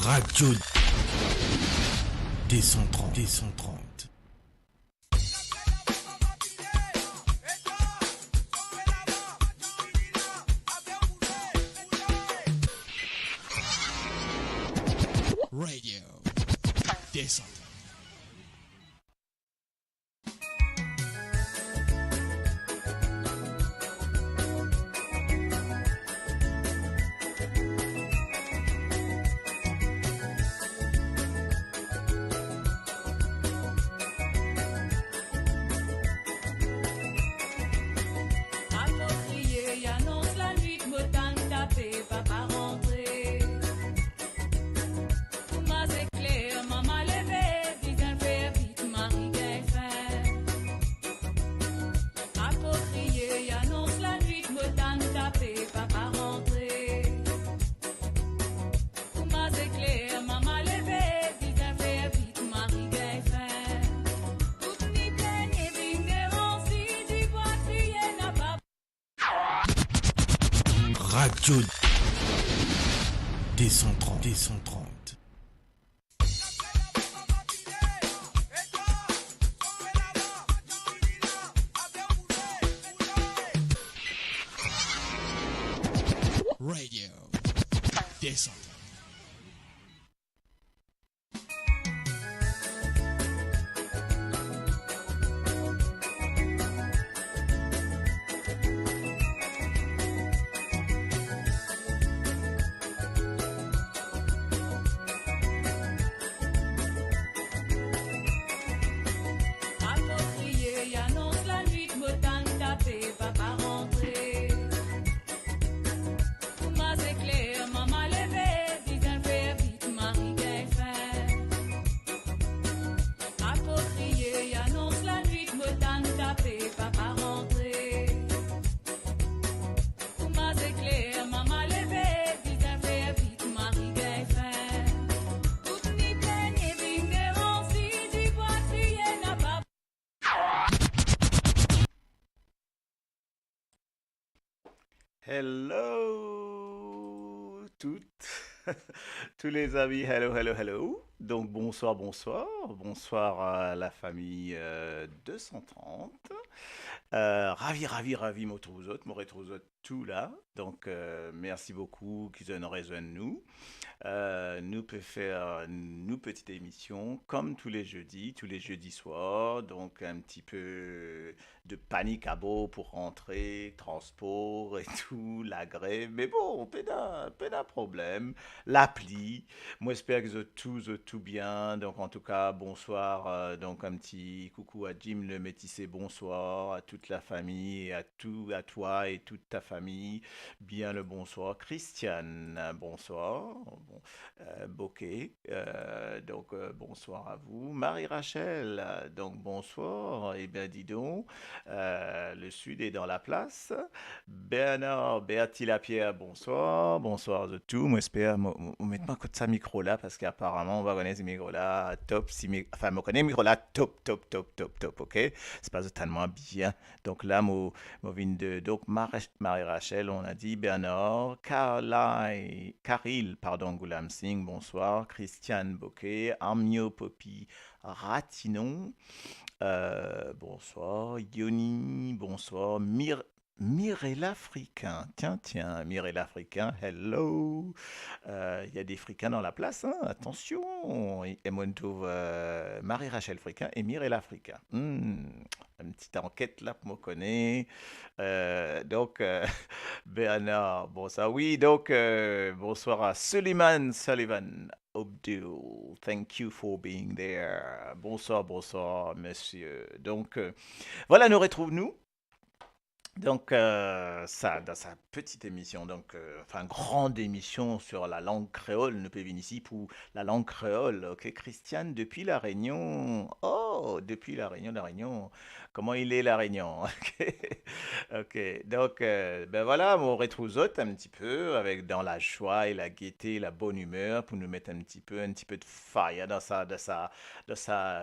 Radio D130. Radio D130. Radio D130. Radio D130. Hello toutes, tous les amis, hello. Donc bonsoir à la famille 230. Ravi, me retrouve tout là. Donc merci beaucoup qu'ils ont rejoint nous. Nous peut faire une petite émission comme tous les jeudis soirs. Donc un petit peu de panique à bord pour rentrer, transport et tout, la grève. Mais bon, pas de problème. L'appli, moi j'espère que vous tout bien. Donc en tout cas, bonsoir. Donc un petit coucou à Jim le métissé, bonsoir à toute la famille, à toi et toute ta famille. Bien le bonsoir. Christiane, bonsoir. Bon, Bokeh, donc bonsoir à vous. Marie-Rachel, donc bonsoir. Eh bien dis donc, le Sud est dans la place. Bernard, Bertie Lapierre, bonsoir de tout. Moi j'espère, mettez-moi côté ça micro là parce qu'apparemment on va connaître ce micro là top. Enfin, je connais micro là top, ok? C'est pas totalement bien. Donc là, moi viens de donc Marie-Rachel, on a dit Bernard, Caril, pardon, Goulam Singh, bonsoir, Christiane Bokeh, Armio Poppy Ratinon, bonsoir, Yoni, bonsoir, Mireille l'Africain, tiens, Mireille l'Africain, hello. Il y a des Africains dans la place, hein, attention. Et moi, je trouve Marie-Rachel Africain et Mireille l'Africain. Une petite enquête là pour me connaître. Donc, Bernard, bonsoir. Oui, donc, bonsoir à Sullivan Abdul. Thank you for being there. Bonsoir, monsieur. Donc, voilà, nous retrouvons-nous. Donc, ça, dans sa petite émission, donc, enfin, grande émission sur la langue créole, nous pouvons venir ici pour la langue créole, ok, Christiane, depuis La Réunion, depuis La Réunion, comment il est La Réunion, ok, donc, ben voilà, on retrouve vous autres un petit peu, avec dans la joie et la gaieté, la bonne humeur, pour nous mettre un petit peu de fire dans sa,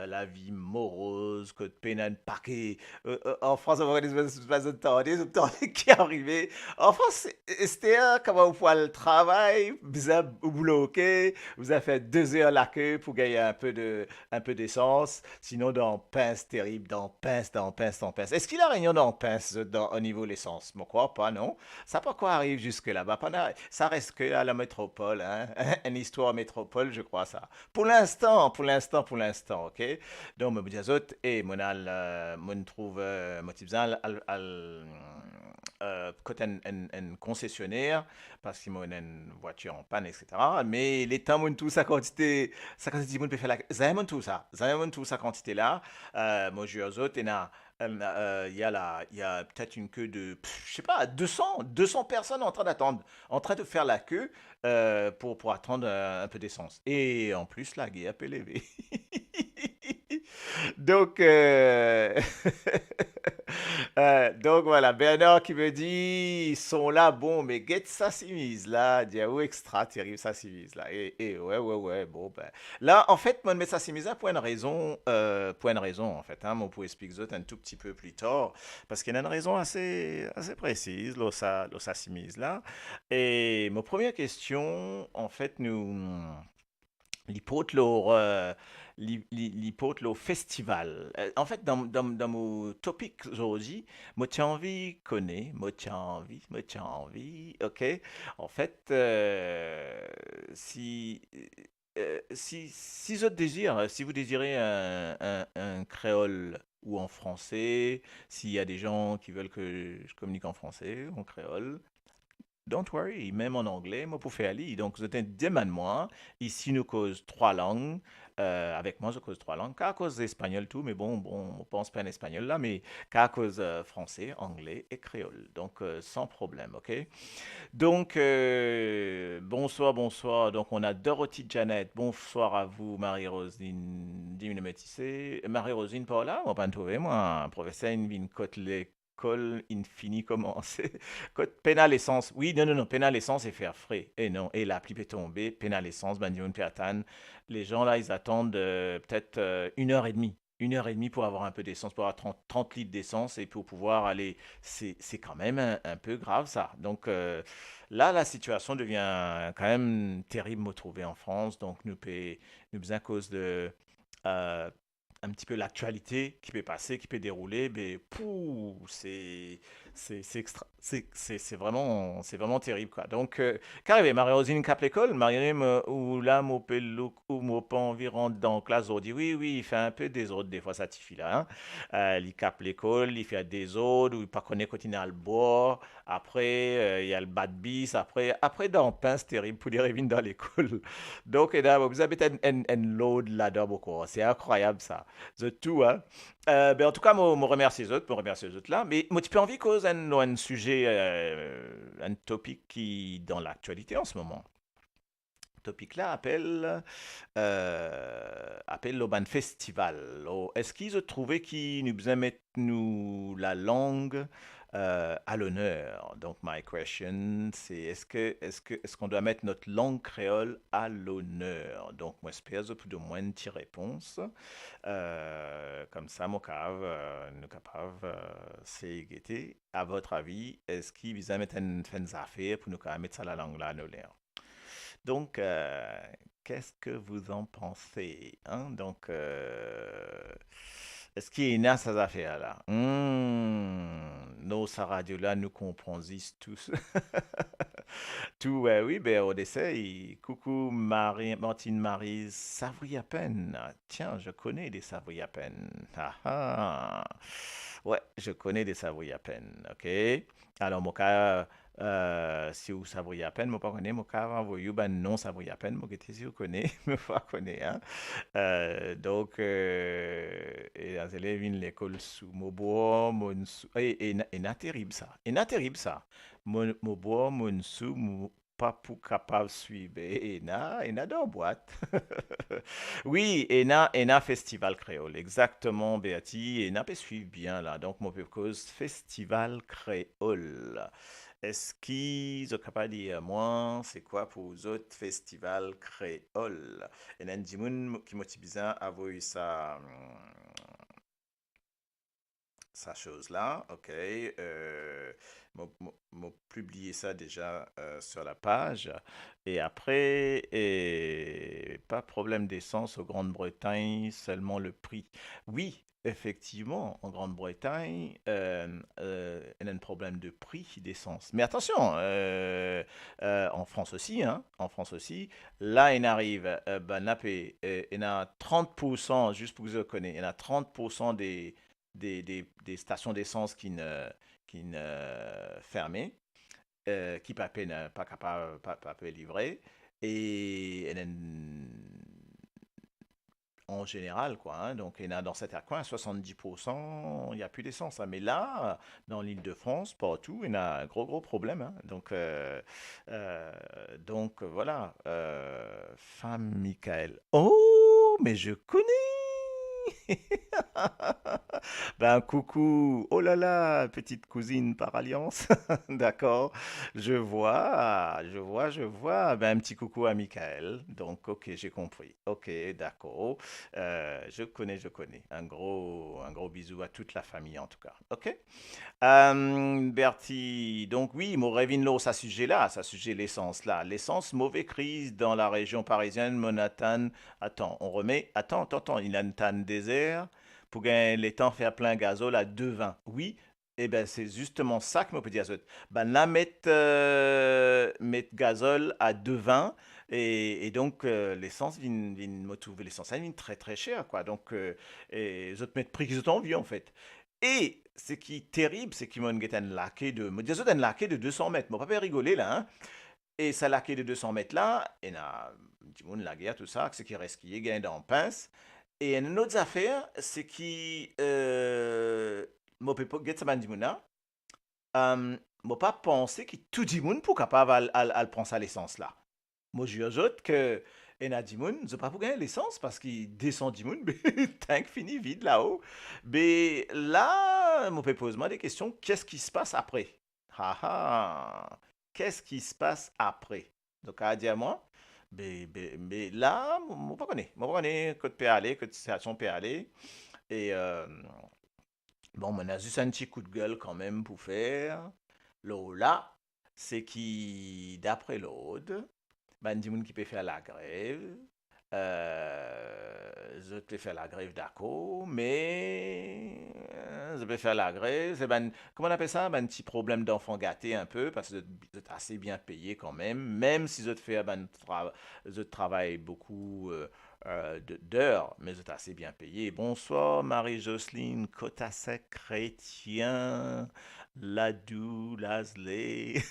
la vie morose, que de peine à ne pas en France, on va dire, pas de temps, attendez, tout le temps qui est arrivé. En France, c'était comment vous pouvez le travail, vous avez bloqué, vous avez fait 2 heures la queue pour gagner un peu d'essence. Sinon, dans Pince, terrible, dans Pince, dans Pince, dans Pince. Est-ce qu'il a rien dans Pince au niveau de l'essence? Je ne crois pas, non. Ça pas quoi arrive jusque là-bas. Ça reste que à la métropole, hein. Une histoire métropole, je crois ça. Pour l'instant, pour l'instant, pour l'instant, ok? Donc, je me dis aux autres, et mon trouve, motivant côté un concessionnaire, parce qu'il m'a une voiture en panne, etc. Mais les temps, mon tout, sa quantité, mon peut faire la, ça, mon tout, sa quantité là, moi, je dis aux autres, et là, il y a peut-être une queue de, je sais pas, 200 personnes en train d'attendre, en train de faire la queue pour attendre un peu d'essence. Et en plus, la guerre peut lever. Donc, donc voilà, Bernard qui me dit, ils sont là, bon, mais get ça simise là, diao extra terrible ça simise là. Et ouais, bon, ben. Là, en fait, moi, je mets ça simise là pour une raison, en fait, hein, moi, pour expliquer ça un tout petit peu plus tard, parce qu'il y a une raison assez précise, là, ça simise là. Et ma première question, en fait, l'hypothèse l'hypothèse festival. En fait, dans mon topic aujourd'hui, moi, tiens envie, connais, moi, tiens envie, ok? En fait, si je désire, si vous désirez un créole ou en français, s'il y a des gens qui veulent que je communique en français ou en créole, don't worry, même en anglais, moi, pour faire aller. Donc, je te demande-moi, ici, nous cause 3 langues. Avec moi, je cause 3 langues. Qu'à cause espagnol, tout, mais bon, on pense pas en espagnol là, mais qu'à cause français, anglais et créole. Donc, sans problème, ok? Donc, bonsoir. Donc, on a Dorothy Janet. Bonsoir à vous, Marie-Rosine Dimine Métissé. Marie-Rosine Paula, on va pas trouver, moi. Professeur Invin Côte l'école infini commencé. Côte pénal essence. Oui, non, pénal essence et faire frais. Et non, et la pluie peut tomber. Pénal essence, bandion péatan. Les gens là, ils attendent peut-être 1 heure et demie. 1 heure et demie pour avoir un peu d'essence, pour avoir 30 litres d'essence et pour pouvoir aller. C'est quand même un peu grave ça. Donc, là, la situation devient quand même terrible, me trouver en France. Donc, nous à cause de euh, un petit peu l'actualité qui peut passer, qui peut dérouler, mais pouh, c'est extra, c'est vraiment terrible quoi. Donc, qu'arrive, Marie-Rosine cap l'école, Marianne ou là, mon pello ou mon pas environ dans la classe, on dit oui, il fait un peu des autres des fois ça suffit là. Hein. Il cap l'école, il fait des autres, ou il pas connaît quand il est à le boire. Après, il y a le bad bis. Après dans le pain, c'est terrible pour les révines dans l'école. Donc, vous avez peut-être un load là-dedans beaucoup. C'est incroyable ça. The tout, hein. Ben, en tout cas, je remercie les autres là. Mais moi, tu peux envie cause un sujet, un topic qui dans l'actualité en ce moment. Topic là appelle l'Oban Festival. Est-ce qu'ils ont trouvé qu'ils nous besoin mettre nous la langue à l'honneur? Donc, my question, c'est est-ce qu'on doit mettre notre langue créole à l'honneur? Donc, moi, j'espère que de moins une petite réponse. Comme ça, mon cave, nous capable, c'est guetter. À votre avis, est-ce qu'ils besoin mettre une affaire pour nous mettre ça la langue là à l'honneur? Donc, qu'est-ce que vous en pensez? Hein? Donc, est-ce qu'il y a ces affaires-là? Nos sa radio là, nous comprenons tous. Tout, oui, ben, on essaye. Coucou, Martine Marie, Savoy à peine. Ah, tiens, je connais des Savoy à peine. Ah, ah. Ouais, je connais des Savoy à peine, ok? Alors, mon cas, si vous savez à peine, moi pas connais, mon cas, envoyé, ben non, ça vaut à peine, moi que si vous connaissez, me pas connaît, hein. Donc, et les élèves viennent l'école sous Mobo, Monsu, et na terrible ça, et na terrible ça. Mobo, Monsu, pas pour capable de suivre, et na dans la boîte. Oui, et na Festival Créole, exactement, Béati, et na peut suivre bien là, donc mon peu cause Festival Créole. Est-ce qu'ils sont capables de dire, moi, c'est quoi pour vous autres festivals créoles? Et là, Dimoun qui motive bien à voir ça, sa chose-là, ok. M'a publié ça déjà sur la page. Et après, pas problème d'essence en Grande-Bretagne, seulement le prix. Oui, effectivement, en Grande-Bretagne, il y a un problème de prix d'essence. Mais attention, en France aussi, hein, en France aussi, là, il arrive, ben, il y a 30%, juste pour que vous connaissiez, il y en a 30% des stations d'essence qui ne fermaient, qui pas capable pas livrer. Et en général, quoi, hein, donc, il y en a dans cet coin, 70%, il n'y a plus d'essence, hein. Mais là, dans l'Île-de-France, partout, il y a un gros, gros problème, hein. Donc, voilà. Femme Michael. Oh, mais je connais! Ben, coucou. Oh là là, petite cousine par alliance. D'accord. Je vois. Ben, un petit coucou à Michael. Donc, ok, j'ai compris. Ok, d'accord. Je connais. Un gros bisou à toute la famille, en tout cas. Ok. Bertie, donc oui, mon Revinlo, ça sujet là, ça sujet l'essence là. L'essence, mauvaise crise dans la région parisienne, Manhattan. Attends, on remet. Attends, il a un tan désert pour gagner les temps faire plein gazole à 2,20. Oui, et ben c'est justement ça que me peut dire. Ben là, mettre gazole à 2,20 et donc l'essence vient me trouver l'essence, elle vient très très cher quoi. Donc, et les autres mettent prix qu'ils ont envie en fait. Et ce qui est terrible, c'est qu'ils m'ont un laqué de. Me disent un laqué de 200 mètres. Mon papa rigoler là, hein. Et ça laqué de 200 mètres là, et a du monde la guerre, tout ça, ce qui reste qui est gagné dans pince. Et une autre affaire, c'est qui. Mon papa, get ça, du monde là. Mon pas pensé que tout le monde pour capable à prendre sa licence là. Moi, je ajoute que Enadimoun, je pas pour gagner l'essence parce qu'il descend Dimoun, mais tank fini vide là-haut. Mais là, mon peut poser moi des questions. Qu'est-ce qui se passe après? Ah ah, qu'est-ce qui se passe après? Donc, à dire à moi, mais là, moi pas connais. Moi pas connais que peut aller, que situation peut aller. Et bon, on a juste un petit coup de gueule quand même pour faire. Là, c'est qui, d'après l'autre, ben, du monde qui peut faire la grève. Je peux faire la grève d'accord, mais je peux faire la grève. C'est ben, comment on appelle ça? Ben, un petit problème d'enfant gâté un peu, parce que vous êtes assez bien payé quand même si je te fais, ben, je travaille beaucoup d'heures, mais vous êtes assez bien payé. Bonsoir Marie-Jocelyne, Cotasec chrétien, Ladou, Lasley.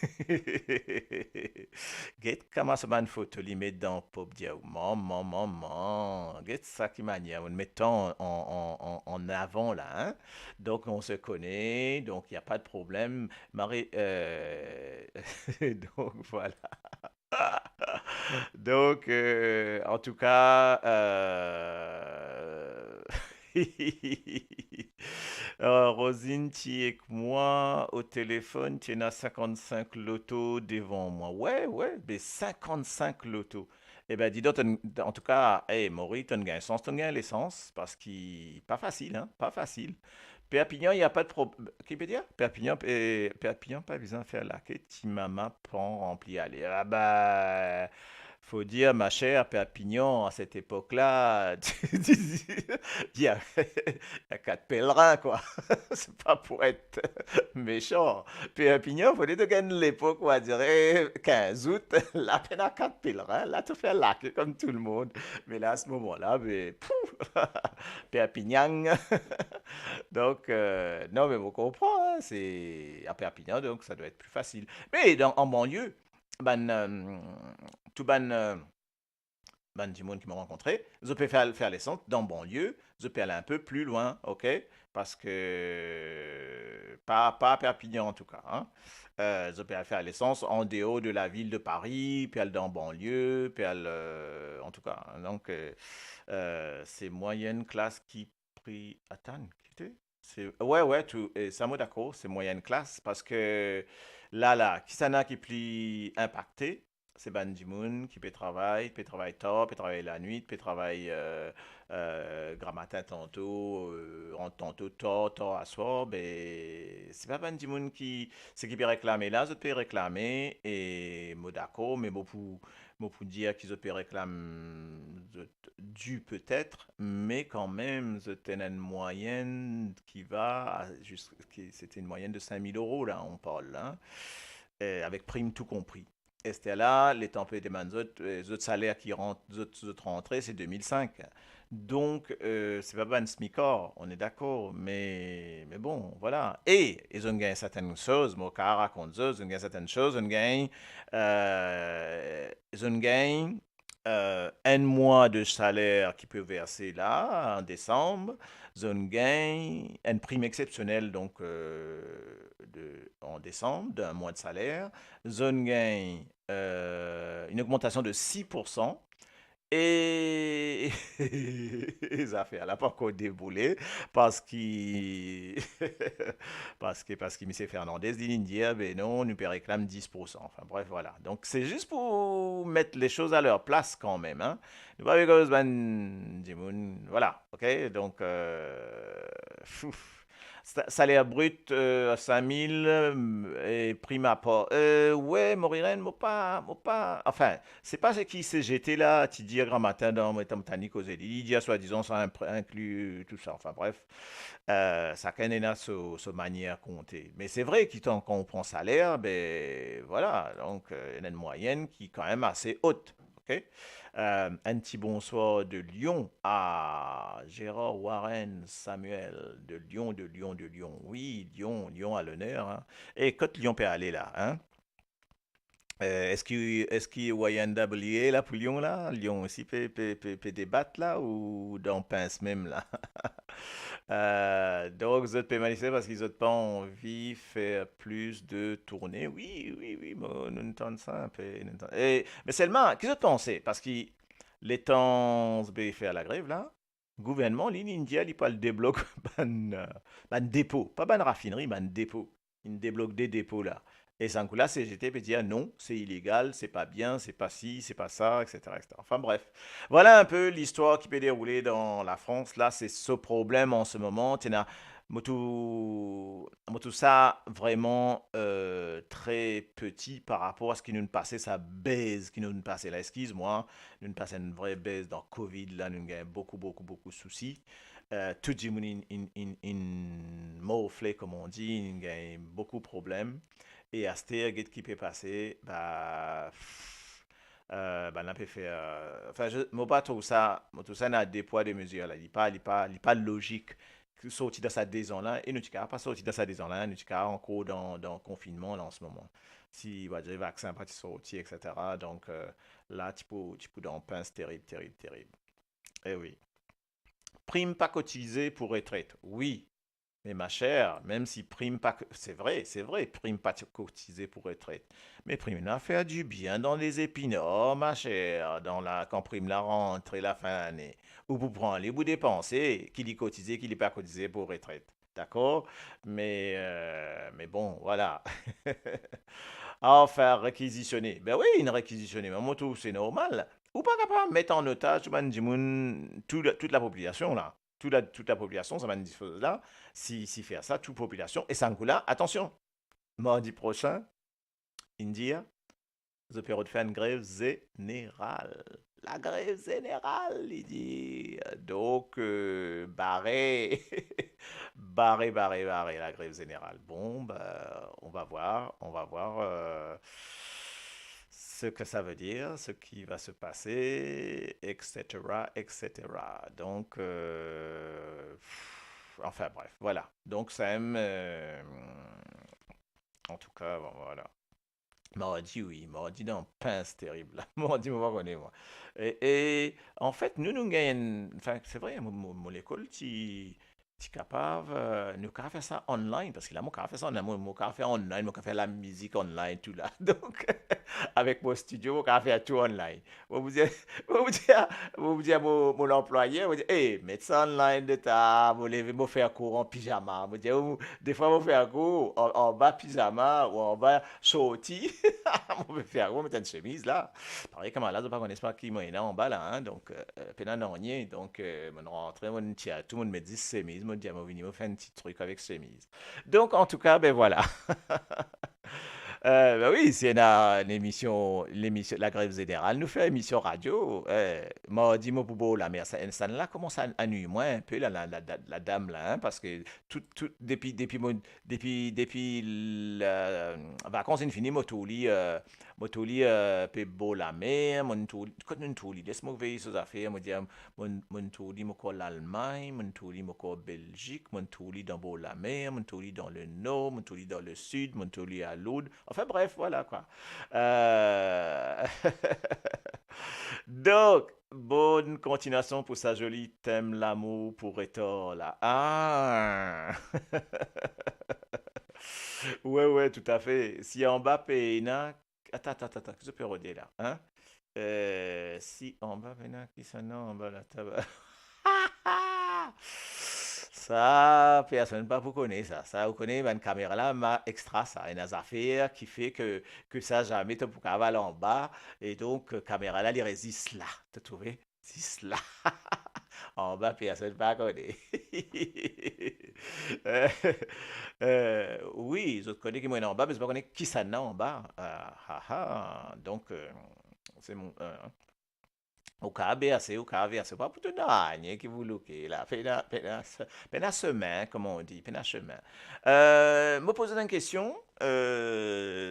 Get comment ça man faut te li mettre dans pop dia maman. Get ça qui manière, on le mettant en avant là, hein. Donc on se connaît, donc il n'y a pas de problème. Marie, donc voilà. Donc, en tout cas, Rosine, tu es avec moi au téléphone, tu en as 55 lotos devant moi. Ouais, ouais, mais 55 lotos. Eh ben, dis donc, en tout cas, hey, Maury, tu gagnes l'essence, parce qu'il pas facile, hein, pas facile. Perpignan, il n'y a pas de problème. Qui peut dire? Perpignan, pas besoin de faire la quête. Timama, pan rempli. Allez, ah bah, faut dire, ma chère, Perpignan, à cette époque-là, il y a quatre pèlerins, quoi. C'est pas pour être méchant. Perpignan, faut dire de gagner l'époque, on va dire 15 août, là, peine à quatre pèlerins, là, tu fais lac comme tout le monde. Mais là, à ce moment-là, mais, pouf, Perpignan. Donc, non, mais on comprend, hein, c'est à Perpignan, donc ça doit être plus facile. Mais en banlieue, ben, tout du monde qui m'a rencontré, je peux faire les centres dans banlieue, je peux aller un peu plus loin, ok? Parce que, pas à Perpignan en tout cas, hein. Je peux aller faire l'essence en dehors de la ville de Paris, puis aller dans banlieue, puis aller, en tout cas, hein. Donc, c'est moyenne classe qui pris. Attends, quittez. Ouais, ouais, ça m'a d'accord, c'est moyenne classe parce que là, qui s'en a qui est plus impacté, c'est Banjimoun qui peut travailler tard, peut travailler la nuit, peut travailler grand matin tantôt, rentre tantôt tard à soir, ben, c'est pas Banjimoun c'est qui peut réclamer là, je peux réclamer, et moi d'accord, mais moi pour dire qu'ils peut réclamer dû peut-être, mais quand même, c'était une moyenne qui va, c'était une moyenne de 5 000 € là, on parle là, avec prime tout compris. Et c'était là, les tempêtes des les autres salaires qui rentrent, les autres rentrées, c'est 2005. Donc, c'est pas ban smicor, on est d'accord, mais bon, voilà. Et ils ont gagné certaines choses, mon cas raconte ça, ils ont gagné certaines choses, ils ont gagné un mois de salaire qui peut verser là, en décembre, ils ont gagné une prime exceptionnelle, donc en décembre, d'un mois de salaire, zone gain, une augmentation de 6%. Et les affaires là pas encore déboulé parce qu'il parce que M. Fernandez dit dire ben non, nous réclame 10%. Enfin bref, voilà. Donc c'est juste pour mettre les choses à leur place quand même. Hein. Nous pas because voilà, ok. Donc salaire brut à 5 000 et prime apport. Ouais, Moriren, moi pas. Enfin, c'est pas ce qui s'est jeté là, tu dis grand matin dans mes Titanic aux Élis, il dit soi-disant ça inclut tout ça. Enfin bref, ça canne ce manière compter. Mais c'est vrai quand on prend salaire, ben voilà, donc il y a une moyenne qui est quand même assez haute. Ok. Un petit bonsoir de Lyon à Gérard Warren Samuel de Lyon, de Lyon, de Lyon. Oui, Lyon, Lyon à l'honneur. Hein. Et quand Lyon peut aller là, hein? Est-ce qu'il y a YNWA là pour Lyon là? Lyon aussi peut débattre là ou dans Pince même là? Donc, vous êtes pénalisés parce qu'ils n'ont pas envie de faire plus de tournées. Oui, oui, oui, bon, nous entendons ça un peu. Mais seulement, qu'est-ce que vous pensez? Parce que les temps se faire la grève là, le gouvernement, l'India, il pas le débloque, ban dépôt, pas ban raffinerie, ban dépôt. Il débloque des dépôts là. Et sans que la CGT peut dire non, c'est illégal, c'est pas bien, c'est pas ci, c'est pas ça, etc., etc. Enfin bref. Voilà un peu l'histoire qui peut dérouler dans la France. Là, c'est ce problème en ce moment. Tout ça vraiment très petit par rapport à ce qui nous passait, sa baisse qui nous passait là. Excuse-moi, nous passait une vraie baisse dans Covid. Là, nous avons beaucoup, beaucoup, beaucoup de soucis. Tout le monde in morflé, comme on dit, nous avons beaucoup de problèmes. Et à cette qui peut passer, bah, on peut faire. Enfin, moi, pas tout ça n'a des poids, des mesures. Là. Il pas logique sortir de cette saison là et nous ne pas sortir de cette saison là, nous sommes encore dans le confinement là en ce moment. Si bah, le vaccin pas sorti, etc. Donc là, tu peux dans pince terrible, terrible, terrible. Eh oui. Prime pas cotisée pour retraite. Oui, mais ma chère, même si prime pas, c'est vrai, prime pas cotisé pour retraite. Mais prime n'a fait du bien dans les épinards, ma chère, quand prime la rentrée, la fin d'année. Ou pour prendre les bouts dépensés, qui dit cotisé, qui dit pas cotisé pour retraite. D'accord? Mais bon, voilà. Enfin, réquisitionner. Ben oui, une réquisitionner, mais moi tout, c'est normal. Ou pas capable de mettre en otage toute la population, là. Toute la population, ça m'a dit là. Si faire ça, toute population. Et Sangoula, attention, mardi prochain, India, the période fait une grève générale. La grève générale, il dit. Donc, barré, barré, la grève générale. Bon, bah, on va voir ce que ça veut dire, ce qui va se passer, etc., etc. Donc, enfin bref, voilà. Donc, Sam, en tout cas, bon, voilà. Mardi, oui, mardi dans pince terrible. Là. Mardi, on va connaître, moi. En fait, nous gagnons. Enfin, c'est vrai, mon école, tu tu es capable, nous pouvons faire ça online, parce que là, moi, je faire ça online, moi, je faire online, moi, je faire la musique online, tout là. Donc, avec mon studio, moi, je faire tout online. Moi, moi, vous dire, vous dire mon employé, vous dire, hey, mettez ça online de ta, vous levez, moi, faire cours en pyjama. Vous dire, des fois, vous faire cours en bas pyjama ou en bas shorty. Moi, faire cours, mettre une chemise là. Pareil, comme là, je ne pas connais pas qui m'a en bas là, hein, donc, peine non rien, donc, mon rentrée, mon tia, tout le monde me dit chemise, mon dit, moi, venir me faire un petit truc avec chemise. Donc, en tout cas, ben voilà. Ben oui, c'est l'émission, la grève générale, nous fait émission radio. Mardi, mon bobo, la mère, ça là commence à nuire moins un peu, la dame là, hein, parce que depuis la vacances infinies, Motoli, pe beau la mer, quand nous touli, laisse-moi veiller sur les affaires, moi dire, mon touli, mon l'Allemagne, mon touli, mon Belgique, mon touli dans beau la mer, mon touli dans le nord, mon touli dans le sud, mon touli à l'ouest. Enfin bref, voilà quoi. Euh, Donc, bonne continuation pour sa jolie thème, l'amour pour Rétor là. Ah! Ouais, ouais, tout à fait. Si en bas, Péina. Attends, que je peux redire là, hein? Si en bas, Péina, qui s'en a en bas la table. Ça, personne pas vous connaît ça. Ça, vous connaissez, une caméra là, ma extra ça. Il y a des affaires qui fait que ça jamais te pour cavaler en bas. Et donc, caméra là, il résiste là. Tu as trouvé? Résiste là. En bas, personne pas connaît. Euh, oui, je connais qui moi en bas, mais je ne connais qui ça n'a en bas. Donc, c'est mon. Au KBAC, pas pour te donner, qui vous lookez là, peine à semaine, comme on dit, peine à chemin. Me poser une question,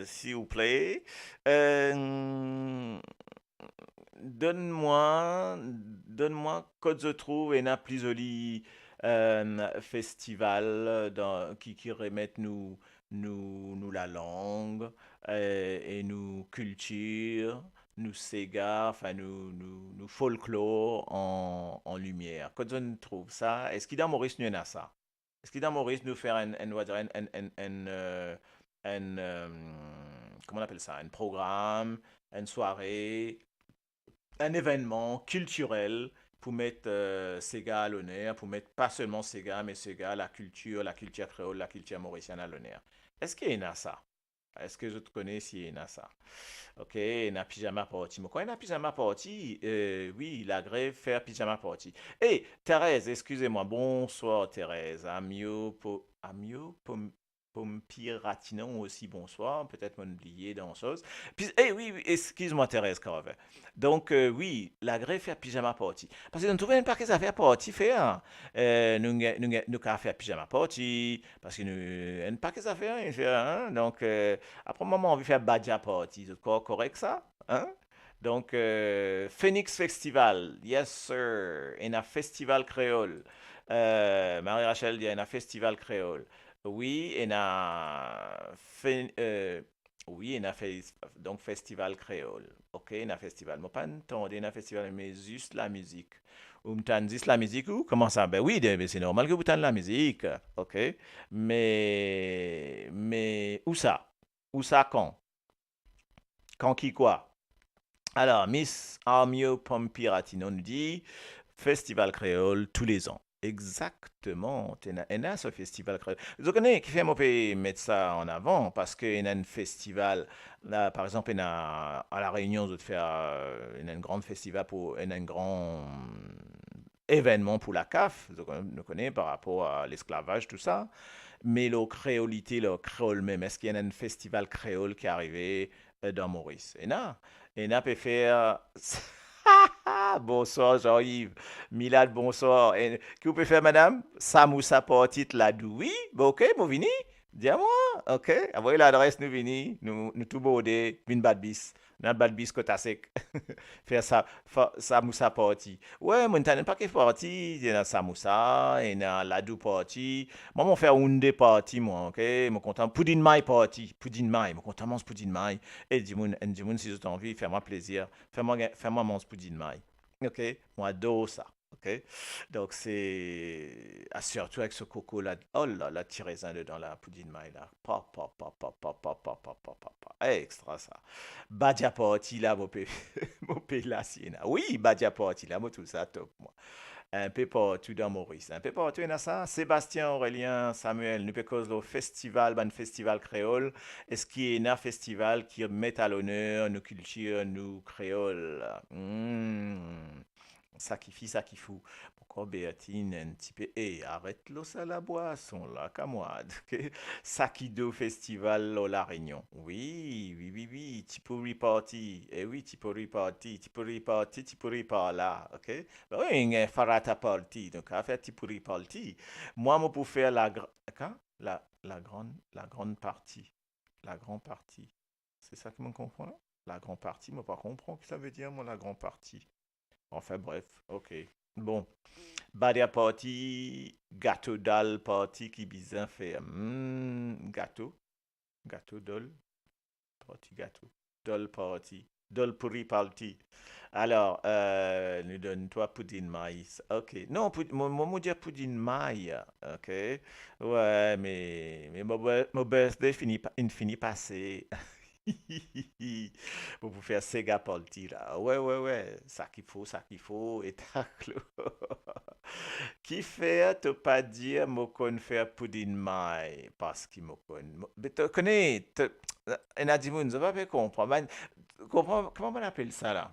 s'il vous plaît. Euh, donne-moi, quand je trouve un plus joli festival qui remettent nous la langue et nous culture, nous Sega, enfin nous folklore en lumière. Quand on trouve ça, est-ce qu'il dans Maurice nous en a ça? Est-ce qu'il dans Maurice nous faire on va dire comment on appelle ça? Un programme, une soirée, un événement culturel pour mettre Sega à l'honneur, pour mettre pas seulement Sega, mais Sega, la culture créole, la culture mauricienne à l'honneur. Est-ce qu'il y en a ça? Est-ce que je te connais s'il y en a ça? Ok, il y a pyjama party. Mais quand il y a pyjama party, oui, la grève faire pyjama party. Hey, Thérèse, excusez-moi. Bonsoir, Thérèse. Amio Pompiratinon aussi, bonsoir. Peut-être m'en oublié dans chose. Puis, oui, oui, excuse-moi, Thérèse, quand même. Donc, oui, la grève fait pyjama party. Parce que nous trouvons un paquet d'affaires party faire. Nous avons fait pyjama party. Parce que nous, un paquet d'affaires, hein. Donc, après un moment, on veut faire badja party. C'est correct ça? Hein? Donc, Phoenix Festival, yes sir, et un festival créole. Marie-Rachel dit, un festival créole. Oui, et oui, et donc festival créole. Ok, un festival. Moi, pas entendre un festival, mais juste la musique. Vous m'entendez la musique ou comment ça? Ben oui, ben c'est normal que vous entendez la musique. Ok, mais où ça? Où ça quand? Quand qui quoi? Alors, Miss Armio Pompiratino nous dit Festival créole tous les ans. Exactement. Il y a ce festival créole. Je connais qui fait mon pays mettre ça en avant parce qu'il y a un festival. Là, par exemple, à La Réunion, je fais il y a un grand festival il y a un grand événement pour la CAF. Je connais par rapport à l'esclavage, tout ça. Mais le créolité, le créole même, est-ce qu'il y a un festival créole qui est arrivé dans Maurice? Et n'a peut faire. Bonsoir Jean-Yves. Milad, bonsoir. Et, que vous pouvez faire, madame? Samoussa Portit Ladoui. Bon, ok, vous venez? Dis-moi. Ok. Envoyez l'adresse, nous venons. Nous tout bordé. Une bad bis. Notre bad bis côte à sec. Faire ça. Samoussa Porti. Ouais, mon t'en pas que parti. Il y a Samoussa. Il y a Ladou Porti. Moi, on fait une party, moi. Ok. Je content. Poudine maille party. Poudine maille. Je content manger poudine maille. Et dis-moi si j'ai envie. Fais-moi plaisir. Fais-moi manger poudine maille. Ok. Moi, adore ça. OK? Donc, c'est. Ah, surtout avec ce coco-là. Oh là là, petit raisin dedans, la poudine maille, là. Pa, pa, pa, pa, pa, pa, pa, pa, pa, pa, pa. Extra, ça. Badia party, là, mon pays, mon pays, là, siena. Oui, Badia party, là, moi, tout ça, top, moi. Un peu partout dans Maurice. Un peu partout, il y en a ça. Sébastien, Aurélien, Samuel, nous cause le festival, ban festival créole. Est-ce qu'il y a un festival qui met à l'honneur nos cultures, nous créoles? Ça qui fit, ça qui fout. Pourquoi Béatine, un petit peu, arrête l'eau à la boisson, là, camarade. Ça qui do festival, là, la Réunion. Oui, oui, oui, oui, Tipuri Party. Eh oui, Tipuri Party, Tipuri Party, Tipuri par là, ok? Ben oui, il y a un Farata Party, donc à faire Tipuri Party. Moi, je peux faire quoi? La grande partie. La grande partie. C'est ça que je comprends? La grande partie, moi, pas comprendre ce que ça veut dire, moi, la grande partie. Enfin bref, ok. Bon, Badia Party, gâteau dalle party qui bizarre fait. Gâteau, gâteau dol, party gâteau, dol party, dol pourri party. Alors, nous donne toi poudine maïs. Ok. Non, moi dire poudine maïs. Ok. Ouais, mais mon birthday finit passé. Pour vous faire Sega Party là. Ouais, ouais, ouais. Ça qu'il faut. Et tacle. Qui fait, te pas dire, mo kon faire pudding mai. Parce qu'il me connaît. Mais tu connais, en a dit, vous ne pas comprendre. Comment on appelle ça là?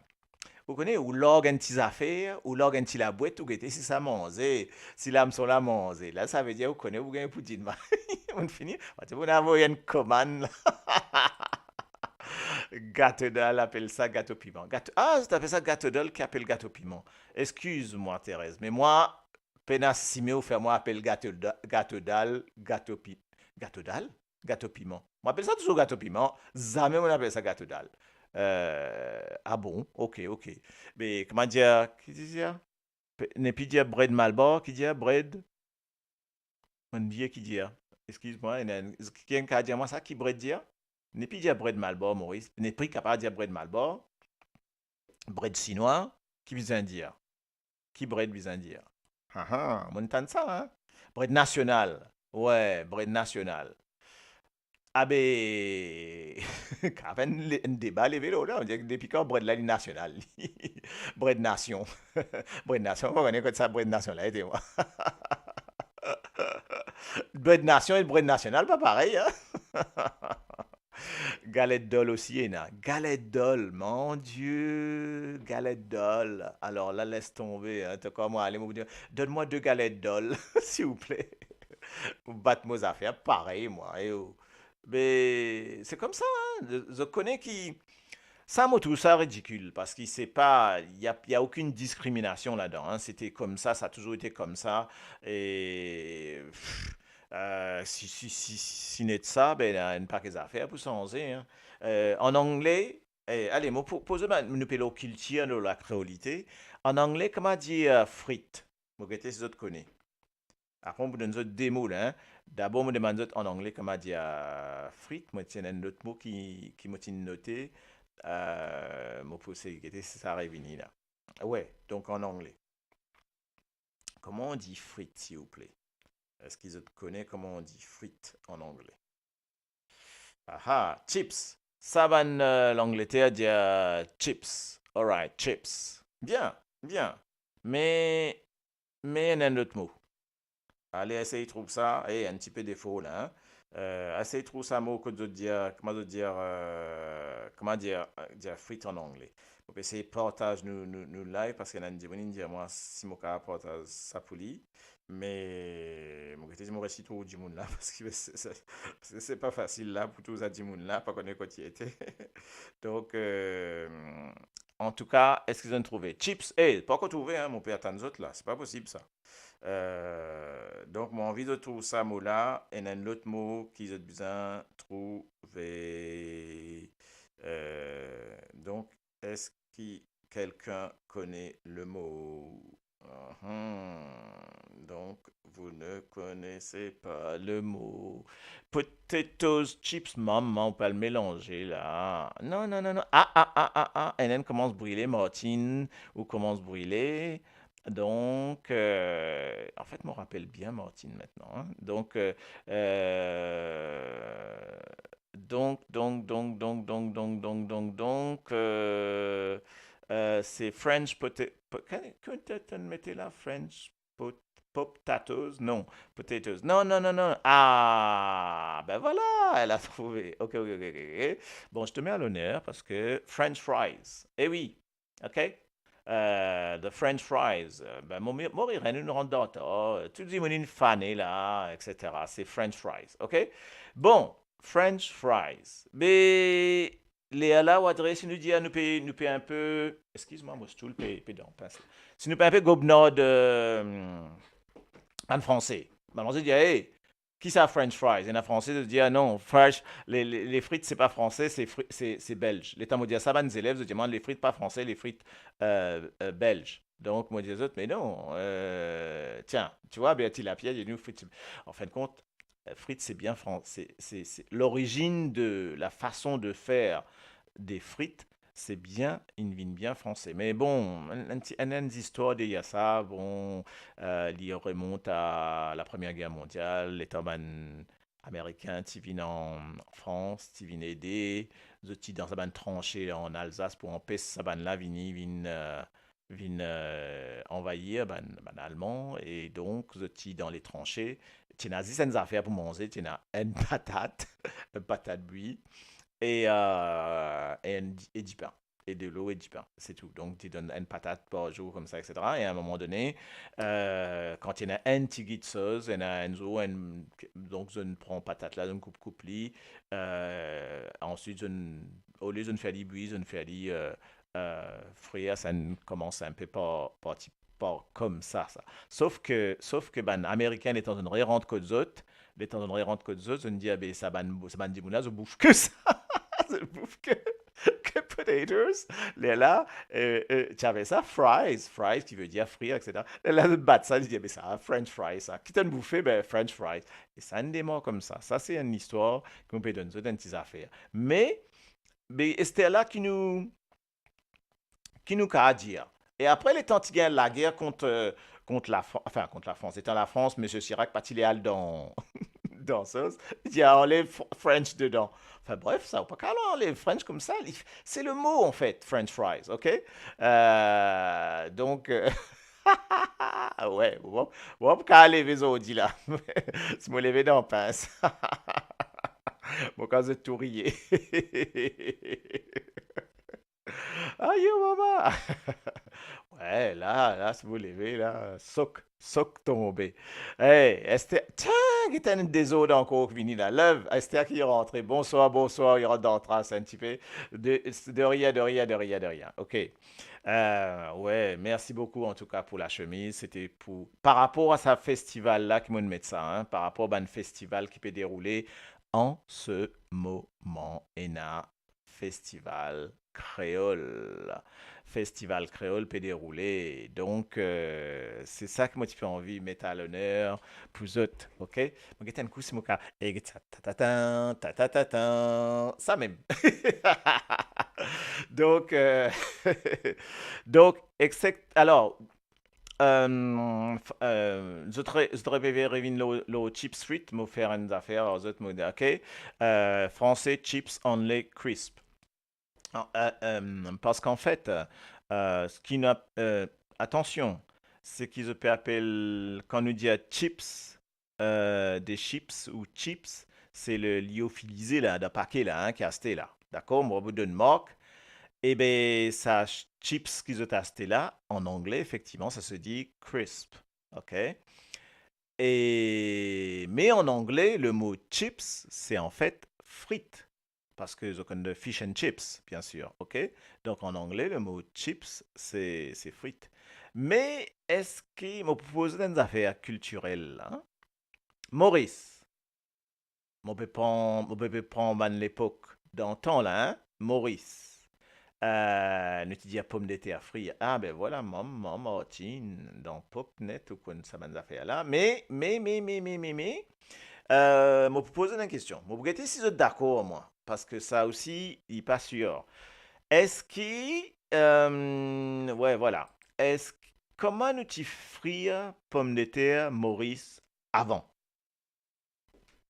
Vous connaissez, ou log un petit affaire, ou log un petit la boîte, ou guetter si ça mange, si l'âme sont la manger. Là, ça veut dire, vous connaissez, vous gagnez pudding mai. On finit. Vous avez une commande là. Gâteau d'al appelle ça gâteau piment. Ah, tu appelles ça gâteau d'al qui appelle gâteau piment. Excuse-moi, Thérèse, mais moi, penas simé faire moi appelle gâteau d'al, gâteau d'al, gâteau piment. Moi, appelle ça toujours gâteau piment. Jamais on appelle ça gâteau d'al. Ah bon, ok, ok. Mais comment dire, qui dit ça? N'est plus dire bread malbord, qui dit bread? On dit qui dit. Excuse-moi, quelqu'un qui a dit moi ça qui bread dire? N'est plus dire bread Malbord, Maurice. N'est plus capable de dire bread Malbord. Bread chinois. Qui veut dire? Qui bread veut dire? Ah ah, on entend ça, hein? Bread national. Ouais, bread national. Ah ben, quand même, un débat levé là, on dirait que depuis quand bread là, il est national. Bread nation. Bread nation, on connaît quoi ça, bread national, aidez-moi. Bread nation et bread national, pas pareil, hein? Galette d'ol aussi, Ena. Galette d'ol, mon Dieu, galette d'ol. Alors là, laisse tomber. Hein. T'as quoi, moi, allez, moi, donne-moi 2 galettes d'ol, s'il vous plaît. Vous battre mes affaires, pareil, moi. Mais c'est comme ça, hein. Je connais qui. Ça, moi, tout ça ridicule, parce qu'il sait pas, il y a aucune discrimination là-dedans. Hein. C'était comme ça a toujours été comme ça. Et si n'est de ça, ben, il y a une paquet d'affaires pour changer. Hein. En anglais, allez, moi, posez-moi une pélo culture de la créolité. En anglais, comment dire frites? Vous regardez si vous connaissez. Après, on vous donne des mots, là. Hein. D'abord, on me demande en anglais comment dire frites. Moi, tiens, un autre mot qui m'a noté. Mon poussé, c'est ça réuni là. Ouais, donc en anglais. Comment on dit frites, s'il vous plaît? Est-ce qu'ils connaissent comment on dit frites en anglais? Ah ah, chips. Ça va l'Angleterre dit chips. Alright, chips. Bien, bien. Mais, mais il y a un autre mot. Allez, essayez de trouver ça. Un petit peu défaut là. Hein. Essayez de trouver ça mot que de dire, dire frites en anglais. Donc essayez de partager nous live parce qu'il y a des gens qui disent moi si mon cas partage ça pour lui. Mais mon côté mon récit tout du monde là parce que c'est pas facile là pour tous les gens là pas connaître quoi y était. Donc en tout cas, est-ce qu'ils ont trouvé chips? Pas qu'on trouvé hein, mon père tant autres là, c'est pas possible ça. Donc, mon envie de trouver ça mot-là, et un autre mot qu'ils ont besoin de trouver. Donc, est-ce que quelqu'un connaît le mot? Donc, vous ne connaissez pas le mot. Potatoes, chips, maman, on peut le mélanger là. Non, non, non, non. Ah, ah, ah, ah, ah. Et commence à brûler, Martine, ou commence à brûler. Donc, en fait, je me rappelle bien Martine maintenant, hein. C'est French potato. Que tu mettais là? French potatoes? Non, potatoes. Non, non, non, non. Ah, ben voilà, elle a trouvé. Ok, ok, ok, ok. Bon, je te mets à l'honneur parce que French fries. Eh oui, ok? The French fries. Ben, mourir, nous rentre dans tu dis, mon une fanée là, etc. C'est French fries, ok? Bon, French fries. Mais, les là, ou adresse, nous dit, nous paye un peu, excuse-moi, moi, je tout le paye, pédant, pince. Si nous paye un peu gobenard en français. Ben, on se dit, hey, qui ça French fries? Et en français, de dire, ah non, fresh, les frites, c'est pas français, c'est belge. L'état m'a dit, ça va, nos élèves, je demande les frites pas français, les frites belges. Donc, moi, je dis aux autres, mais non, tiens, tu vois, Béatrice Lapierre, il y a une frite. En fin de compte, frites, c'est bien français. C'est l'origine de la façon de faire des frites, c'est bien, une vigne bien français. Mais bon, une histoire de ça, bon, il remonte à la Première Guerre mondiale, les tabacs américains qui viennent en France, qui viennent aider, qui dans sa tranchée en Alsace pour empêcher sa bande là, viennent envahir Allemand, et donc, qui dans les tranchées, tu as 10 affaires pour manger, tu as une patate, une patate brie, et du pain. Et de l'eau et du pain. C'est tout. Donc, tu donnes une patate par jour, comme ça, etc. Et à un moment donné, quand il y en a un petit guide de sauce, il y en a un zoo, donc je ne prends patate là, je ne coupe li. Ensuite, au lieu de faire des buis, je ne fais des frire, ça commence un peu par comme ça. Sauf que ben, Américain étant une rentre côte autres, l'étant une rentre côte autres, je me dis, ah ben, ça ban dit, je bouffe que ça. Je bouffe que potatoes. Là, tu avais ça, fries qui veut dire frire, etc. Là, de battre ça, je dis, mais ça, French fries, ça. Qui t'a bouffé, ben, French fries. Et ça, un démon comme ça. Ça, c'est une histoire qu'on peut donner dans petites affaires. Mais c'était là qui nous a dire. Et après, les temps qui gagnent la guerre contre la France. Étant la France, M. Chirac, pas-il dans ça, il y a enlève French dedans. Enfin bref, ça, pas qu'à enlève French comme ça. C'est le mot en fait, French fries, ok? Donc, ouais, bon, qu'à enlever les autres là. C'est me lever dans pince. Bon, quand c'est tout rier. Aïe, maman! Ouais, là, si vous levez, là, soc tombé. Hey, Esther, tiens, qui était une des autres encore qui vini là. Lève, Esther qui est rentrée. Bonsoir, bonsoir, il rentre dans la trace un petit peu. De rien, de rien, de rien, de rien. OK. Ouais, merci beaucoup en tout cas pour la chemise. C'était par rapport à ce festival-là qui m'a mis ça, hein, par rapport à un festival qui peut dérouler en ce moment. ENA, festival créole. Festival créole peut dérouler. Donc, c'est ça que moi, tu peux envie de mettre à l'honneur pour les autres. OK? Moi, j'ai un coup, c'est mon cas. Et ça même. Donc, donc, alors, je devrais revenir le chips frites, me faire une affaire, aux autres, OK? Français, chips only crisp. Parce qu'en fait, ce qui n'a, attention, ce qu'ils appellent, quand on dit chips, des chips ou chips, c'est le lyophilisé là, d'un paquet là, hein, qui est acheté là. D'accord? Moi, vous donne marque. Et bien, ça, chips qu'ils ont acheté là, en anglais, effectivement, ça se dit crisp. OK? Mais en anglais, le mot chips, c'est en fait frites. Parce que je connais fish and chips, bien sûr. OK? Donc en anglais, le mot chips, c'est frites. Mais est-ce qu'il m'a proposé des affaires culturelles, hein? Maurice, mon peut prendre l'époque d'antan, là, hein? Maurice. Nous te dis à pomme de terre frite. Ah ben voilà, maman, Martine, dans Popnet ou quoi, ça m'a affaires là. Mais, me poser une question. Moi, vous êtes si vous êtes d'accord, moi, parce que ça aussi, il n'est pas sûr. Est-ce qu'il, ouais, voilà. Est-ce comment nous t'y frire pommes de terre, Maurice, avant?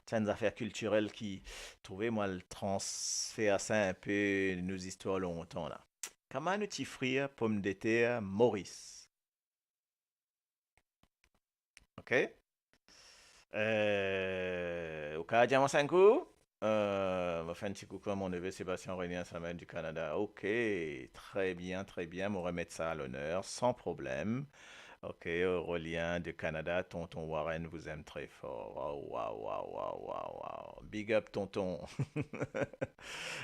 C'est une affaire culturelle qui, trouvez moi, le transfère ça un peu nos histoires longtemps là. Comment nous t'y frire pommes de terre, Maurice? OK? Au Canadien, mon 5 coups? On va faire un petit coucou à mon neveu Sébastien Aurélien Samuel du Canada. Ok, très bien, très bien. On remettre ça à l'honneur, sans problème. Ok, Aurélien du Canada, tonton Warren vous aime très fort. Waouh, waouh, waouh, waouh, waouh, waouh. Big up, tonton.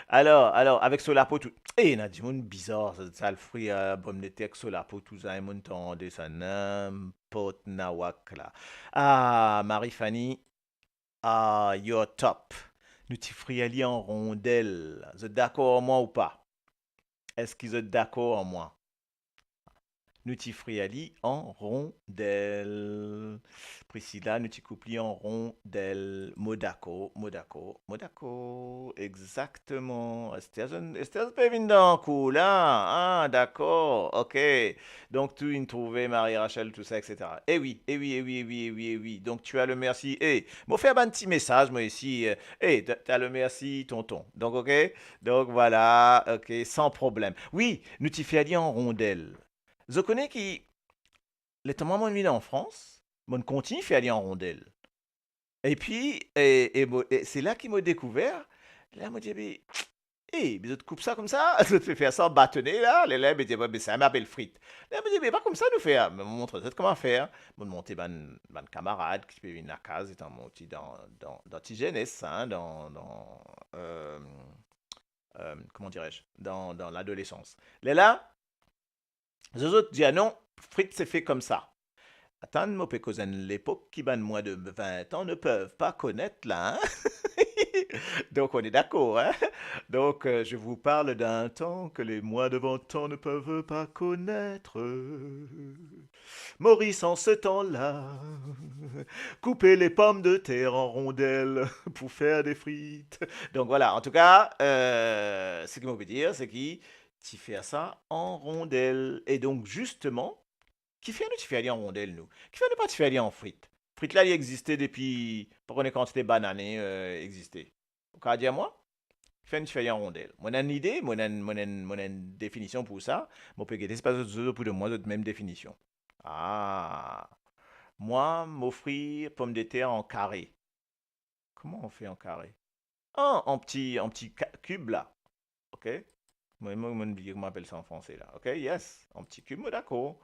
Alors, avec Solapo, tout. Eh, n'a dit mon bizarre, ça le fruit à pomme de terre, Solapo, tout ça, et mon temps de ça, n'importe nawak là. Ah, Marie-Fanny, ah, you're top. Nous t'y friali en rondelle. Vous êtes d'accord en moi ou pas? Est-ce qu'ils êtes d'accord en moi? Nous t'y friali en rondelle. Priscilla, nous t'y coupli en rondelle. Modako, Modako, Modako. Exactement. Esther Pévindan, cool, hein? Ah, d'accord, ok. Donc, tu une trouvé Marie-Rachel, tout ça, etc. Eh oui, eh oui, eh oui, eh oui, eh oui, eh oui. Donc, tu as le merci. Eh, m'ont fait un petit message, moi, ici. Eh, t'as le merci, tonton. Donc, ok? Donc, voilà, ok, sans problème. Oui, nous t'y friali en rondelle. Je connais qui, les temps mon en France, mon continue fait aller en rondelle. Et puis, et c'est là qu'il m'a découvert. Là, il m'a dit, mais je te coupe ça comme ça, je te fais faire ça en bâtonnet, là. Les lèvres, il dit, mais ça m'appelle frite. Là, il m'a dit, mais pas comme ça, nous faire. Mais me montre comment faire. Me monter ban camarade qui peut venir à la case, étant monté dans tes jeunesse, hein, euh, comment dirais-je, dans l'adolescence. Là, les autres disent, ah non, frite, c'est fait comme ça. Attends, mon pécosen, l'époque qui ban moins de 20 ans ne peuvent pas connaître là, hein? Donc on est d'accord, hein? Donc je vous parle d'un temps que les moins de 20 ans ne peuvent pas connaître. Maurice en ce temps-là coupait les pommes de terre en rondelles pour faire des frites. Donc voilà, en tout cas, ce qu'il veut dire, c'est qu'il fait ça en rondelles. Et donc justement, qui fait nous faire aller en rondelles, nous? Qui fait nous pas faire aller en frites? Frites là, il existait depuis, pour qu'on ait quantité bananées existait. Vous pouvez dire moi? Qui fait nous faire aller en rondelles? Moi, j'ai une idée, moi, j'ai une définition pour ça. Moi, peut c'est pas pour de moi, de même définition. Ah, moi, m'offrir pommes de terre en carré. Comment on fait en carré? Ah, en petit cube là. OK? Moi, j'ai oublié comment on appelle ça en français là. OK? Yes. En petit cube, moi, d'accord.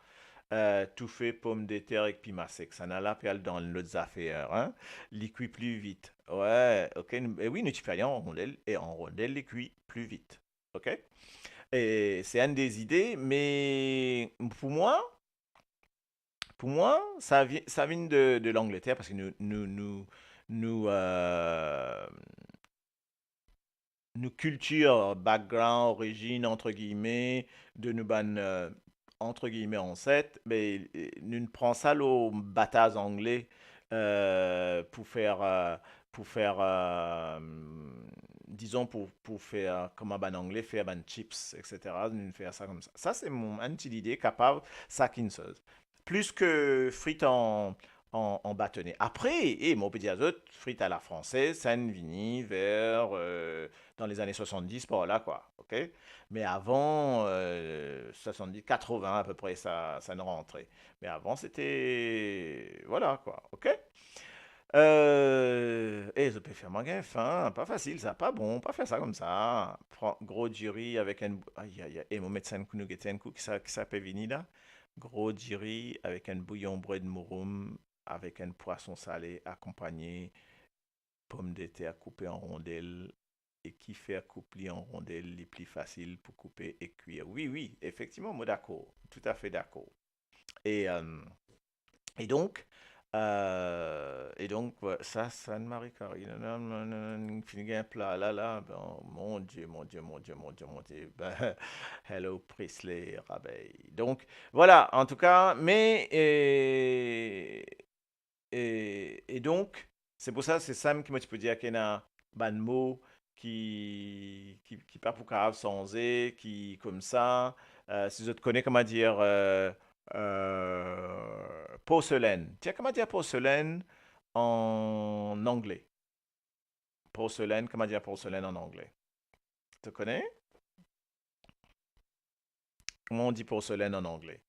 Tout fait pomme de terre avec piment sec. Ça n'a la perle dans l'autre affaire, hein. Les cuit plus vite. Ouais, ok. Et oui, nous tu fais rien en rondelle et en rondelle les cuit plus vite. Ok? Et c'est une des idées, mais pour moi, ça vient de l'Angleterre parce que nous culture, background, origine, entre guillemets, de nous ban, entre guillemets, ancêtres, mais nous ne prenons ça au bataille anglais pour faire, disons, pour faire, comme un ban anglais, faire ban chips, etc. Nous faire ça comme ça. Ça, c'est mon une petite idée capable, ça qui plus que frites en bâtonnet. Après, mon petit azote, frites à la française, Saint-Vini, vers dans les années 70, par là, quoi. OK? Mais avant, 70, 80 à peu près, ça ne rentrait. Mais avant, c'était. Voilà, quoi. OK? Je peux faire mon gain fin, pas facile, ça, pas bon, pas faire ça comme ça. Prends gros jury avec un. Aïe, aïe, aïe, et mon médecin nous guette un coup qui s'appelle Vini là. Gros jury avec un bouillon bread mouroum, avec un poisson salé accompagné, pommes de terre coupées en rondelles, et qui fait couper en rondelles les plus faciles pour couper et cuire. Oui, oui, effectivement, moi d'accord, tout à fait d'accord. Et, euh, et donc, ouais, ça ne Marie-Carrie, finit un plat là, là, ben, mon Dieu, mon Dieu, mon Dieu, mon Dieu, mon Dieu, ben, hello Prisley, Rabelais. Donc, voilà, en tout cas, mais, et donc, c'est pour ça, c'est Sam qui m'a dit dire qu'il y a un ban mot qui pas pour grave sans et, qui comme ça, si je te connais, comment dire, Porcelaine. Tiens, comment dire porcelaine en anglais? Porcelaine, comment dire porcelaine en anglais? Tu connais? Comment on dit porcelaine en anglais?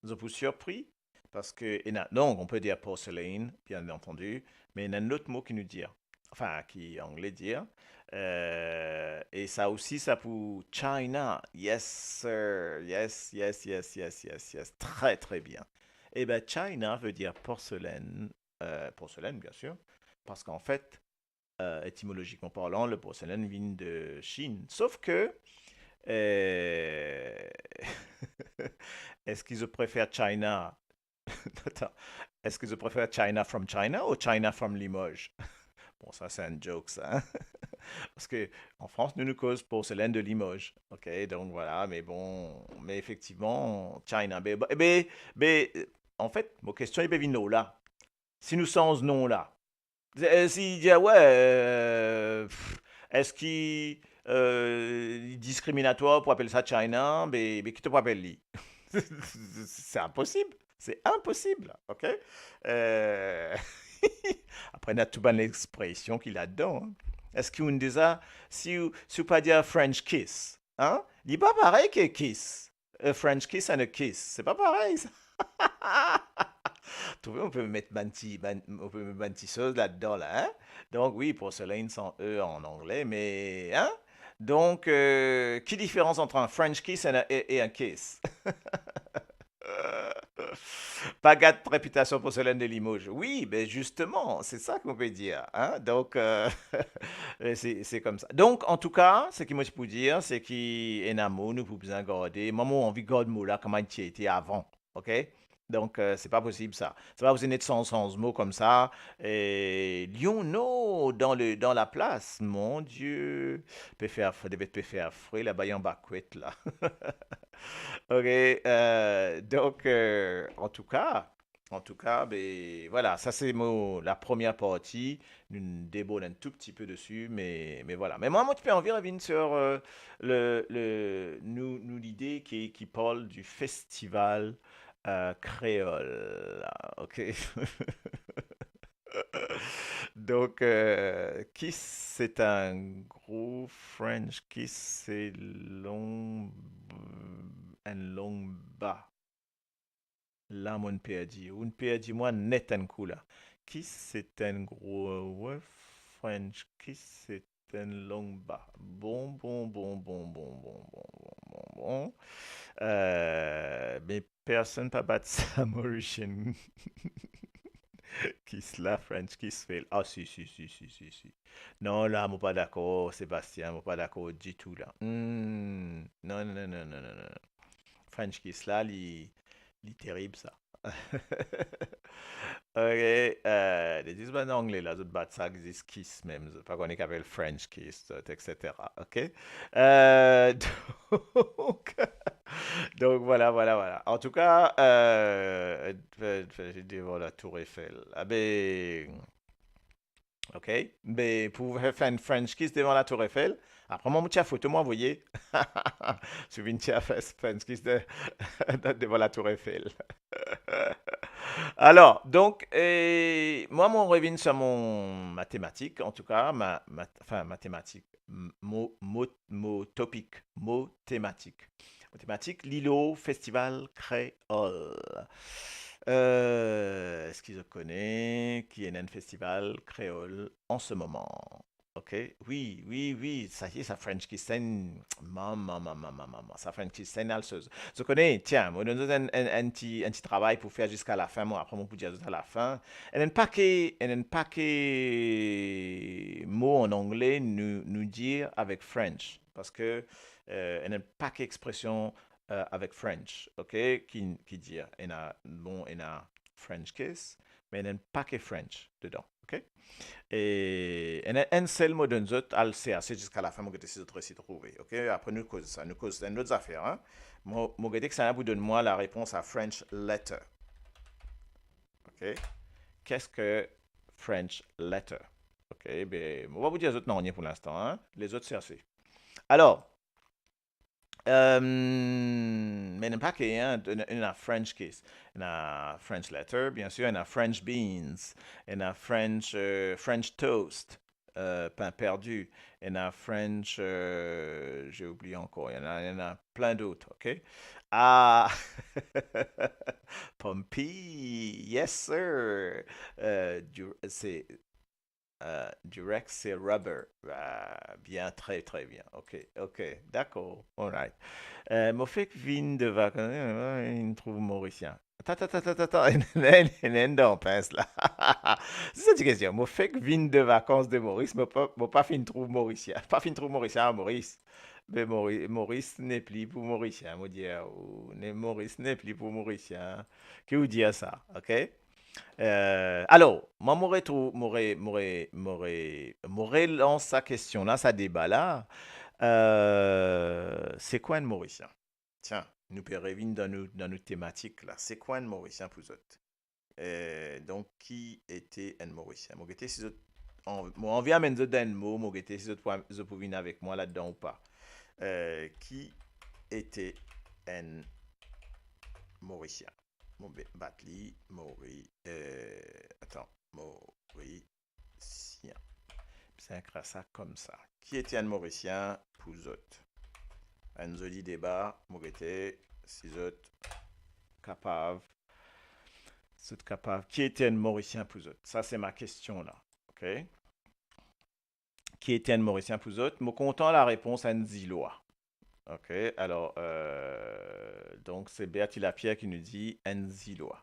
Vous êtes surpris? Parce que, donc, on peut dire porcelain, bien entendu, mais il y a un autre mot qui nous dit, enfin, qui en anglais dire. Et ça aussi, ça pour China. Yes, sir. Yes, yes, yes, yes, yes, yes. Très, très bien. Eh bien, China veut dire porcelaine. Porcelaine, bien sûr. Parce qu'en fait, étymologiquement parlant, le porcelaine vient de Chine. Sauf que, euh, est-ce qu'ils préfèrent China? Attends, est-ce que je préfère China from China ou China from Limoges? Bon, ça, c'est un joke, ça, hein. Parce que en France, nous nous cause porcelaine de Limoges. OK, donc voilà, mais bon, mais effectivement, China. En fait, ma question est bien là. Si nous sommes ce nom-là, si dit, ouais, est-ce qu'il discriminatoire pour appeler ça China, mais qui te peut appeler lui? C'est impossible. C'est impossible, ok? Euh, Après, on a tout bonne l'expression qu'il a dedans, hein. Est-ce qu'on dit ça? Si vous pas dire French kiss, hein? Il n'est pas pareil que kiss. A French kiss and a kiss. C'est pas pareil, ça. Tu vois, on peut mettre on peut mettre banti chose là-dedans, là, hein? Donc, oui, porcelaine sans E en anglais, mais, hein? Donc, qui différence entre un French kiss et un kiss? Pas gâte réputation porcelaine de Limoges. Oui, mais justement, c'est ça qu'on peut dire, hein? Donc, c'est comme ça. Donc, en tout cas, ce que moi je peux dire, c'est qu'en amour, nous pouvons bien garder. Moi, j'ai envie de garder mot là, comment il était avant. OK? Donc, c'est pas possible ça. C'est pas possible d'être sans mots comme ça. Et Lyon, non, dans la place, mon Dieu. Peut faire frais là-bas en bacuette là. OK, donc, en tout cas, ben, voilà, ça c'est la première partie. Nous déborde un tout petit peu dessus, mais voilà. Mais moi, tu peux envie de revenir sur l'idée qui parle du festival créole. OK. Donc, Kiss, c'est un gros French Kiss, c'est un long bas. Là, mon perdu. Un perdu, moi, net un coup là. Kiss, c'est un gros ouais, French Kiss, c'est un long bas. Bon, bon, bon, bon, bon, bon, bon, bon, bon, bon. Mais personne n'a battu ça, Mauritian. Kiss là, French Kiss fail. Ah, si, si, si, si, si, si. Non, là, moi pas d'accord, Sébastien, moi pas d'accord du tout là. Non, non, non, non, non, non, non. French Kiss là, il terrible ça. Ok, les disent en anglais là, d'autres battent ça existe Kiss même, pas qu'on est qu'appelle French Kiss, etc. Ok. Euh, donc, donc voilà, voilà, voilà. En tout cas, j'ai dit voilà, Tour Eiffel. Ah ben, ok. Mais pour faire une French kiss devant la Tour Eiffel, après moi, je photo, moi, vous voyez. Sur une French kiss devant la Tour Eiffel. Alors, donc, moi, mon revient sur mon mathématique, en tout cas, enfin, mathématique, mot thématique. Mathématique, Lilo Festival Créole. Est-ce qu'ils connaissent qui est un festival créole en ce moment? Ok, oui, oui, oui, ça y est, ça French Kissen, maman, maman, maman, maman, ça French Kissen, alceuse. Je connais, tiens, moi, nous avons un petit travail pour faire jusqu'à la fin, moi, après, mon pour dire jusqu'à la fin. Et un paquet mots en anglais nous dire avec French, parce que, un paquet expression avec French, ok, qui dit, bon, il y a French kiss, mais il y a un paquet French dedans, ok? Et un seul mot d'un autre, al CAC jusqu'à la fin, moi, je vais essayer de trouver, ok? Après, nous cause ça, nous cause une autre affaire, hein? Moi, je vais que ça vous donne moi la réponse à French letter, ok? Qu'est-ce que French letter? Ok, ben, on va vous dire les autres non, pour l'instant, hein? Les autres CAC. Alors, Mais n'importe pas qu'il y a une French kiss, une French letter, bien sûr, une French beans, une French toast, pain perdu, une French, j'ai oublié encore, il y en a plein d'autres, ok? Ah, Pompey, yes sir. C'est Durex, c'est rubber. Ah, bien, très, très bien. Ok, ok, d'accord. All right. Mon fait que vin de vacances, il trouve mauricien. Attends, attends, attends, attends, non, pince là. C'est ça la question. Mon fait que vin de vacances de Maurice, mon pas fin trouve mauricien. Pas fin trouve mauricien à Maurice. Mais Maurice n'est plus pour mauricien, moi dire. Maurice n'est plus pour mauricien. Qui vous dit ça, ok? Alors, moi, m'aurais lance sa question là, ça débat là. C'est quoi un Mauricien? Tiens, nous revenir dans nos thématiques là. C'est quoi un Mauricien pour vous autres? Donc, qui était un Mauricien? Moi, si vous autres, on vient amener d'un mot, moi, si vous autres pour venir avec moi là-dedans ou pas. Qui était un Mauricien? Batli, attends, Mauricien. C'est écrit ça comme ça. Qui était un Mauricien pour vous autres? Un joli débat, Mourete, si vous êtes capable, Qui était un Mauricien pour vous autres? Ça, c'est ma question là. OK? Qui était un Mauricien pour vous autres? Moi, content la réponse à un Zillois. OK? Alors, donc, c'est Bertie Lapierre qui nous dit un Zillois.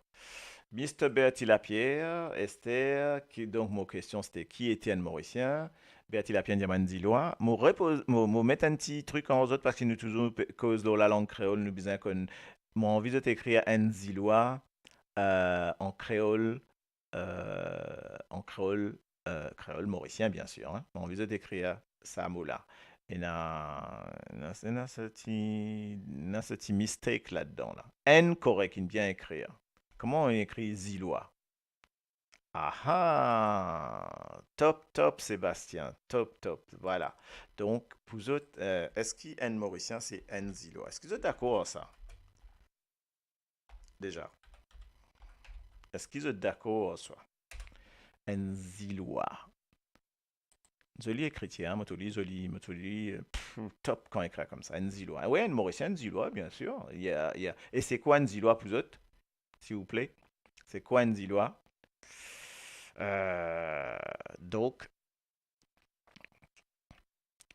Mr. Bertie Lapierre, Esther, donc, mon question c'était qui était un Mauricien? Bertie Lapierre dit un Zillois. Moi, mettre un petit truc en autres parce que nous toujours cause de la langue créole, nous besoin qu'on. Moi, envie de t'écrire un Zillois en créole, créole mauricien, bien sûr. Hein. J'ai envie de t'écrire ça mot-là. Et ce petit mistake là-dedans. Là. N correct, il bien écrire. Comment on écrit Zillois? Ah ah! Top, top, Sébastien. Top, top. Voilà. Donc, pour vous autres, est-ce qu'N mauricien, c'est N Zillois? Est-ce que vous êtes d'accord avec ça? Déjà. Est-ce qu'ils sont d'accord avec ça? N Zillois. Joli écriture, hein, joli, top quand écrit comme ça, Nzilois. Oui, un Mauricien, Nzilois, bien sûr. Et c'est quoi Nzilois pour vous autres, s'il vous plaît? C'est quoi Nzilois? Donc,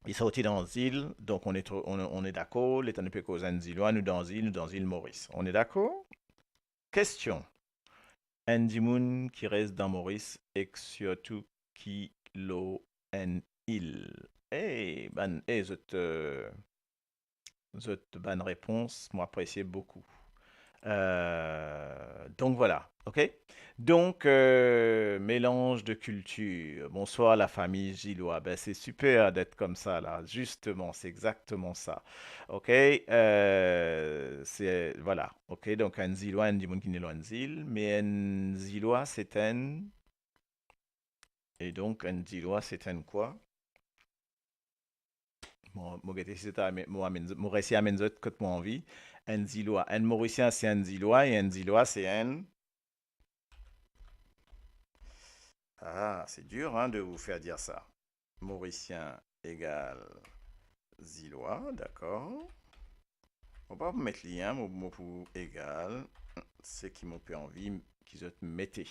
il sorti dans l'île, donc on est d'accord, l'état ne peut causer Nzilois, nous dans l'île Maurice. On est d'accord? Question. Andy Moon qui reste dans Maurice et surtout qui l'eau en île. Cette bonne réponse, moi apprécié beaucoup. Donc voilà, ok? Donc, mélange de culture. Bonsoir la famille Gillois. Ben, c'est super d'être comme ça, là. Justement, c'est exactement ça. Ok? Voilà. Ok? Donc, un Zillois, un Dimon qui n'est loin de Zil. Mais un Zillois, c'est un. Et donc, un Zillois, c'est un quoi? Mon récit amène d'autres que moi envie. Un Zillois. Un Mauricien, c'est un Zillois. Et un Zillois, c'est un. Ah, c'est dur hein, de vous faire dire ça. Mauricien égale Zillois, d'accord. On va vous mettre lien, mot pour égal. C'est qui m'ont peu envie qu'ils te mettez.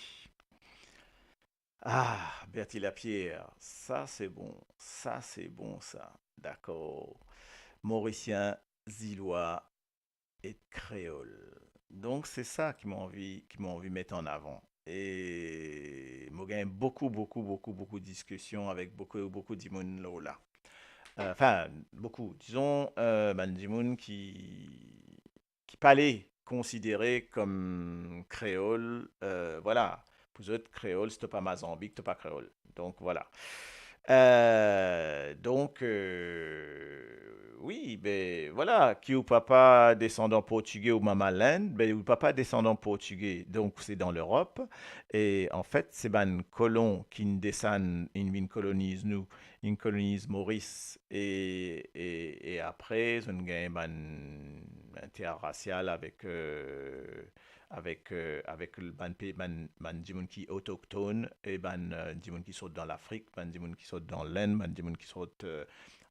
Ah, Bertie Lapierre, ça c'est bon. Ça c'est bon, ça. D'accord. Mauricien, Zillois et créole. Donc c'est ça qui m'ont envie de mettre en avant. Et moi gagne beaucoup, beaucoup, beaucoup, beaucoup de discussions avec beaucoup, beaucoup de monde là. Enfin, beaucoup. Disons, du monde qui parlait considéré comme créole. Voilà. Pour eux, créole, c'est pas Mazambique, c'est pas créole. Donc voilà. Donc, oui, ben voilà, qui ou papa descendant portugais ou mamalène, ben ou papa descendant portugais, donc c'est dans l'Europe. Et en fait, c'est ben colon qui descendent, ils colonise nous, ils colonisent Maurice et Et après, on gagne interracial avec le ban gens qui autochtone et ban gens qui sont dans l'Afrique, ban gens qui sont dans l'Inde, ban gens qui sont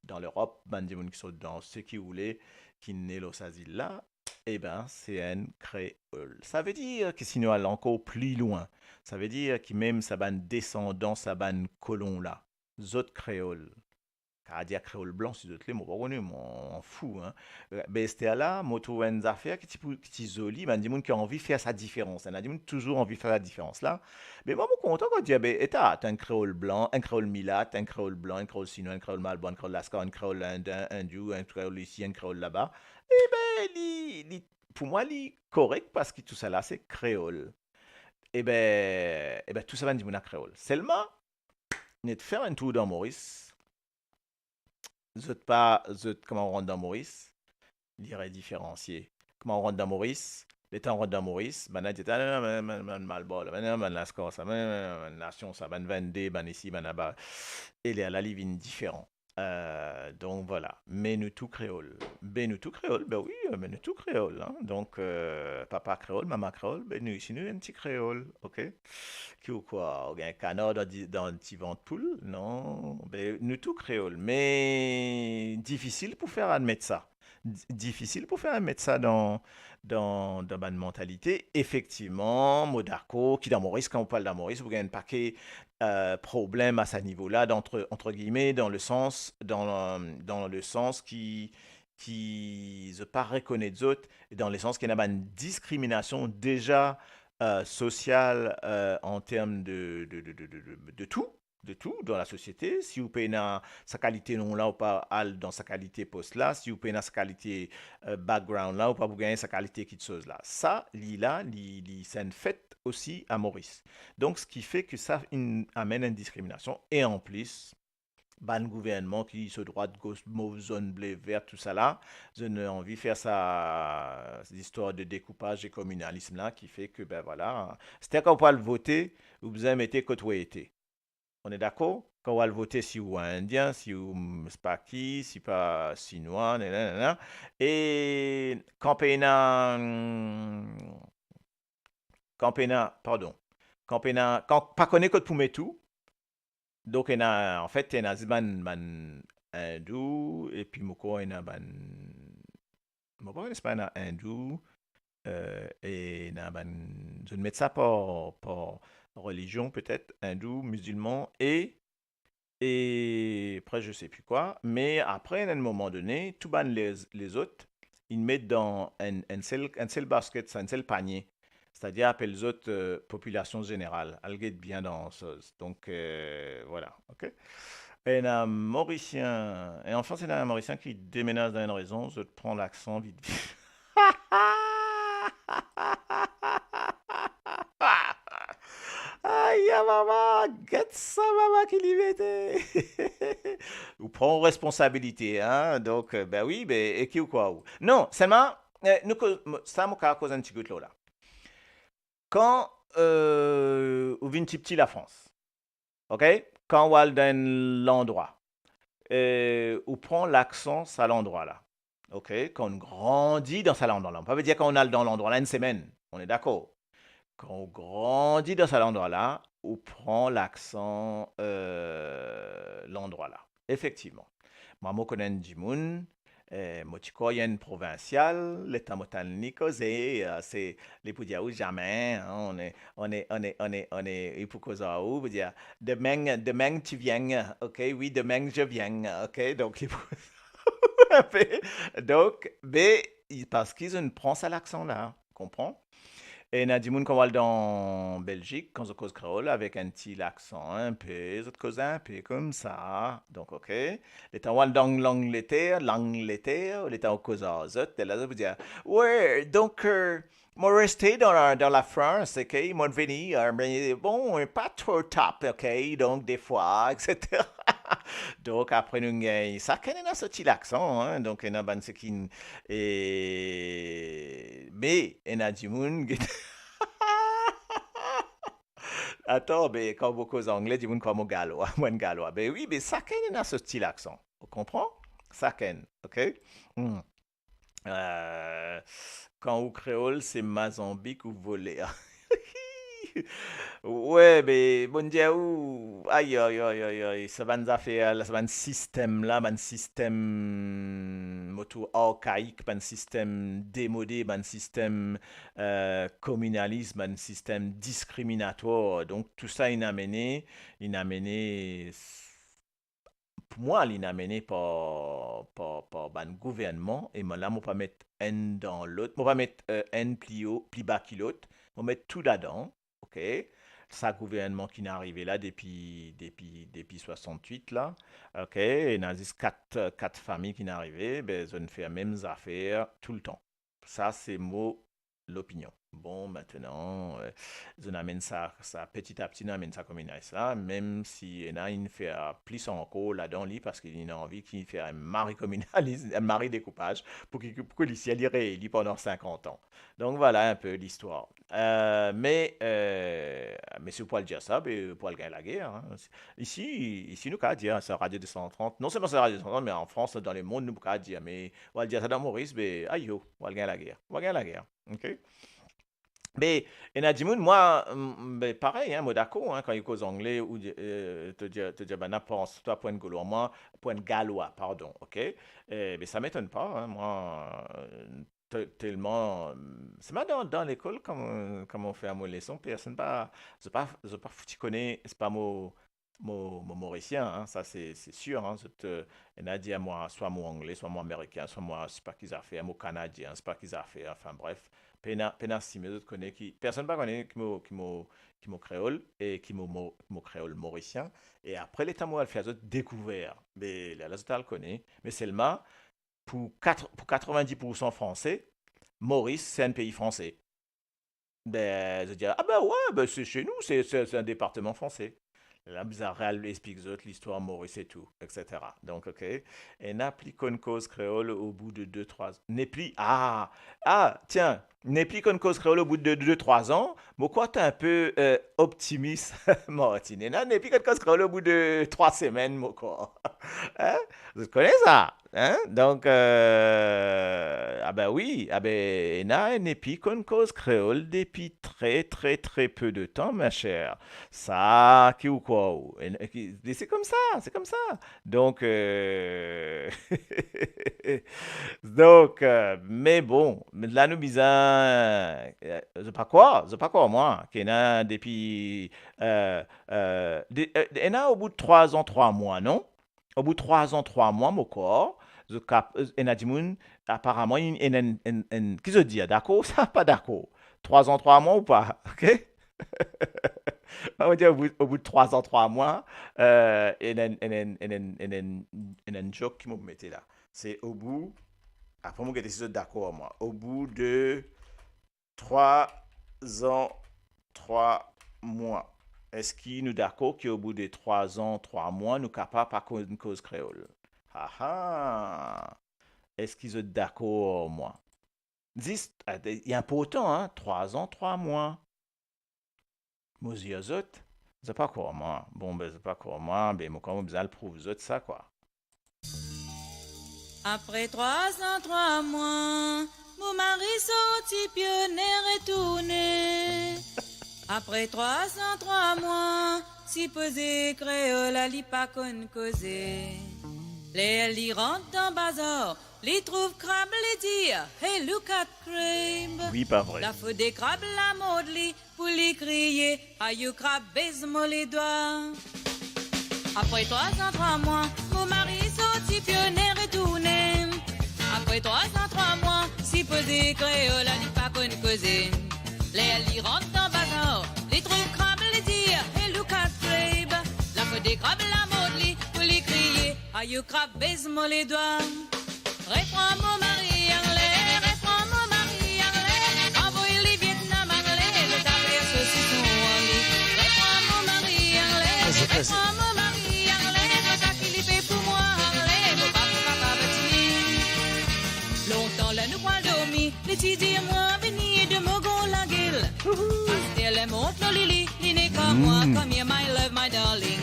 dans l'Europe, ban gens qui sont dans ce qui voulait, qui naît los asile là, eh ben c'est un créole. Ça veut dire que sinon aller encore plus loin, ça veut dire que même sa ban descendant, sa ban colon là, autres créoles. Car dire créole blanc, si d'autres les mots pas connus, m'en fous. Hein. Ben, c'était là, moi, trouve une affaire qui joli, ben, des gens qui ont envie de faire sa différence. Il y a des gens qui ont toujours envie de faire la différence là. Mais moi, je suis content quand je dis, ben, t'as un créole blanc, un créole milat, un créole blanc, un créole sinois, un créole malbo, un créole lascar, un créole indien, hindou, un créole ici, un créole là-bas. Eh ben, pour moi, il est correct parce que tout ça là, c'est créole. Eh ben, tout ça va dire créole. Seulement, on est de faire un tour dans Maurice. Comment on rentre dans Maurice, il irait différencier. Comment on rentre dans Maurice, l'état on rentre dans Maurice, ben là, tu malbol, ben la score, ça, ben nation, ça, ben vendé, ben ici, ben là-bas. Et il est à la livine différent. Donc voilà, mais nous tout créole. Ben nous tout créole, ben oui, mais nous tout créole. Hein. Donc papa créole, maman créole, ben nous ici nous un petit créole, ok? Qui ou quoi? On a un canard dans un petit ventre poule? Non, ben nous tout créole. Mais difficile pour faire admettre ça. Difficile pour faire admettre ça dans ma mentalité. Effectivement, Modaco, qui dans Maurice, quand on parle dans Maurice, vous avez un paquet problème à ce niveau-là, entre guillemets, dans le sens qui ne pas reconnaître les autres, et dans le sens qu'il y a une discrimination déjà sociale en termes de tout dans la société. Si vous payez sa qualité non là ou pas dans sa qualité poste là, si vous payez sa qualité background là ou pas vous gagnez sa qualité quelque chose là. Ça, c'est une fête aussi à Maurice. Donc, ce qui fait que ça amène une discrimination. Et en plus, ban gouvernement qui se droite, gauche, mauve, zone bleue, verte, tout ça là, je n'ai envie de faire ça, cette histoire de découpage et communalisme là, qui fait que, ben voilà, c'était quand on parle voter, vous avez mettez côté. On est d'accord? Quand on va le voter, si vous êtes indien, si vous c'est pas qui, si pas chinois, nanana. Et pardon, quand pas connaît code pour mettre tout, donc en fait, il y a ban hindou, et puis moko, il y a ban, moko, c'est pas hindou, et il y a ban, je ne mets ça par religion peut-être, hindou, musulman, et après, je sais plus quoi. Mais après, à un moment donné, tout ban les autres, ils mettent dans un seul basket, un seul panier. C'est-à-dire, appellent les autres populations générales. Elles guettent bien dans ça. Donc, voilà. OK? Et un Mauricien, et enfin, c'est un Mauricien qui déménage dans une raison, je prends l'accent vite. Aïe, maman, get ça, maman, qui l'y mettait. Ou prend responsabilité, hein. Donc, ben oui, ben, et qui ou quoi ou. Non, seulement, ça m'a causé un petit peu là. Quand, vous venez petit la France, ok? Quand on va dans l'endroit, on prend l'accent à l'endroit là. Ok? Quand on grandit dans cet endroit là. On peut pas dire qu'on a dans l'endroit là une semaine. On est d'accord? Quand on grandit dans cet endroit-là, on prend l'accent l'endroit là. Effectivement. Moi, je connais du monde, moi, je connais provincial, l'état motannico, c'est les pour dire jamais, hein, et pour cause où, vous dire, demain tu viens, ok, oui, demain je viens, ok, donc, donc, mais, parce qu'ils ne prennent pas l'accent là, comprends? Et il y a des gens qui vont dans Belgique, quand ils cause créole, avec un petit accent un peu, ils causent un peu comme ça. Donc, OK. Les gens dans l'Angleterre, les gens qui causent aux autres, et là, ils vont dire, ouais, donc, moi, rester dans la France, OK, moi, venir, mais bon, pas trop top, OK, donc, des fois, etc. Donc, après, nous, ça, quand même, ce petit accent, hein, donc, il y a des gens qui, mais, il y a des gens qui, attends, mais quand beaucoup aux Anglais, ils disent comme au gallois, moi, gallois. Ben oui, mais ça, quand même, ce style accent. Tu comprends? Ça ken, ok? Hmm. Euh, Quand au créole, c'est Mazambique ou volé. Ouais, mais bon Dieu, aïe, aïe, aïe, aïe, aïe, ça va nous affaire, là, ça va un système là, un système moto archaïque, un système démodé, un système communaliste, un système discriminatoire. Donc tout ça, il a amené, pour moi, il a amené par ban gouvernement, et moi là, je ne pas mettre un dans l'autre, je ne pas mettre un plus bas que l'autre, je vais mettre tout là-dedans, ok? Ça, gouvernement qui n'est arrivé là depuis 68, là, ok? Et il y a juste quatre familles qui sont arrivées, ben, ils ont fait les mêmes affaires tout le temps. Ça, c'est l'opinion. Bon, maintenant, on amène ça petit à petit, on amène ça comme il a ça, même si il y en a une fait plus encore là-dedans, parce qu'il a envie qu'il fasse un mari communaliste, un mari découpage, pour qu'il s'y réélit pendant 50 ans. Donc voilà un peu l'histoire. Mais si vous pouvez dire ça, ben, vous pouvez gagner la guerre. Hein. Ici, nous pouvons dire, c'est Radio 230. Non seulement c'est Radio 230, mais en France, dans le monde, nous pouvons dire, mais on va dire ça dans Maurice, ben, aïe, on va gagner la guerre. On va gagner la guerre. OK? Mais, et Nadimoun, moi, ben, pareil, hein, moi d'accord, hein, quand il cause anglais, ou te dire, ben, n'importe, toi, point gaulois, moi, point gallois, pardon, ok? Mais ça m'étonne pas, hein, moi, tellement, c'est pas dans l'école, comme on fait à mon leçon, personne pas, je pas foutu connaît, c'est pas mon mauricien, hein, ça c'est sûr, hein, il a dit à moi, soit mon anglais, soit mon américain, soit moi, c'est pas qu'ils a fait, mon canadien, c'est pas qu'ils a fait, enfin bref. Pena si mes autres connaissent qui personne pas connaît qui m'a créole et qui m'a créole mauricien et après l'état moi elle fait autres découvert mais la autres elle connaît mais seulement pour 90% français Maurice c'est un pays français ben je dis ah ben ouais ben c'est chez nous c'est un département français la bizarre réelle explique l'histoire Maurice et tout, etc. Donc, ok. Et n'applique une cause créole au bout de 2-3 ans. Tiens, n'applique une cause créole au bout de 2-3 ans. Mais quoi, t'es un peu optimiste, Martine. Et là, n'applique une cause créole au bout de 3 semaines, moi, quoi. Hein? Vous connaissez ça? Hein? Donc, ah ben oui, ah ben, il y a un épi qu'on cause créole depuis très, très, très peu de temps, ma chère. Ça, qui ou quoi? C'est comme ça, c'est comme ça. Donc, mais bon, là, nous disons, c'est pas quoi, moi, qu'il y en a depuis, il y en a au bout de 3 ans, 3 mois, non? Au bout de 3 ans, 3 mois, mon corps, il y a des gens, apparemment, qui se dit, d'accord, ça, pas d'accord. 3 ans, 3 mois ou pas, ok? On va dire au bout de 3 ans, 3 mois, il y a un joke qui m'a mis là. C'est au bout, après moi, je suis d'accord, moi. Au bout de 3 ans, 3 mois. Est-ce qu'il nous d'accord qu'au bout de 3 ans, 3 mois, nous sommes capables par une cause créole? Ah ah! Est-ce qu'ils sont d'accord, moi? Il y a un peu autant, hein? 3 ans, 3 mois. Moi, je dis c'est pas quoi, moi. Bon, ben, c'est pas quoi, moi. Ben, moi, quand vous allez prouver ça, quoi. Après 3 ans, 3 mois, mon mari sorti pionnier retourné. Après 303 mois, si posé créole, ali pas qu'on causer. Les rentrent dans bazar, les trouvent crabe, les dire, hey look at crabe. Oui, pas vrai. La faute des crabes, la mode li, pour les crier, aïe crabe, baise-moi les doigts. Après 303 mois, mon mari sorti pionnier retourné. Après 303 mois, si posé créole, ali pas qu'on causer. Les rentrent dans bazar, les trouvent crabe, les dire, hey look at crabe. La faute des crabes, la mode li, pour les crier, aïe crabe, baise-moi les doigts. Reprends mon mari anglais, reprends mon mari anglais. Envoie les Vietnam anglais, le taper saucisson anglais. Reprends mon mari anglais, reprends mon mari anglais. Le tas qu'il fait pour moi anglais, mon papa bâti. Longtemps là nous pas dormi, les petits dire moi venir de Mogon la gueule. Pastel les montre nos lili, li n'est comme moi, come here my love my darling.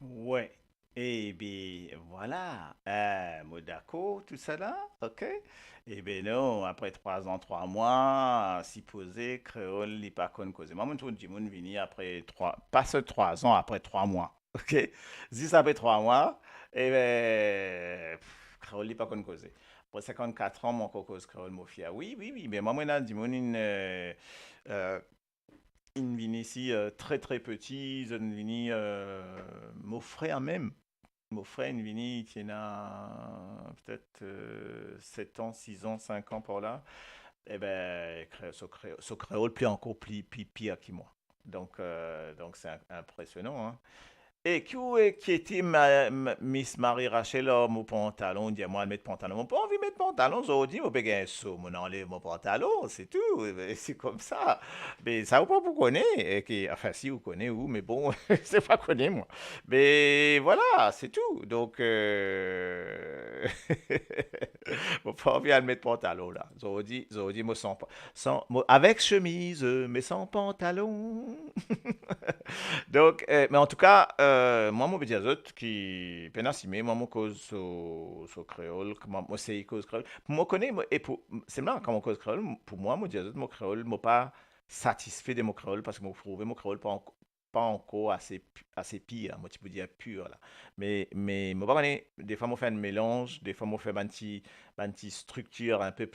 Ouais. Eh bien, voilà. Modako, tout ça là, ok? Eh bien non, après 3 ans, 3 mois, si posé, créole, li pas qu'on cause. Moi, mon tour du monde vini après 3, pas ce 3 ans, après 3 mois, ok? Si ça fait 3 mois, eh bien, créole, li pas qu'on cause. Après 54 ans, mon cause créole, mon fier. Oui, oui, oui, mais moi, moi, du monde, euh, in vini ici très très petit, zone vini mon frère même. Mon frère in vini qui a peut-être 7 ans, 6 ans, 5 ans par là. Eh ben, ce créole plus encore plus pire que moi. Donc c'est impressionnant, hein. Et qui était Miss Marie Rachel, oh, mon pantalon, dis-moi de mettre pantalon. Mon pas envie de mettre pantalon, j'ai dit, mon béguin, mon enlève mon pantalon, c'est tout. C'est comme ça. Mais ça, vous pas vous connaissez. Enfin, si vous connaissez, vous, mais bon, c'est pas connu, moi. Mais voilà, c'est tout. Donc, mon pas envie de mettre pantalon, là. J'ai dit, moi, avec chemise, mais sans pantalon. Donc, mais en tout cas, moi, mon petit azot qui pénassime, moi, mon cause sur créole, moi, c'est cause créole. Pour moi, connaître, et pour, c'est marrant quand mon cause créole, pour moi, mon petit azot, mon créole, moi, pas satisfait de mon créole parce que moi, trouvé mon créole pas encore assez pire, moi, tu peux dire pur, là. Moi, pas connaître, des fois, moi, fait un mélange, des fois, moi, fait une petite structure un peu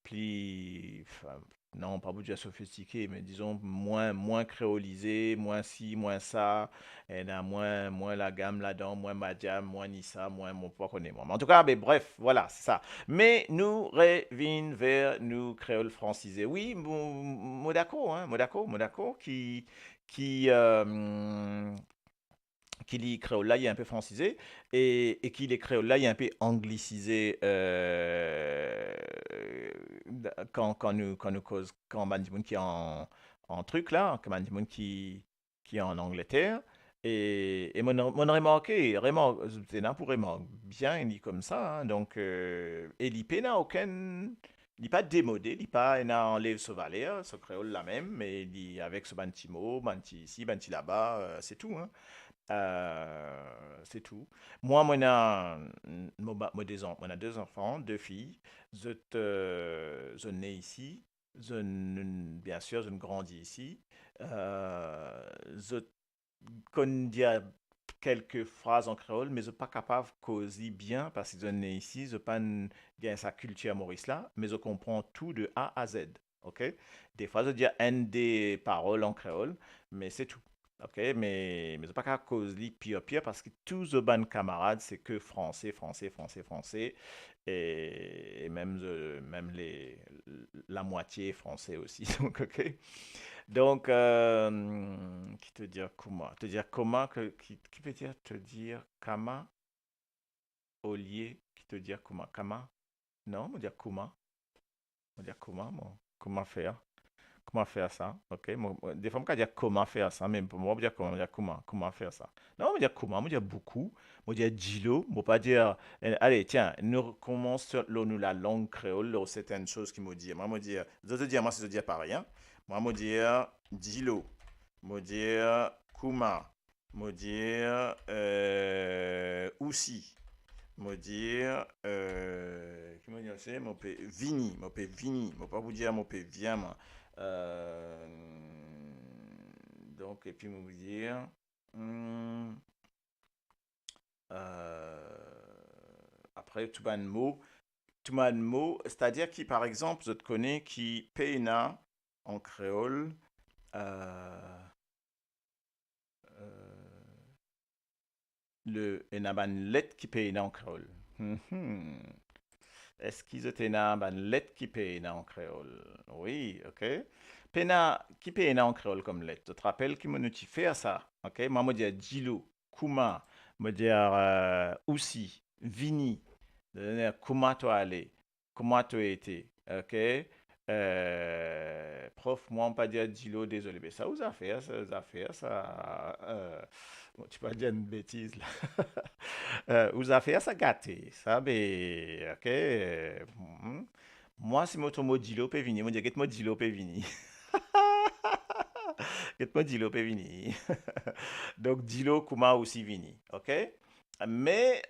enfin, non, pas pour dire sophistiqué, mais disons moins créolisé, moins ci, moins ça, et là, moins la gamme là-dedans, moins Madiam, moins Nissa, moins mon pas connaît moi. Mais en tout cas, mais bref, voilà, c'est ça. Mais nous revenons vers nous créoles francisés. Oui, Modako, hein, Modako, qui, qui lit créole là, il est un peu francisé, et qui les créole là, il est un peu anglicisé quand nous cause, quand Bandimoun qui est en truc là, quand Bandimoun qui est en Angleterre, et mon remarqué, vraiment, c'est là pour remarquer bien, il dit comme ça, hein, donc, et l'IP n'a aucun. Il n'est pas démodé, il n'est pas il n'a enlève ce valet, ce créole là même, mais il dit avec ce banti mot, banti ici, banti là-bas, c'est tout, hein. C'est tout. Moi, on a 2 enfants, 2 filles. Je nais ici. Bien sûr, je grandis ici. Je connais dire quelques phrases en créole, mais je ne suis pas capable de causer bien parce que je nais ici. Je n'ai pas sa culture Maurice là, mais je comprends tout de A à Z. OK? Des fois, je dis un des paroles en créole, mais c'est tout. OK? Mais c'est pas qu'à cause de pire parce que tous les bonnes camarades, c'est que français, français, français, français. Et même, même la moitié français aussi. Donc, OK? Donc, qui te dire comment? Te dire comment, qui veut dire te dire kama, au lieu, qui te dire comment? Kama? Non, on dit comment? On dit comment, moi? Comment faire? Comment faire ça? OK? Des fois, on peut dire comment faire ça, mais pour moi, on dire comment, on dit comment faire ça. Non, on dit comment, on dit beaucoup, on dit dilo, on pas dire, allez, tiens, nous commençons nous la langue créole, là, certaines choses qui me disent. Moi, me dire, je te dire, moi, c'est te dire pas rien. Moi, me dire dilo, me dire kuma, me dire aussi. Me dire, qui me dit aussi, mon pe vini, mon pas vous dire mon pe viens, moi. Euh, donc, et puis me dire, hum, après, tout le mot, c'est-à-dire qui, par exemple, je te connais, qui peina en créole, euh, euh, le enaban let qui peina en créole. Est-ce qu'ils étaient dans une lettre qui paye en créole? Oui, ok. Pena, qui paye en créole comme lettre? Tu te rappelles qui me notifie à ça? Ok. Moi, me dire Dilo, Kuma, me dire aussi, Vini, comment tu allé? Comment tu été? Ok. Prof, moi, on peut dire Dilo, désolé. Mais ça, vous a fait, ça. Bon, tu peux dire une bêtise là. Vous a fait ça gâté, ça, ben, ok. Moi, si mon tomo Dilo peut venir, moi, je dis, get moi Dilo peut venir. Get moi Dilo peut venir. Donc, Dilo, Kuma aussi vini, ok? Mais,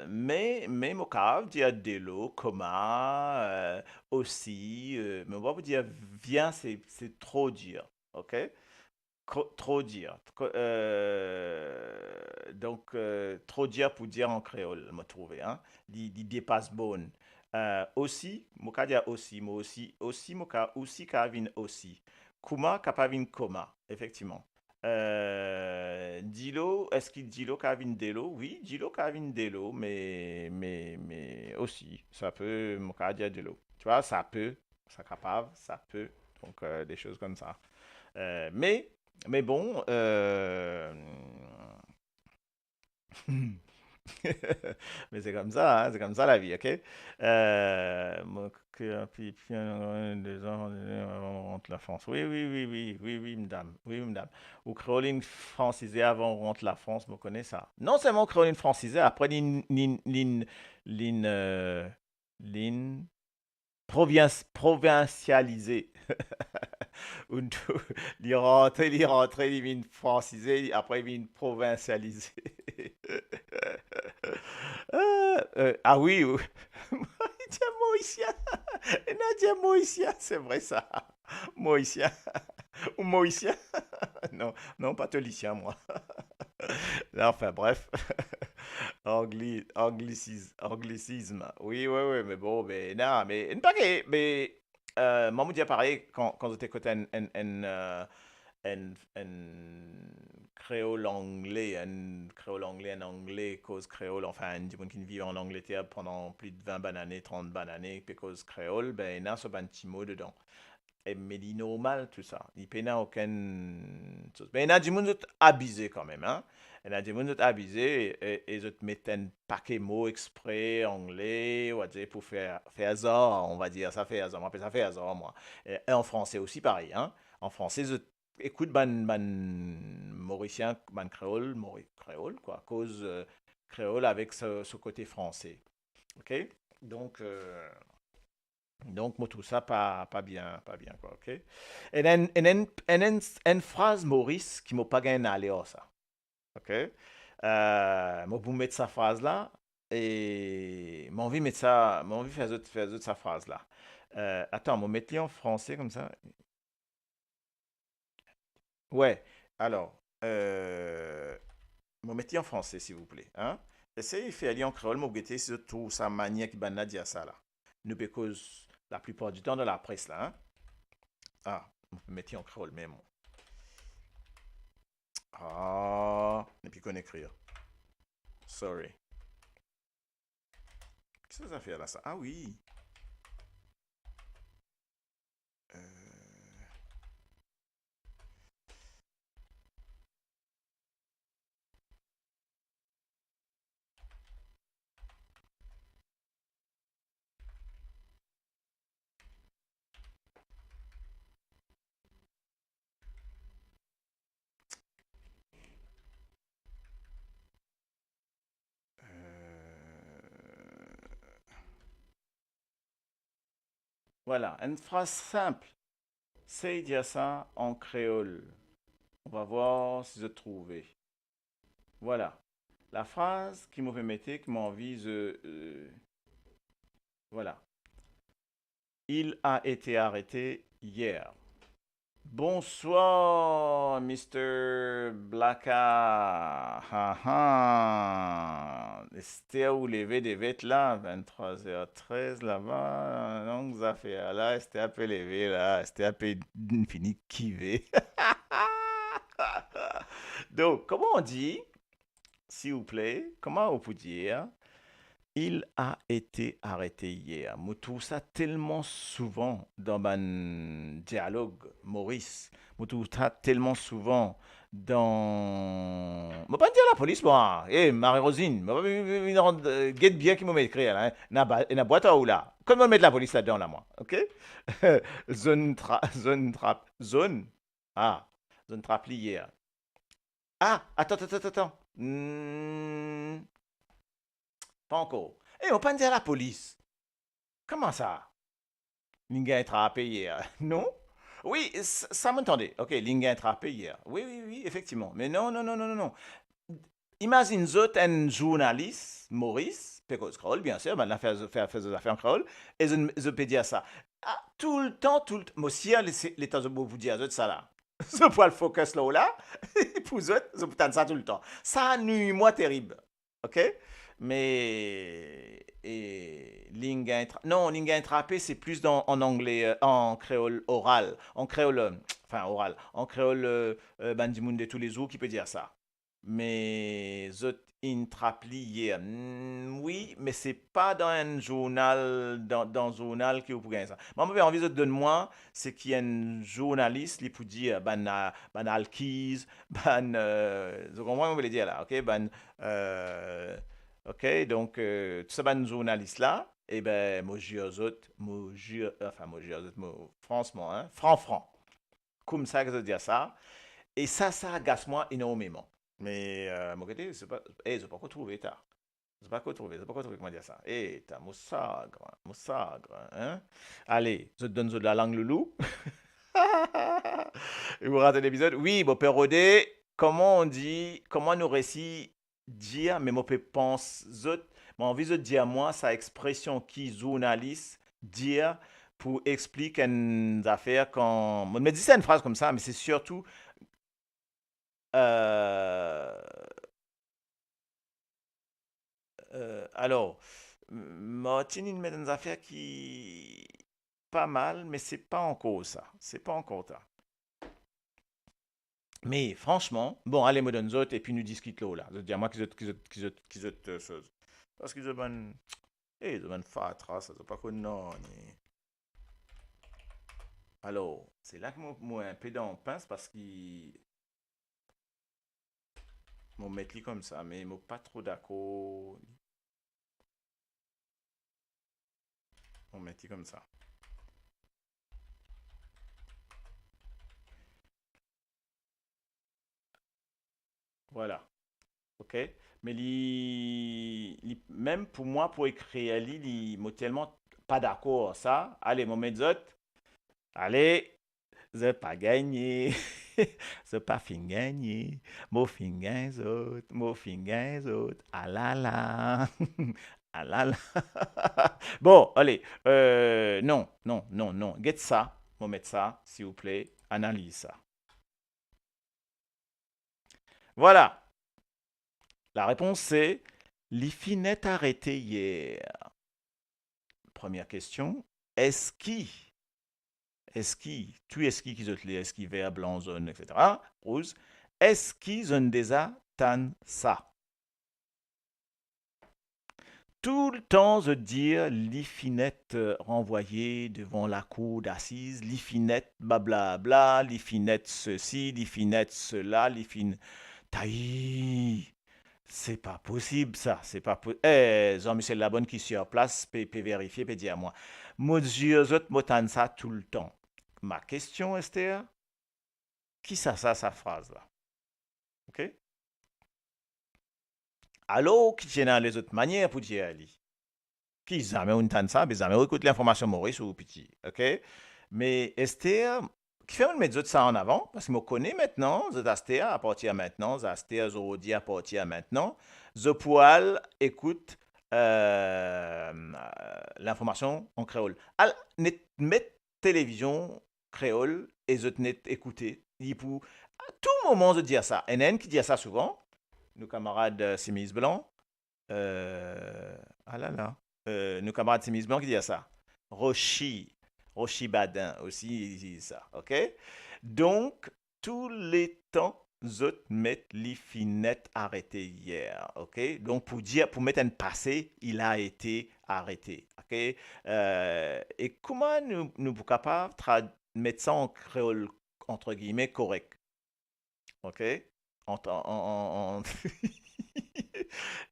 mon cas, dire Delo, Kuma, aussi, mais on va vous dire, viens, c'est trop dur, ok? Trop dire. Donc, trop dire pour dire en créole, me trouver, hein. Il dépasse bonne. Aussi, mon cas dire aussi, moi aussi, mon cas aussi, Kavin aussi. Kuma, Kapavin Koma, effectivement. Dilo, est-ce qu'il Dilo, Kavin Delo? Oui, Dilo, Kavin Delo, mais aussi, ça peut, mon cas dire Delo. Tu vois, ça peut, ça capable, ça peut. Donc, des choses comme ça. Euh, mais, mais bon, mais c'est comme ça, hein, c'est comme ça la vie, ok? Puis, des gens rentre la France. Oui, oui, oui, oui, oui, oui, madame, oui, madame. Ou créoline francisée avant on rentre la France, me connaît ça. Non seulement créoline francisée, après l'in, provincialisée. Ou tout, il vient francisé, après il vient provincialisé. Ah oui, oui. Il dit Moïtien. Il a dit Moïtien, c'est vrai ça. Moïtien. Ou Moïtien. Non, non, pas Tolicien, moi. Enfin, bref. Anglicisme. Oui, oui, oui, mais bon, mais non, mais une paquet, mais moi, me dit pareil quand j'étais côté en créole anglais, en anglais, cause créole, enfin, du monde qui vit en Angleterre pendant plus de 20 bonnes années, 30 bonnes années, puis cause créole, ben, il y a ce petit mot dedans. Et mais il est normal tout ça. Il n'y a aucune chose. Mais il y a du monde abusé quand même, hein. Il y a du monde abusé et ils mettent un paquet de mots exprès, anglais, on va dire, pour faire hasard, on va dire, ça fait hasard. Moi, ça fait hasard, moi. Et en français aussi, pareil, hein. En français, écoute, mauricien, créole, créole, quoi, cause créole avec ce côté français. OK? Donc, moi, tout ça, pas bien, quoi, ok? Une phrase, Maurice, qui m'a pas gagné à l'air, ça, ok? Moi, vous mettre sa phrase là, et mon envie mettre ça, mon envie faire autre sa phrase là. Attends, moi, mettre en français comme ça. Ouais, alors, moi, mettez en français, s'il vous plaît, hein? Essayez de faire aller en créole, moi, vous c'est tout sa manière qui banna dire ça là. Nous, because La plupart du temps dans la presse, là. Hein? Ah, on peut mettre en créole même. Ah, et puis qu'on écrire. Sorry. Qu'est-ce que ça fait là, ça? Ah oui. Euh, Voilà, une phrase simple. C'est dire ça en créole. On va voir si je trouve. Voilà. La phrase qui me permettait, qui m'envie de... voilà. Il a été arrêté hier. Bonsoir, Mr. Blacka. Ah ah. C'était où levé des vêtements là, 23h13 là-bas. Donc, ça fait là, c'était un peu levé là, c'était un peu fini kivé. Donc, comment on dit, s'il vous plaît, comment on peut dire, il a été arrêté hier. Je trouve ça tellement souvent dans mon dialogue, Maurice. Je trouve ça tellement souvent dans... Je ne pas dire la police, moi. Eh, Marie-Rosine, je guette bien qui me met écrit là. Na boîte à ou là. Comment mettre la police là-dedans, là, moi. OK? Zone trap. Zone. Ah, zone trap hier. Ah, attends. Pas encore. Eh, on peut dire la police. Comment ça? L'inga est attrapé hier. Non? Oui, ça m'entendait. Ok, l'inga est attrapé hier. Oui, effectivement. Mais non. Imagine, vous êtes un journaliste, Maurice, Péco Scroll, bien sûr, ben, fait des affaires en Creole, et je peux dire ça. Ah, tout le temps. Moi aussi, l'état de vous dire ça là. Je peux le focus là, pour vous, je peux dire ça tout le temps. Ça nuit moi terrible. Ok? Mais non, linga intrapé, c'est plus en anglais, en créole oral, en créole bandimoun de tous les jours qui peut dire ça. Mais zot intrapli, oui, mais c'est pas dans un journal, dans un journal que vous pouvez gagner ça. Moi, j'ai envie de donner-moi, c'est qu'il y a un journaliste qui peut dire, ban alkiz, vous comprenez, on veut le dire là, ok, OK, donc, tout ça, ben, journaliste là, eh ben, moi, franchement, hein, franc. Comme ça que je veux dire ça. Et ça agace moi énormément. Mais, mon côté, c'est pas retrouver, t'as. C'est pas retrouver comment dire ça. T'as, mon sagre, hein. Allez, je te donne de la langue loulou. Et vous ratez l'épisode. Oui, bon, Père Rodé, comment nous récit dire, mais moi, je pense, j'ai envie de dire, moi, sa expression qui journaliste, dire, pour expliquer une affaire quand... Je me dis c'est une phrase comme ça, mais c'est surtout... alors, Martin, il met une affaire qui... pas mal, mais c'est pas encore ça. C'est pas encore ça. Mais franchement, bon, allez, me donne autres et puis nous discutons là. Je veux dire, moi, qui chose. Parce qu'ils ont ils ont fatra, ça, c'est pas que non. Alors, c'est là que moi, un peu dans pince parce qu'ils m'ont mettre comme ça, mais ils m'ont pas trop d'accord. Ils m'ont mettre comme ça. Voilà. OK? Mais même pour moi, pour écrire, il m'a tellement pas d'accord ça. Allez, mon méthode. Allez, je pas gagné. Je pas fin gagné. Mon fin gagne autres. Mon fin gagne autres. Ah là là. Ah là là. Bon, allez. Non. Get ça. Mon mettre ça, s'il vous plaît. Analyse ça. Voilà. La réponse c'est les finettes arrêtées hier. Première question. eski. Eski, tu eski qui zot les eski vert, blanc, jaune, etc. Rose. Eski zone déjà tan ça. Tout le temps, je dire, l'iffinette renvoyée devant la cour d'assises, l'iffinette blablabla, l'iffinette ceci, l'iffinette cela, l'iffinette... Taï, c'est pas possible ça, c'est pas possible. Jean-Michel Labonne qui sur place peut vérifier, peut dire à moi. Moi, je m'entends ça tout le temps. Ma question, Esther, qui ça sa phrase là? OK? Alors, qui tient les autres manières pour dire Ali? Qui jamais entend ça, mais jamais écoute l'information Maurice ou petit, OK? Mais Esther, qui fait mettre ça en avant, parce que je connais maintenant, Esther à partir de maintenant, Esther Zorodi à partir de maintenant, je poil écoute l'information en créole. Alors, mettre télévision créole et je net écouter. Il pour à tout moment de dire ça. NN qui dit ça souvent, nos camarades Simis Blanc, ah là là, nos camarades Simis Blanc qui dit ça. Rochi Badin aussi, il dit ça, ok? Donc, tous les temps, zot mettent l'iffinette arrêté hier, ok? Donc, pour mettre un passé, il a été arrêté, ok? Et comment nous sommes capables de mettre ça en créole, entre guillemets, correct, ok?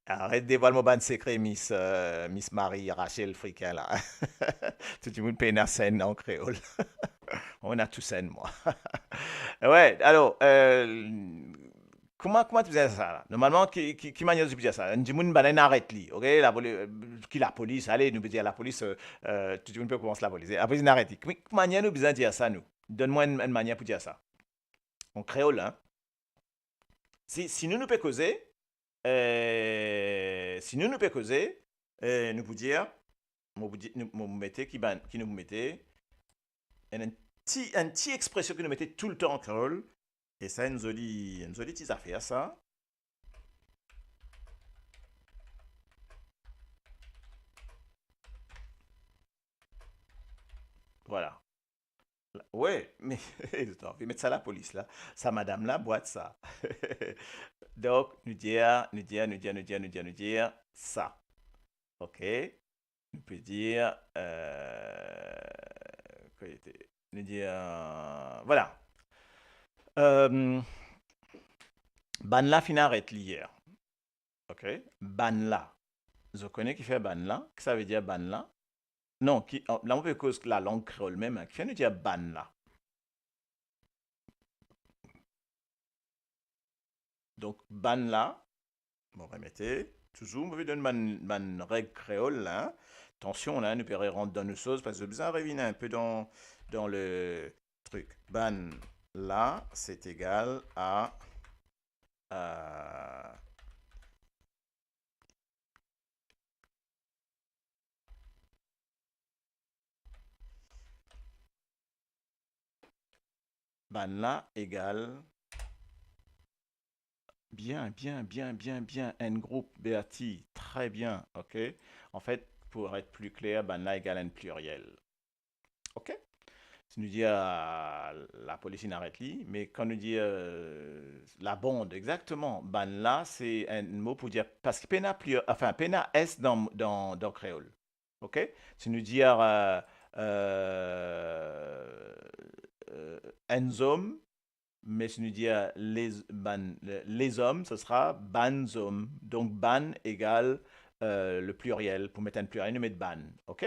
Arrête de dévoiler mon ban secret, Miss Marie, Rachel, Friquin, là. Tout le monde paye une scène en créole. On a tout scène, moi. Ouais, alors, comment tu faisais ça, là? Normalement, qui manière tu faisais ça? Un monde banane arrête li, ok? La police, allez, nous dire la police, tout le monde peut commencer la police. Après, il arrête. Comment manière nous besoin dire ça, nous? Donne-moi une manière pour dire ça. En créole, hein? Si nous pouvons causer, nous pouvons dire, nous mettez qui nous mettez, un petit expression que nous mettez tout le temps en créole, et ça, une jolie petite affaire, ça. Voilà. Ouais, mais je vais mettre ça à la police là. Ça, madame là, boite ça. Donc, nous dire ça. Ok. On peut dire, quoi était? Nous dire, voilà. Ban la fin arrête hier. Ok. Ban la. Je connais qui fait ban la. Qu'est-ce que ça veut dire ban la? Non, là on peut cause la langue créole même, hein, qui vient nous dire ban là. Donc ban là, bon remettez, toujours, on veut donner ban règle créole là. Attention là, nous pourrions rentrer dans nos choses parce que besoin de revenir un peu dans le truc. Ban là, c'est égal à ban là égale bien, un groupe Berti, très bien, ok? En fait, pour être plus clair, ban là égale un pluriel, ok? Si nous dit la police n'arrête li, mais quand nous dit la bande, exactement, ban là, c'est un mot pour dire, parce que pena S dans créole, ok? Si nous dit un homme, mais si nous dit les hommes, ce sera ban hommes. Donc ban égale le pluriel. Pour mettre un pluriel, nous mettons ban. OK?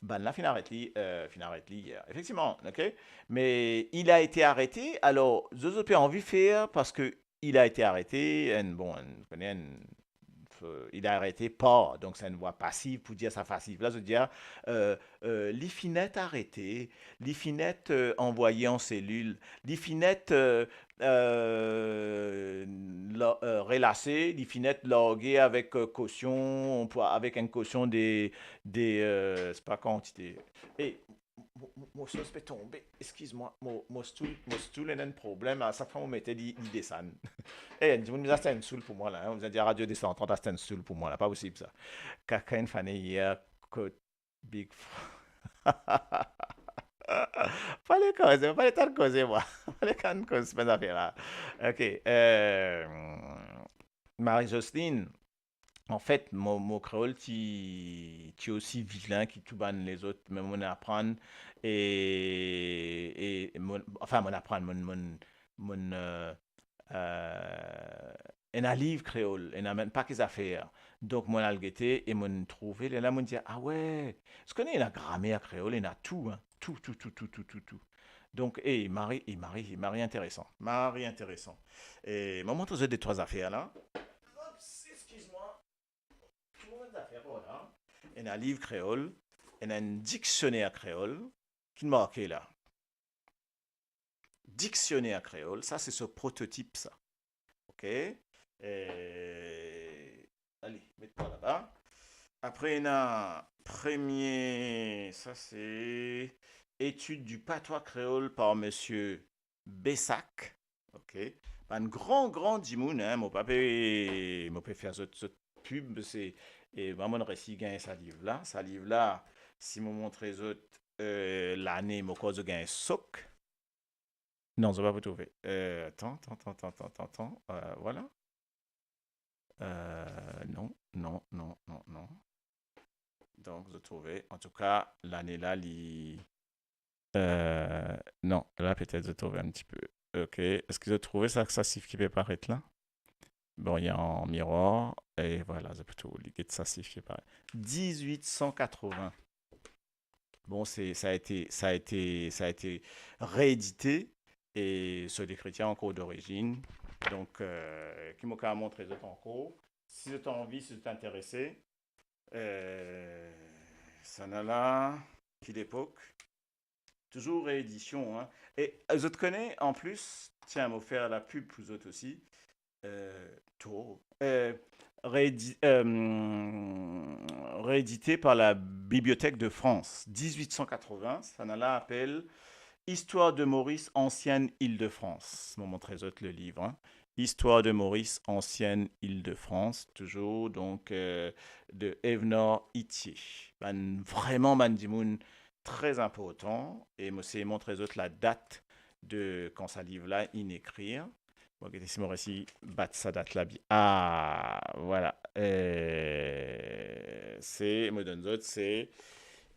Ban là, fin arrête hier. Effectivement, OK? Mais il a été arrêté. Alors, je peux envie de faire parce que il a été arrêté. On connaît il a arrêté pas, donc c'est une voix passive pour dire ça passive. Là, je veux dire, l'iffinette arrêté, l'iffinette envoyée en cellule, l'iffinette relâchée, l'iffinette loguée avec caution, avec une caution des c'est pas quantité. Et mon sauce peut tomber, excuse-moi, mon stool a un problème, à chaque fois on mettait il descend. Eh, vous nous avez un stool pour moi là, vous avez dit Radio Descendante, c'est un stool pour moi là, pas possible ça. Quelqu'un fanait hier, Big Fallait causer, fallait tant causer, moi. Fallait quand causer cette affaire-là. Ok. Marie-Jocelyne, en fait, mon créole, tu es aussi vilain qui tout banne les autres, mais mon apprendre enfin, mon apprendre, euh, en a livre créole, en a même pas qu'ils affaires. Donc, mon algueté et mon trouvé, et là, mon dit, ah ouais, je connais la grammaire créole, il a tout, hein, tout, tout, tout, tout, tout, tout, tout. Donc, Marie intéressant, Marie intéressant. Et, moi, montre des trois affaires là. Oups, excuse-moi, trois affaires, voilà. Il y a un livre créole, il y a un dictionnaire créole, qui m'a marqué là. Dictionnaire créole, ça c'est ce prototype, ça. OK? Allez, mets-toi là-bas. Après, il y a un premier, ça c'est étude du patois créole par monsieur Bessac. OK? Un grand dimoun, hein, mon papa fait cette pub, c'est, et vraiment récit gagne sa livre là, si mon montre les autres, l'année, mon cause gagne soc. Non, ça va vous trouver. Attends. Voilà. Non. Donc, vous trouvez. En tout cas, l'année là, non, là, peut-être vous trouvez un petit peu. Ok. Est-ce que vous trouvez ça, que ça siffle qui peut paraître là? Bon, il y a en miroir. Et voilà, c'est plutôt liquide ça siffle qui paraît. 1880. Bon, ça a été réédité et sur des chrétiens en cours d'origine. Donc, qui m'a montré ça en cours. Si vous avez envie, si vous êtes intéressé, ça n'a là, quelle époque, toujours réédition. Hein. Et vous autres connaissez, en plus, tiens, m'a offert la pub pour vous autres aussi, Taureau. Réédité par la Bibliothèque de France, 1880. Ça n'a là appel Histoire de Maurice, ancienne Île-de-France. Je vais montrer autres le livre. Hein. Histoire de Maurice, ancienne Île-de-France, toujours donc de Evenor Itier. Vraiment, Mandimoun, très important. Et moi, c'est montrer autres la date de quand ça livre-là, in écrire. Bon, si mon récit bat sa date là. Ah, voilà. C'est, me donne d'autres, c'est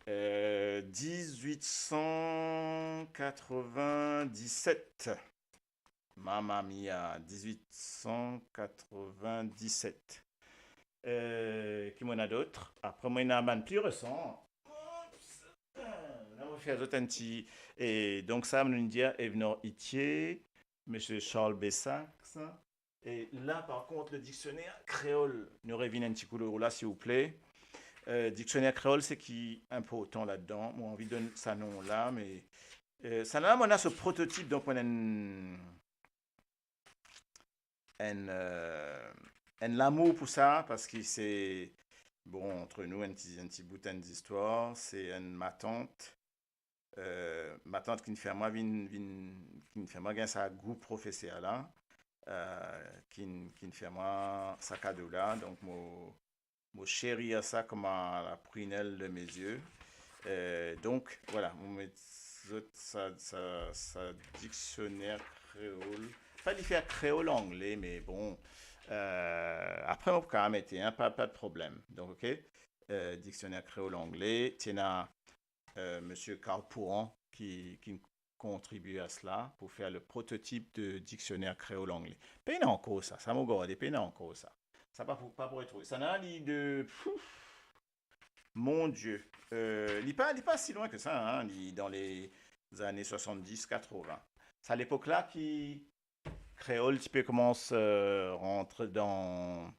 1897. Mamma mia, 1897. Qui m'en a d'autres? Après, moi, il y en a un plus récent. On va faire d'autres un petit. Et donc, ça, me dit Evenor Itier, Monsieur Charles Bessac, ça. Et là, par contre, le dictionnaire créole, nous revient un petit coup de là, s'il vous plaît. Dictionnaire créole, c'est qui un peu autant là-dedans. Moi, envie de donner ça nom là, mais ça là, on a ce prototype, donc on a un l'amour pour ça, parce que c'est, bon, entre nous, un petit bout d'histoire, c'est ma tante qui ne fait moi, qui ne fait moi, gain sa goût professeur là, qui ne fait moi sa cadeau là, donc mon chéri à ça comme à la prunelle de mes yeux. Donc, voilà, ça dictionnaire créole. Fallait faire créole anglais, mais bon. Après, on peut quand même être, hein, pas de problème. Donc, ok. Dictionnaire créole anglais. Tiens, monsieur Carl Pourran qui contribue à cela pour faire le prototype de dictionnaire créole anglais. Peine encore ça, ça m'a gardé, peine encore ça. Ça pas pour être trouvé. Ça n'a un lit de. Mon Dieu. Il n'est pas si loin que ça, hein, dans les années 70-80. C'est à l'époque-là qui créole, tu peux commencer à rentrer dans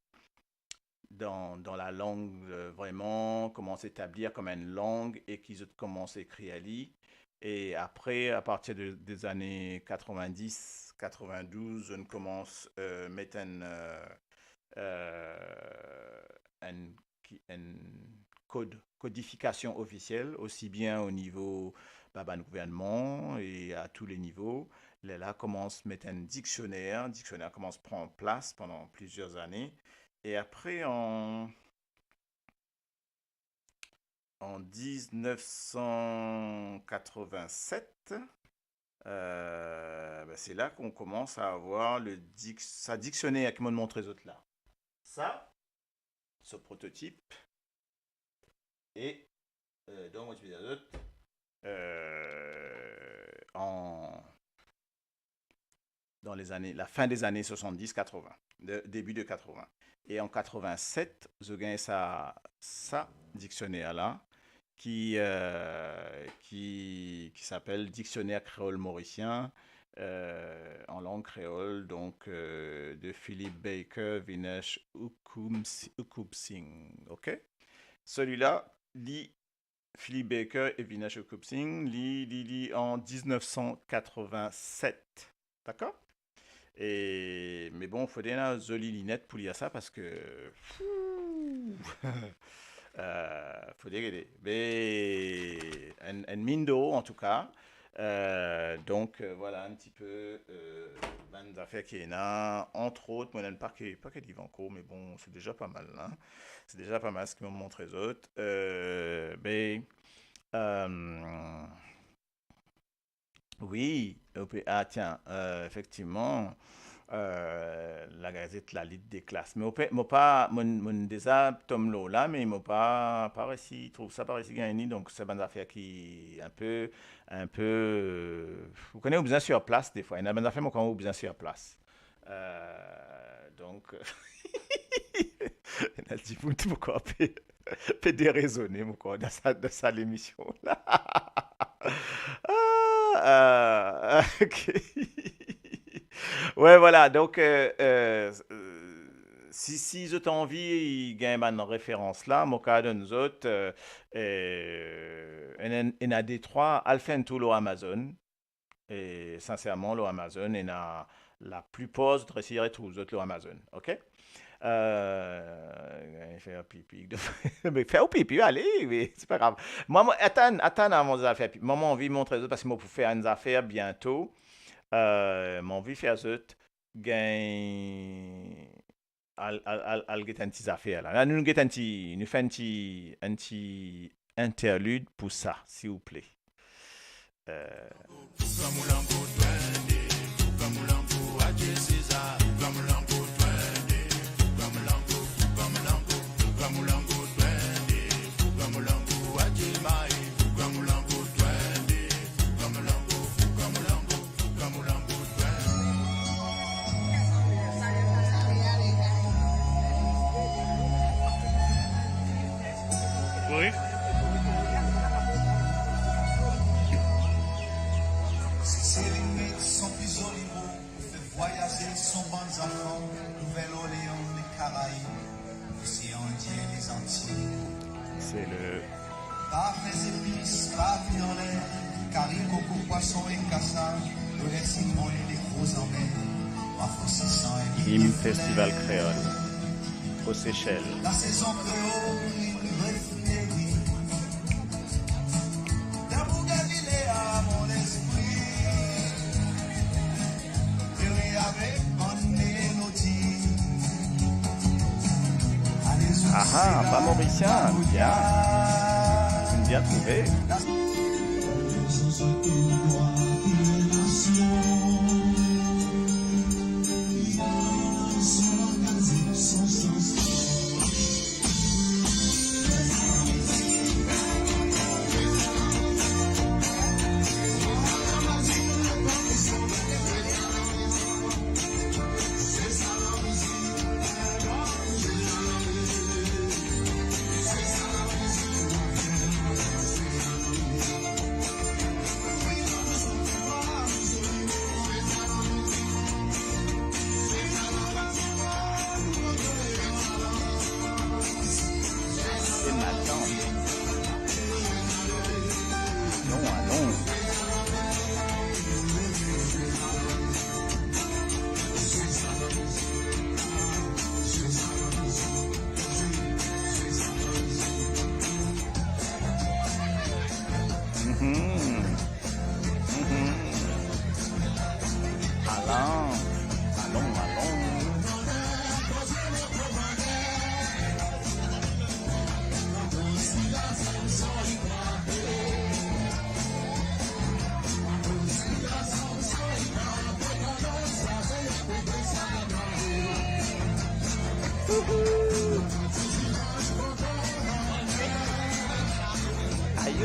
la langue vraiment, commence à s'établir comme une langue et qu'ils commencent à écrire à lui. Et après, à partir des années 90-92, on commence à mettre une codification officielle, aussi bien au niveau du gouvernement et à tous les niveaux. Là, commence à mettre un dictionnaire. Le dictionnaire commence à prendre place pendant plusieurs années. Et après, en 1987, c'est là qu'on commence à avoir sa dictionnaire qui m'a montré les autres là. Ça, ce prototype, et donc, je vais dire d'autres, dans la fin des années 70-80, début de 80. Et en 87, je gagne ça dictionnaire-là, qui s'appelle Dictionnaire créole mauricien, en langue créole, donc de Philippe Baker, Vinesh Ukupsing. OK? Celui-là, lit Philippe Baker et Vinesh Ukupsing, lit en 1987. D'accord? Mais bon, il faut des jolies lunettes pour lire ça parce que. Faut dire mais un mindo en tout cas. Donc voilà un petit peu des affaires qui est là, entre autres, moi pas que d'Ivanco, mais bon, c'est déjà pas mal, hein. C'est déjà pas mal ce qu'ils m'ont montré les autres. Oui, tiens, effectivement, la gazette La Lite des classes. Mais moi pas, mon déjà Tom Lowe là, mais moi pas réussi, trouve ça pas réussi gagner, donc c'est une affaire qui un peu, vous connaissez, bien sur place des fois. Il y a une affaire moi quand bien sur place. Donc, il a dit vous pourquoi peut déraisonner moi quoi dans ça l'émission là. Ok. Ouais, voilà. Donc, si vous avez envie, il y a une référence là, mon cas de nous autres, il y a des trois, Alpha tout l'Amazon. Et sincèrement, l'Amazon, il y a la plupart de réussir tous les autres l'Amazon. OK? Faire pipi. Mais faire pipi, allez, mais c'est pas grave. Moi, attends avant de faire pipi. Moi, j'ai envie de montrer ça parce que moi, pour faire une affaire bientôt, j'ai envie de faire ça, al get un petit affaire là. Là, nous faisons un petit interlude pour ça, s'il vous plaît. Oui. Ces limites sont plus olivaux pour faire voyager son bon enfant, Nouvelle-Orléans, les Caraïbes, l'océan Indien, les Antilles. C'est le Pas les épices, pas vie en l'air, carré, coco, poisson et cassage, le lait citron et les gros en mer, rafraîchissant et Hymne Festival Créole aux Seychelles. la saison créole, une reflérie. D'amour Galilée à mon esprit. Télé avec mon mélodie. Ah, pas mauricien, bien trouvé.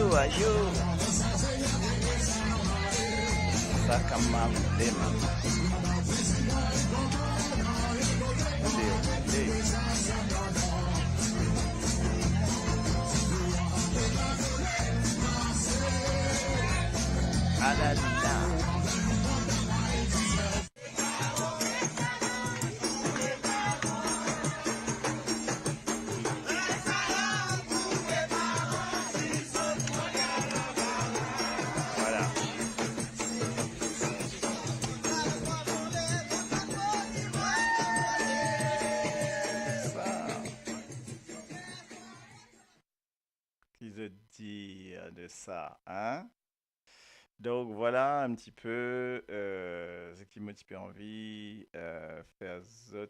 ayo, ayo. Sakamam Demam. Alala. Voilà. Qui se dit de ça, hein? Donc voilà un petit peu ce qui m'a un petit peu envie faire zot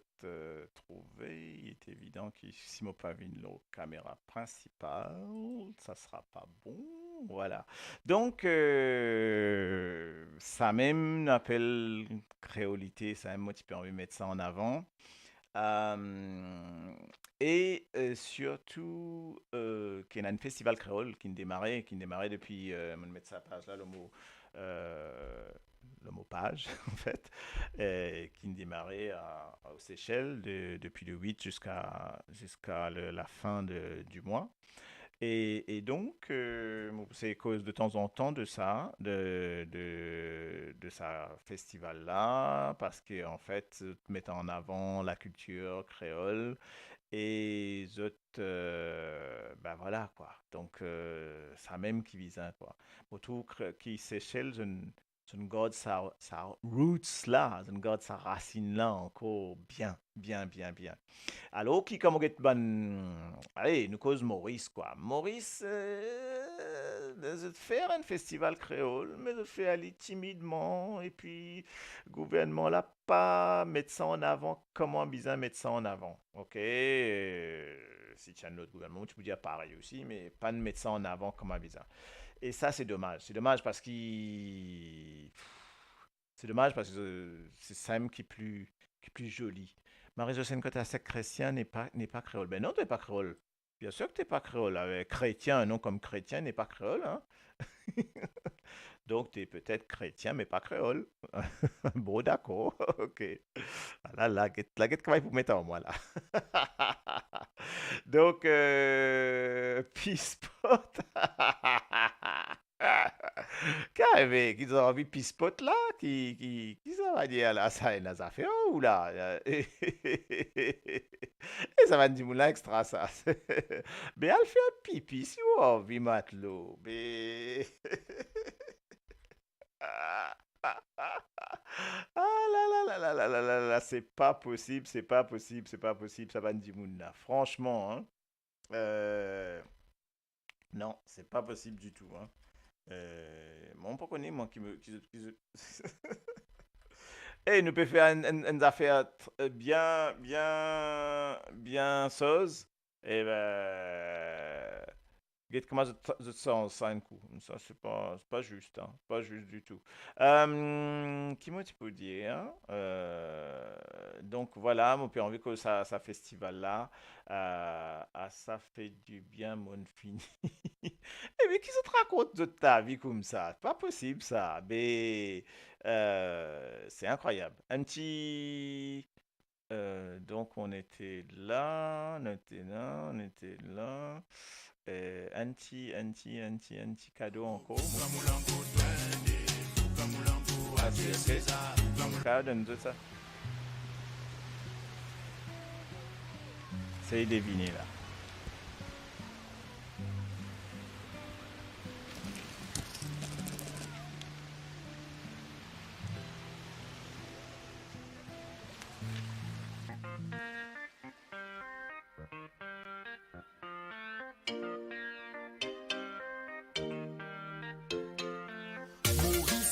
trouver. Il est évident que si moi pas vu la caméra principale, ça sera pas bon. Voilà. Donc ça même appelle créolité, ça même un petit peu envie de mettre ça en avant. Et surtout qu'il y a un festival créole qui démarrait depuis, je vais mettre sa page là, le mot page en fait, qui démarrait aux Seychelles depuis le 8 jusqu'à la fin du mois. Et donc, c'est cause de temps en temps de ça, de ça festival-là, parce qu'en fait, mettant en avant la culture créole et autres, ben voilà quoi. Donc, ça même qui vise un quoi. Surtout qui Seychelles, je ne garde sa roots là, je ne garde sa racine là encore bien. Alors, qui comme allez, nous cause Maurice quoi. Maurice, de faire un festival créole, mais de faire aller timidement, et puis le gouvernement là, pas mettre ça en avant, comment bien mettre ça en avant, ok? Si tu as un autre gouvernement, tu peux dire pareil aussi, mais pas de mettre ça en avant, comment bien. Et ça, c'est dommage. C'est dommage parce que c'est Sam qui est plus joli. Marie-Josène Cotasec chrétien n'est pas créole. Ben non, tu n'es pas créole. Bien sûr que tu n'es pas créole. Avec chrétien, un nom comme chrétien n'est pas créole. Hein? Donc, tu es peut-être chrétien, mais pas créole. Bon, d'accord. Ok. La guette travaille pour mettre en moi, là. Donc, Pispot. Carré, qu'ils ont envie Pispot, là, qui ça va dire, là, ça est dans affaires, ou là? Et ça va dire, moulin extra, ça. Mais elle fait un pipi, si vous avez envie, matelot. Mais... Ah là, c'est pas possible, ça va dire là. Franchement, hein. Non, c'est pas possible du tout, hein. Moi, on peut connaître, moi, Et nous peut faire une affaire bien sauce. Et ben... Comment je te sens ça un coup? Ça, c'est pas juste, hein. Pas juste du tout. Qui m'a tu peux dire? Hein? Donc voilà, mon père, envie que ça festival-là, ça fait du bien, mon fini. Et mais qui se te raconte de ta vie comme ça? Pas possible, ça. Mais c'est incroyable. Un petit... donc on était là. Anti cadeau encore. Ah, c'est ok. Cadeau de ça. C'est deviné là.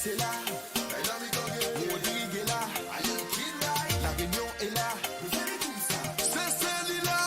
C'est là, Rodrigue est là, la réunion est là, c'est celui-là.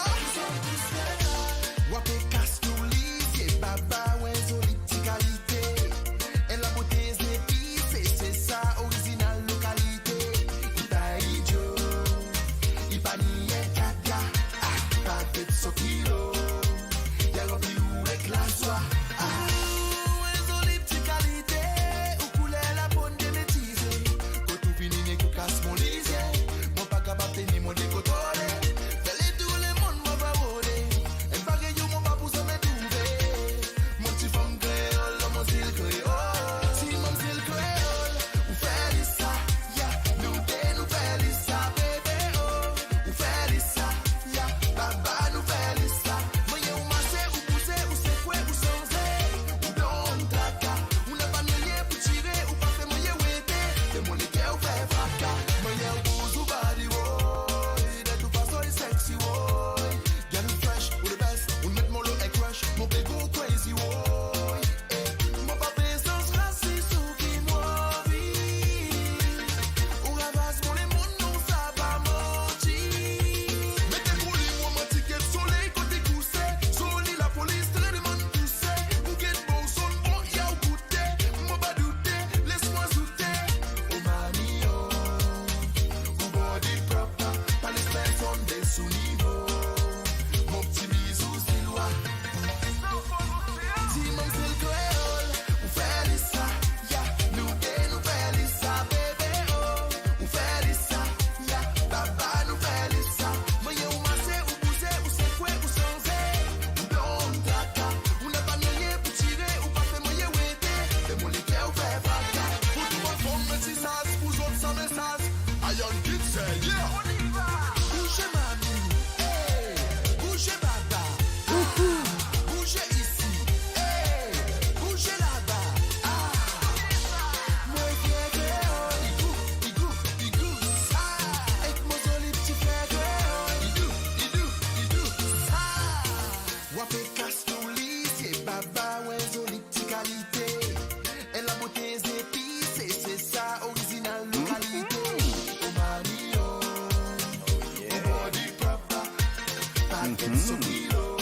paquet sur kilo.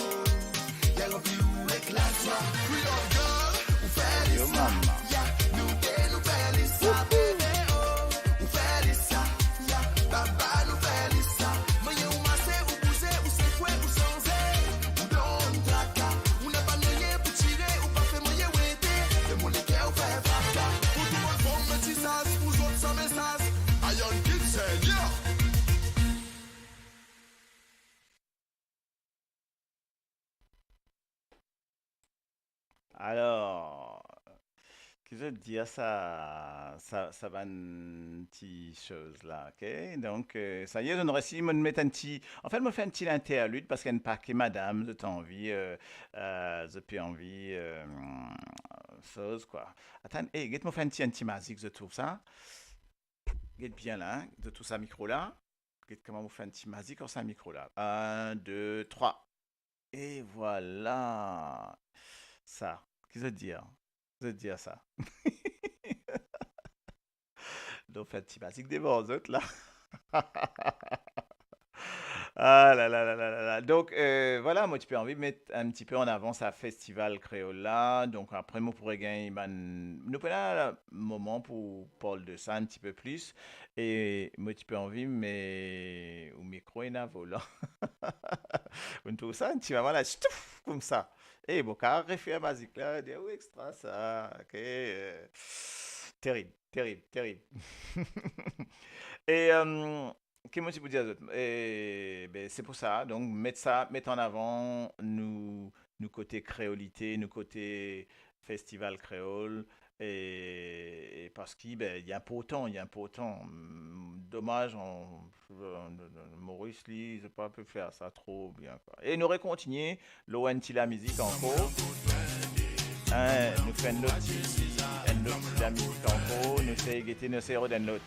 Y'a rempli ou avec la joie. Oui, oh girl, ou fait les Yo, ça. maman. Ya, nous fait les ça, bébé, oh. Ou fait les ça, ya, baba, nous fait les ça. Moyen ou massé, ou bousé, ou c'est quoi, ou sans ou don traka. Ou n'a pas moyen pour tirer, ou pas fait moyen ou aider. Le monde est qu'à ou fait fracas. Pour tout le monde, bon petit sas, pour autres sans message. Iron Kid said, yeah. Alors, qu'est-ce que je veux dire, ça va une petite chose là, ok? Donc, ça y est, je ne réussis, me mettre un petit. En fait, me fait un petit interlude parce qu'il y a une paquet madame, j'ai envie, j'ai plus envie, chose quoi. Attends, hey, get me fait un petit magique, je trouve ça. Get bien là, hein, de tout ça micro là. Get comment vous fait un petit magique sur ça micro là. 1, 2, 3. Et voilà. Ça. Qu'est-ce que je veux dire? Je veux dire ça. Donc, fait un petit basique des bons autres, là. Ah là là là là là là. Donc, voilà, moi, tu peux envie de mettre un petit peu en avant ça festival créole là. Donc, après, moi, pourrais gagner, nous prenons un moment pour parler de ça un petit peu plus. Et moi, tu peux envie, mais au micro, il y a un volant. Tout ça, tu vas voir là, stouf, comme ça. Et bon, quand on fait un basique là, dit, oui, extra ça, ok. Terrible, terrible, terrible. Et, qu'est-ce que je peux dire d'autre? Et ben, c'est pour ça, donc mettre en avant nous côté créolité, nous côté festival créole, et parce qu'il ben, y a un peu autant. Dommage, Maurice Lee, n'a pas pu faire ça trop bien, quoi. Et nous continuer, l'ONT la musique encore. Hein, nous faisons une autre la musique encore, nous faisons guetter nos séries d'un autre.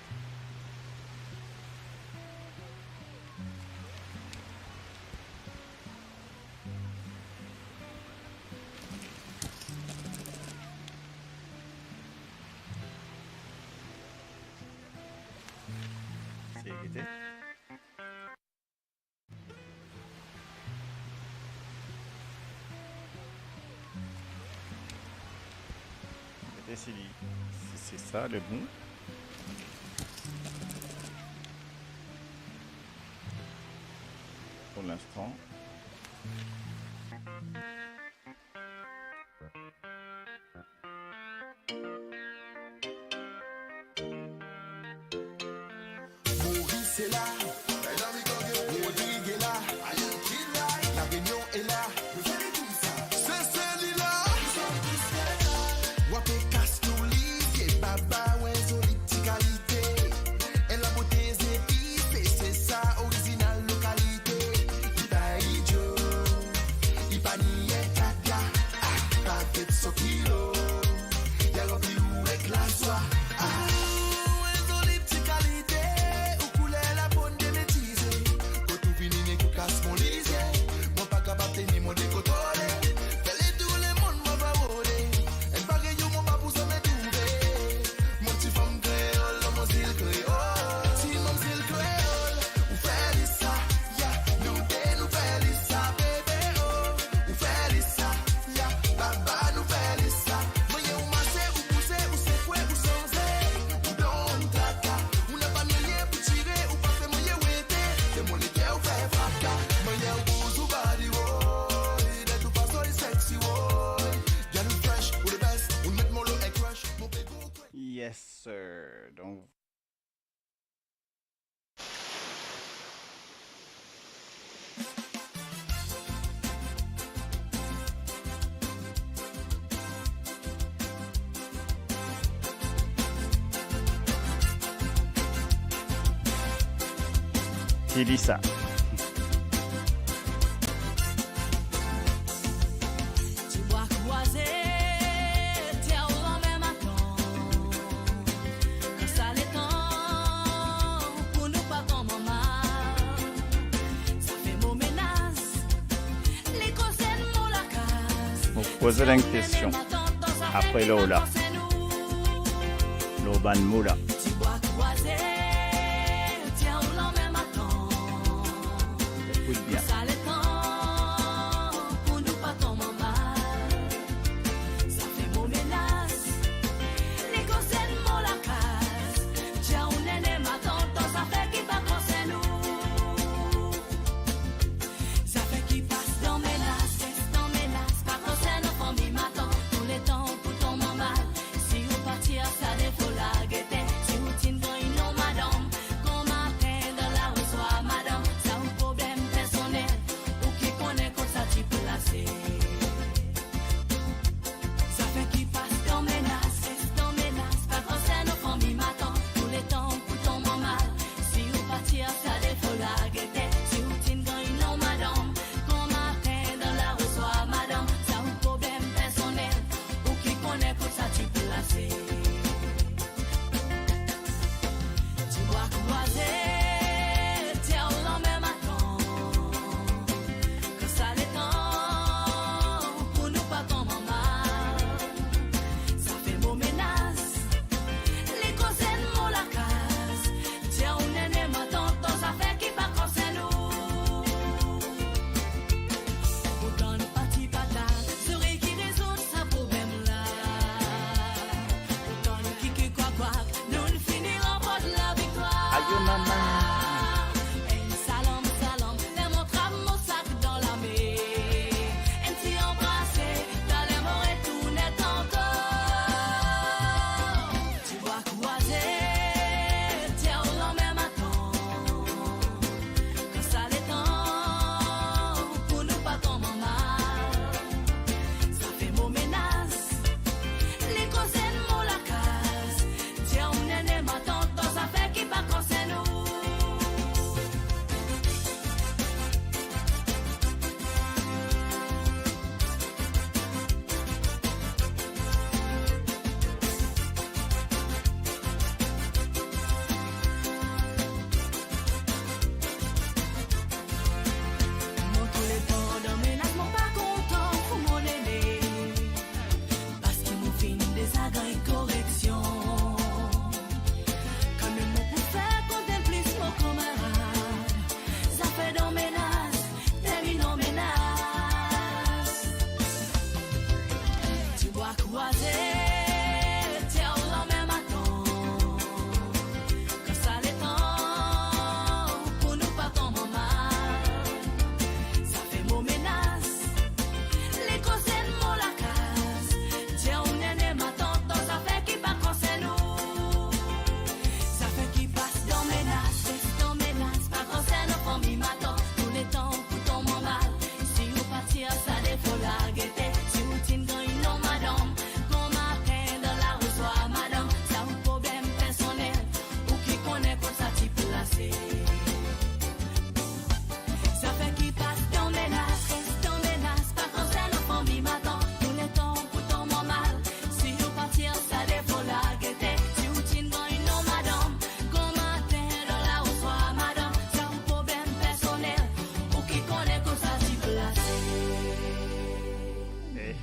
C'est ça le bon. Pour l'instant. Maurice c'est là, Rodrigue est là, la Réunion est là, c'est celle-là. Wapé casse nous livre, baba ouais joli petit qualité. Et la beauté épicée, c'est ça original localité. Il pas idiot, il pas nié caca, paquet de kilo. Y'a rempli ou avec la joie. Yes, sir. Donc. Qui dit ça? Poser une question. Après Lola. Loban Moula. Écoute bien.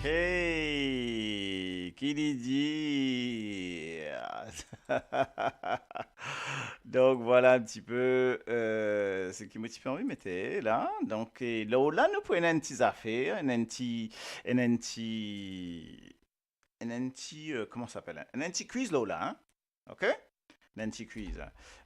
Hey, qui dit? Donc voilà un petit peu ce qui m'a petit peu envie de mettre là. Donc et là, nous prenons un petit affaire, comment ça s'appelle? Un petit quiz là, hein? OK? Un petit quiz.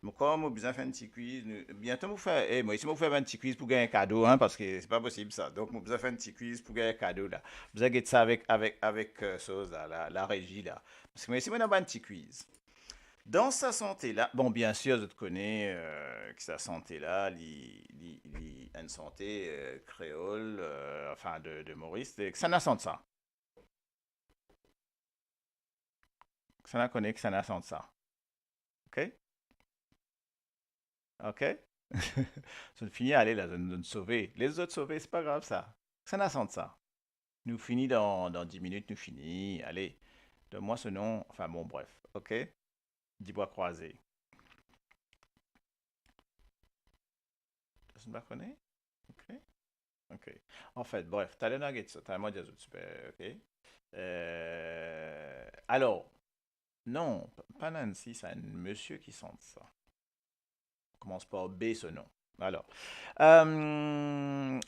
Mais comme on a besoin de faire un petit quiz, bientôt vous faire, moi ici, vous faire un petit quiz pour gagner un cadeau, hein, parce que c'est pas possible ça. Donc, on a besoin de faire un petit quiz pour gagner un cadeau là. Vous avez ça avec chose là, la régie là. Parce que moi ici, on a un petit quiz. Dans sa santé là, bon, bien sûr, je te connais que sa santé là, une santé créole, enfin de Maurice, que ça n'a sent ça. Que ça n'a connaît que ça n'a sent ça. OK? OK? Ça finit à aller là, de nous sauver. Les autres sauvés, c'est pas grave ça. Ça n'a sent ça. Nous finit dans 10 minutes, nous finit. Allez, donne-moi ce nom. Enfin bon, bref. OK? Dis-moi croisé. Tu ne connais? OK? OK. En fait, bref, t'as le nugget, ça. T'as le mot des autres. Super. OK? Alors, non, pas Nancy, c'est un monsieur qui sent ça. On commence par B ce nom. Alors,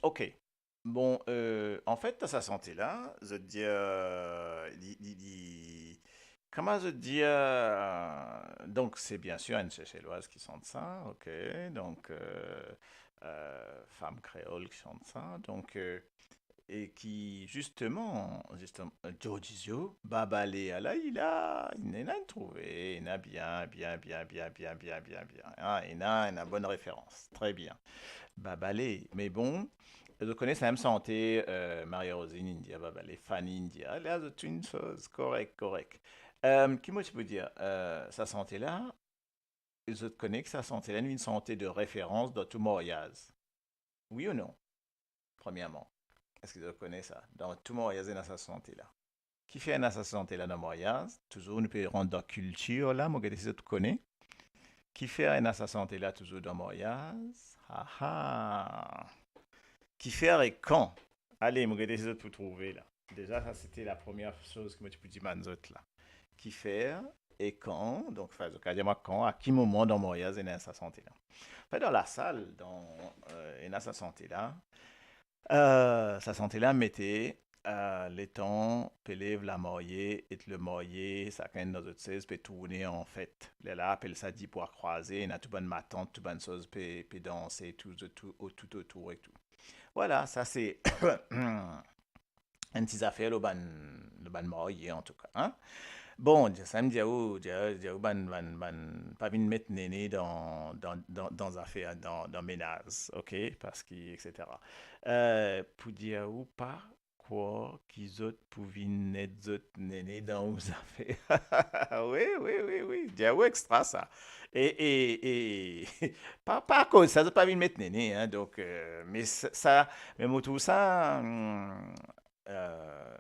OK. Bon, en fait, à sa santé là, je te dis, comment je te dis, donc c'est bien sûr une Seychelloise qui sent ça, OK, donc femme créole qui sent ça, donc et qui justement, Giorgio, Babalé, là, il en a trouvé, il a bien, hein, il a une bonne référence, très bien. Babalé, mais bon, je connais sa même santé, Marie-Rosine India, Babalé, Fanny India, là, c'est une chose, correct. Qui moi tu peux dire, sa santé là, je connais que sa santé là, une santé de référence dans tout Moriaz. Oui ou non? Premièrement. Est-ce que tu connais ça? Dans tout Montréal, dans sa santé là. Qui fait dans sa santé là dans Montréal? Toujours, nous pouvons rendre dans la culture là, moi, que tu connais. Qui fait dans sa santé là, toujours dans Montréal? Ah ah. Qui fait et quand? Allez, moi, que pour trouver là. Déjà, ça c'était la première chose que moi, tu peux dire manzote là. Qui fait et quand? Donc, dis-moi quand, à quel moment dans Montréal, est dans sa santé là. Fait dans la salle, dans sa santé là. Sa santé là mettait les temps, pelève la mariée, et le marié, ça quand dans autre chose, peut tourner en fait. Là, appelle ça dit pour croiser, il y a tout bonne matante, tout bonne chose, peut danser, tout autour et tout. Voilà, ça c'est un petit affaire, le ban marié en tout cas. Hein? Bon, ça me dit, pas venir mettre néné dans affaire, dans ménage, ok, parce que, etc. Pour dire ou pas, quoi, qu'ils autres pouvaient mettre autres néné dans vos affaires. Oui, dire ou extra ça. Et pas à cause, ça ne pas venir mettre néné, hein, donc, mais ça, mais tout ça, euh,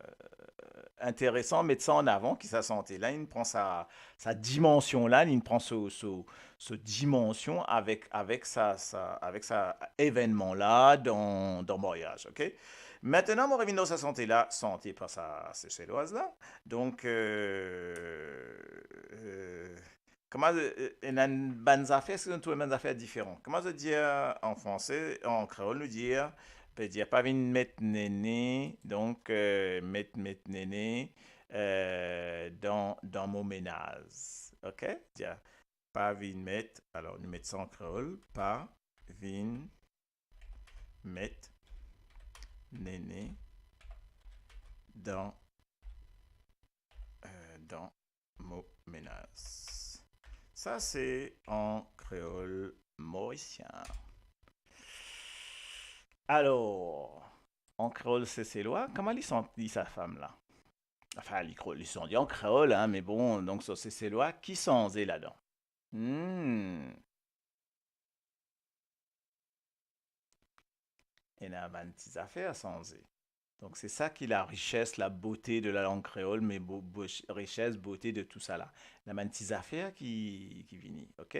intéressant, mettre ça en avant, qui sa santé là, il prend sa dimension là, il prend ce dimension avec sa événement là dans Moriage, ok? Maintenant, on revient dans sa santé là, santé par sa Seychelloise là, donc comment il y a une bonne affaire, c'est une bonne affaire différente. Comment je dire en français, en créole, nous dire peut dire pas venir mettre néné, donc mettre néné dans mon ménage. OK? Dire pas venir mettre, alors nous mettons ça en créole, pas venir mettre néné dans mon ménage. Ça, c'est en créole mauricien. Alors, en créole cécélois, comment ils sont dit sa femme là? Enfin, ils sont dit en créole, hein, mais bon, donc sur cécélois, qui sont là-dedans? Hmm. Il y a une petite affaire sans eux. Donc c'est ça qui est la richesse, la beauté de la langue créole, mais richesse, beauté de tout ça là. Il y a une petite affaire qui vient, ok?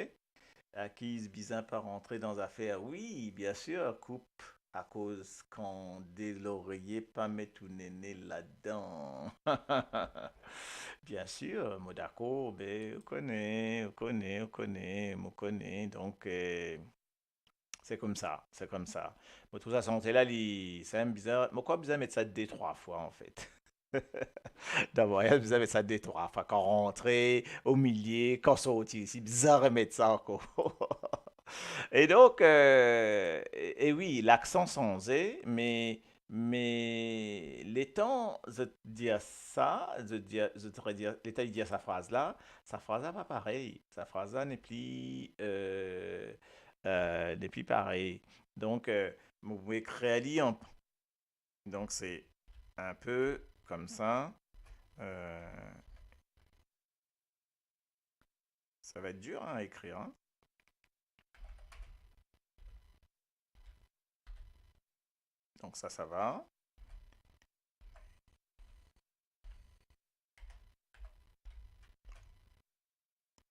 À qui se bizarre par rentrer dans affaire? Oui, bien sûr, coupe à cause qu'on dès l'oreiller pas mettre tout néné là-dedans. Bien sûr, moi d'accord, ben, on connaît, donc c'est comme ça, c'est comme ça. Moi, tout ça, santé là, c'est un bizarre. Moi, quoi, bizarre mettre ça deux, trois fois, en fait. D'abord, il y a bizarre mettre ça deux, trois fois. Quand rentrer, au milieu, quand sortir, c'est bizarre de mettre ça encore. Et donc, et oui, l'accent sans Z, mais les temps de dire ça, je te dire, l'état de dire sa phrase là pas pareil. Sa phrase là n'est plus pareil. Donc, vous pouvez créer donc c'est un peu comme ça. Ça va être dur hein, à écrire. Hein. Donc ça va.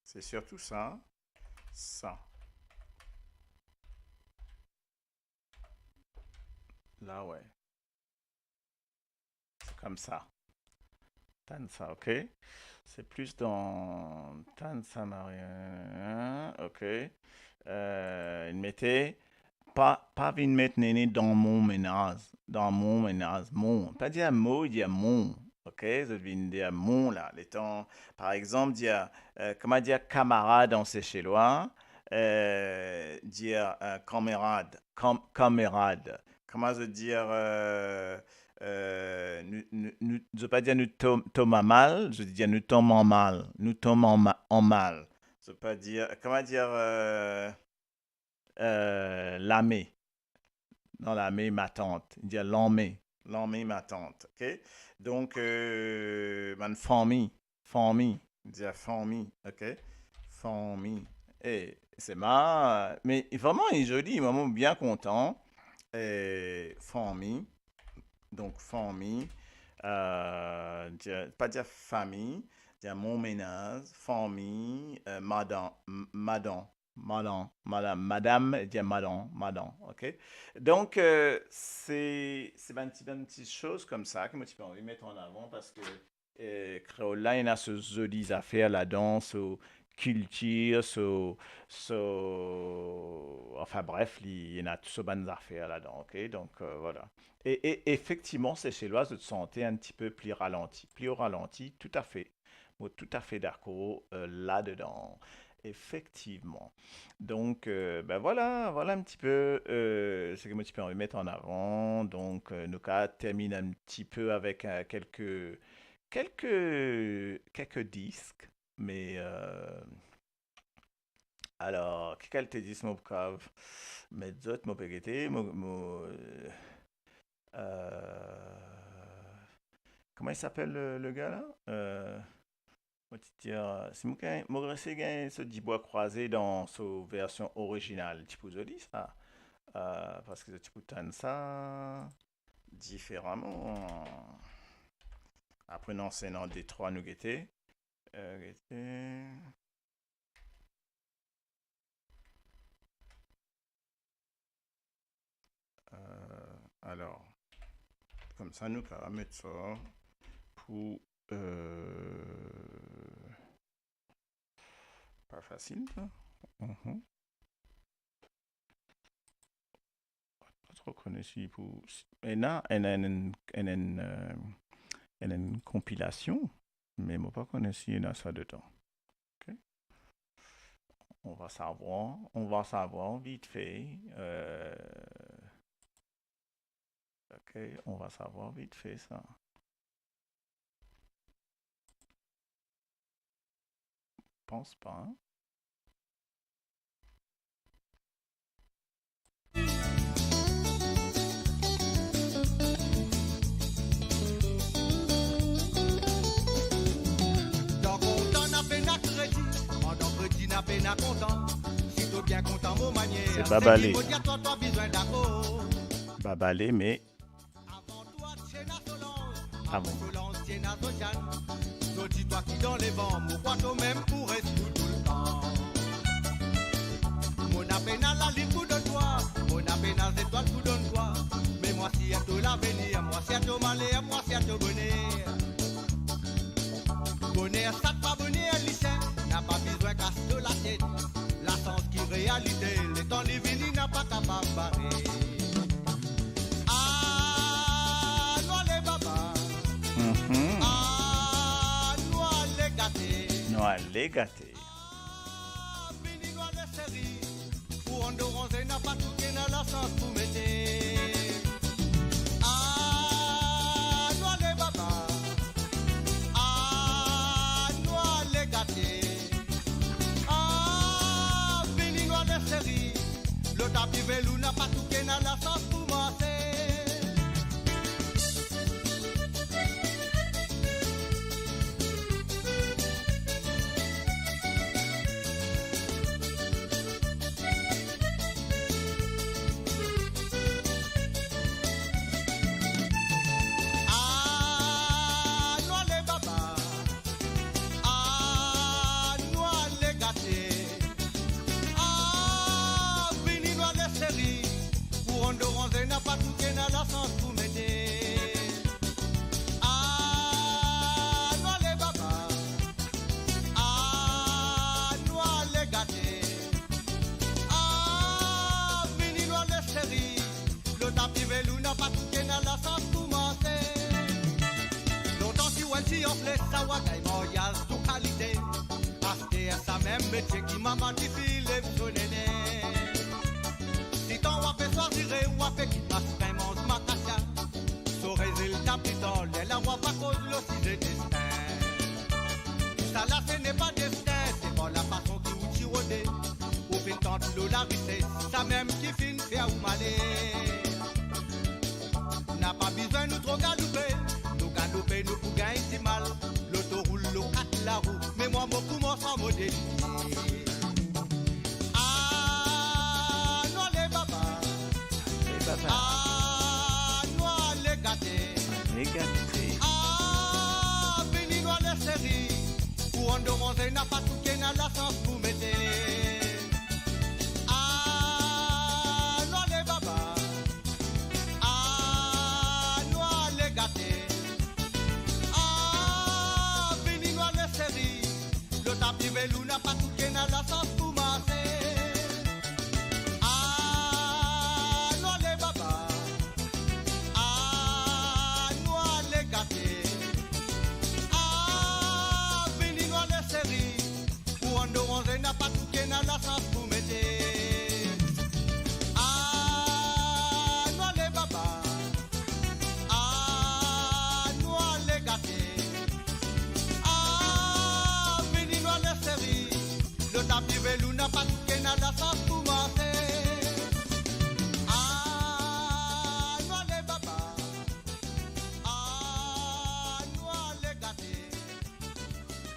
C'est surtout ça. Ça. Là, ouais. C'est comme ça. Tansa, ok. C'est plus dans Tansa Maria. Ok. Il mettait pas venir mettre néné dans mon ménage. Dans mon ménage. Mon. Pas dire mot, il dit mon. Ok. Je viens dire mon là. Les temps, par exemple, dire, comment dire camarade en séchellois. Dire camarade. Camarade. Comment je dire je ne veux pas dire nous tombons mal, je veux dire nous tombons mal. Nous tombons en mal. Je ne veux pas dire, comment dire l'amé. Non, l'amé, ma tante. Dire l'amé. L'amé, ma tante. Ok? Donc, man, famille. Dire famille. Ok? Famille. Et c'est marrant. Mais vraiment, il est joli. Vraiment bien content. Famille. Donc, famille. Pas dire famille. Dire mon ménage. Famille. Madame, dire madame. OK? Donc, c'est une petite chose comme ça que moi, tu peux envie de mettre en avant parce que créole là, il y a ce jolies affaires là-dedans, culture, enfin bref, il y en a toutes ces bonnes affaires là-dedans, ok? Donc voilà. Et effectivement, c'est chez l'Oise de te sentir un petit peu plus au ralenti, tout à fait. Moi, tout à fait d'accord là-dedans. Effectivement. Donc, ben voilà un petit peu ce que moi tu peux envie de mettre en avant. Donc, nous termine un petit peu avec quelques disques. Mais alors, quel te dit mon cave? Mais d'autres, mon pégueté, comment il s'appelle le gars là? Moi, tu dire, c'est mon gressé gagne ce dit bois croisé dans sa version originale. Tu peux joli ça? Parce que tu peux tendre ça différemment. Après, non, c'est dans des trois nous guetter. Alors, comme ça, nous allons mettre ça pour pas facile, ça. Pas trop connu ici pour. Et là, il y a une compilation. Mais moi pas connais si il y a ça dedans. Okay. On va savoir vite fait. Ok, on va savoir vite fait ça. Pense pas. Hein? C'est Babalé. Babalé, mais. Ah bon. Dis-toi qui dans les vents, mon poitou même pour être tout le temps. Mon appénal la ligne pour de toi, mon appénal d'étoile pour donne quoi. moi si à tout l'avenir, moi si à tout malheur, moi si à tout bonheur. Bonheur, ça pas bonheur, lycée, n'a pas besoin casse de la tête. La sens qui réalité, le temps divin n'a pas capable de barrer. Ah, nous les baba. Ah, nous les gâtés. Nous les gâtés. Ah, fini nous les séries. Pour on dorange n'a pas tout qui n'a la sens pour mettre. Ah, nous les baba. Ah, nous les gâtés. Ah, fini nous les séries. Le tapis velou n'a pas tout qui n'a la sens pour monter. N'a pas tout qui n'a la sens pour m'aider. Ah, nous les baba. Ah, nous les gâtés. Ah, fini nous les séries. Le tapis velou n'a pas tout qui n'a la sens pour monter. Longtemps si on s'y enflait, ça va gagne voyage de qualité. Acheter à sa même métier qui m'a magnifié les sonné. Si ton wap est soiré, wap est qui passe vraiment ma cacha. Son résultat plus tard, la wap à cause de l'occide destin. Ça là, ce n'est pas destin, c'est pas la façon qui vous tire. Au fin tant de la vitesse, ça même qui finit faire ou malé. N'a pas besoin nous trop galouper, nous pour gagner si mal. L'auto roule, le 4 la roue, mais moi, mon poumon sans modèle. Ah, nous les gâtés. Les gâtés. Ah, fini nous les séries. Pour on demander n'a pas tout qui n'a la sens pour mettre. Ah, nous les baba. Ah, nous les gâtés. Ah, fini nous les séries. Le tapis velou n'a pas tout qui n'a la sens pour masser. N'a pas tout qui n'a la sens pour mettre. Ah, nous les baba. Ah, nous les gâtés. Ah, fini nous les séries. Le tapis velou n'a pas tout qui n'a la sens pour monter. Ah, nous les baba. Ah, nous les gâtés.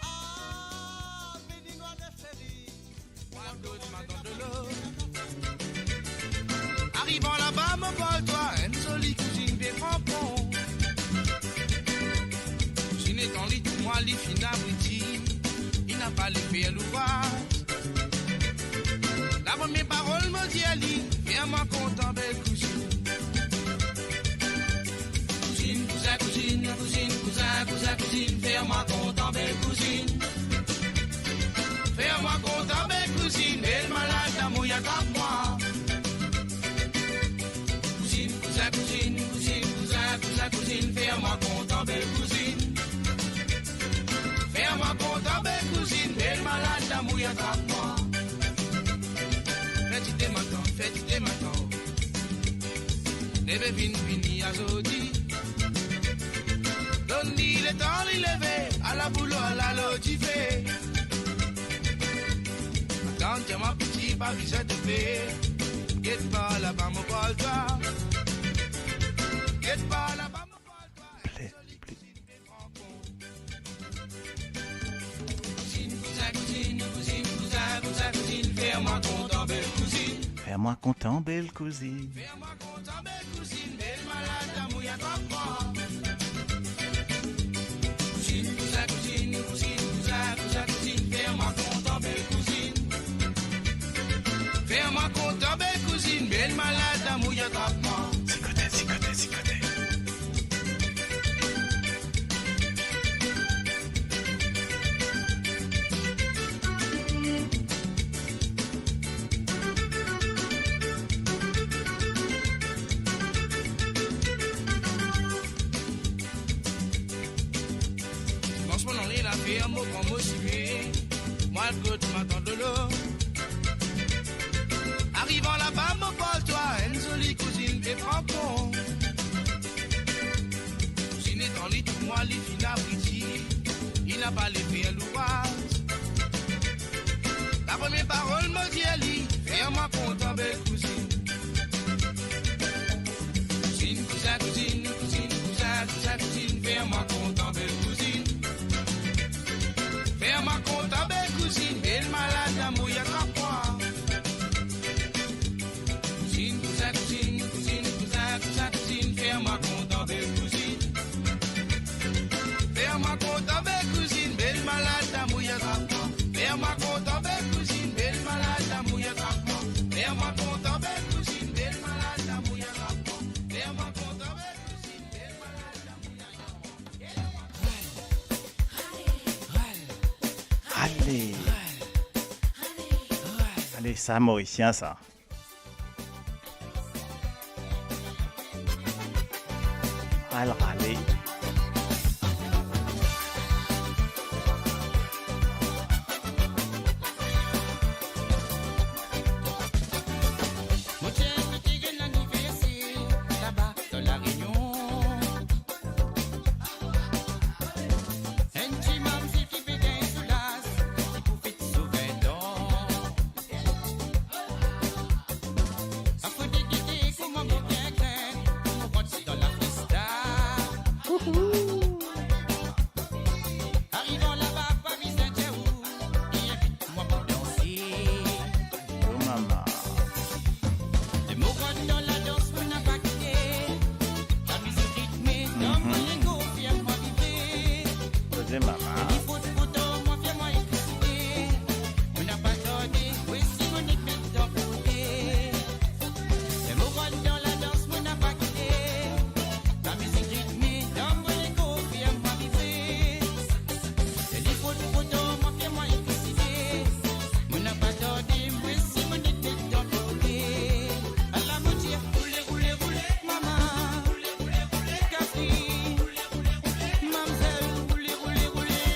Ah, fini nous les séries. Arrivant là-bas, me vole-toi, une jolie cousine des crampons. Cousine est en lit, moi, les filles abrutis, il n'a pas les pieds à l'ouvrage. La première parole me dit à lui, viens-moi content, belle cousine. Cousine, cousin, cousine, cousine, cousin, cousin, cousine, fais-moi content, belle cousine. Fais-moi content, belle cousine, belle malade, la mouille à moi. Cousine, cousin, cousine, cousine, cousin, cousin, cousine, fais-moi content, belle cousine. Fais-moi content, belle cousine, belle malade, la mouille à moi. Fais-tu des matins, les bébines finis à Zodi. Donne-lui le temps, il levé, à la boulot, à la lotifée. Quand tu m'as petit, pas visé de paix. Get pas là-bas, mon bol-toi. Get pas là-bas, mon bol-toi. Cousine, cousin, cousine, cousine, cousin, cousin, cousine, fais-moi content, belle cousine. Fais-moi content, belle cousine. Fais-moi content, belle cousine, belle malade, la mouille à moi. Cousine, cousin, cousine, cousine, cousin, cousin, cousine, fais-moi content, belle cousine. Fais-moi content, belle cousine, belle malade, la mouille à moi. Zicoté, zicoté, zicoté. fait un mot comme motivé. Moi, le côté m'attend de l'eau. Arrivant là-bas, mon toi une jolie cousine et frappon. Cousine est en lit, tout moi, les filles n'abriti. Il n'a pas les pieds l'ouvrage. La première parole me dit, elle, fais-moi content, belle cousine. Cousine, cousin, cousine, cousine, cousin, cousin, cousine, fais-moi content, belle cousine. Fais-moi content, belle cousine, belle malade, amour, y'a qu'à moi. Cousine, cousin, cousine, cousine, cousin, cousin, cousine, fais-moi content, belle cousine. Fais-moi content, belle cousine, belle malade, amour, y'a qu'à moi. Fais-moi content, belle cousine, belle malade, amour, y'a qu'à moi. Fais-moi content, belle cousine, belle malade, amour, y'a qu'à moi. Fais-moi content, belle cousine, belle malade, amour, y'a qu'à moi. Allez. Allez, ça, mauricien, ça. Allez. Là-bas, dans la Réunion. Un petit mamzi qui fait des soulasses, qui profite souvent d'or. Après des guider, comment me bien craint, on rentre dans la fiesta. Arrivant là-bas, Paris Saint-Germain, il invite-moi pour danser. Oh, maman. Les mots dans la danse, on n'a pas quitté. La musique rythmée, dans mon ego, viens-moi vibrer. Posez maman. Il faut de photos, moi viens-moi électricité. On n'a pas tardé, oui, si mon équipe est dans côté. Les mots dans la danse, on n'a pas quitté. La musique rythmée, dans mon ego, viens-moi vibrer. Il faut de photos, moi viens-moi électricité. On n'a pas tardé, oui, si mon équipe est dans côté. À la moitié, roulez, roulez, roulez, maman. Roulez, roulez, roulez, Catherine. Mamselle, roulez, roulez, roulez,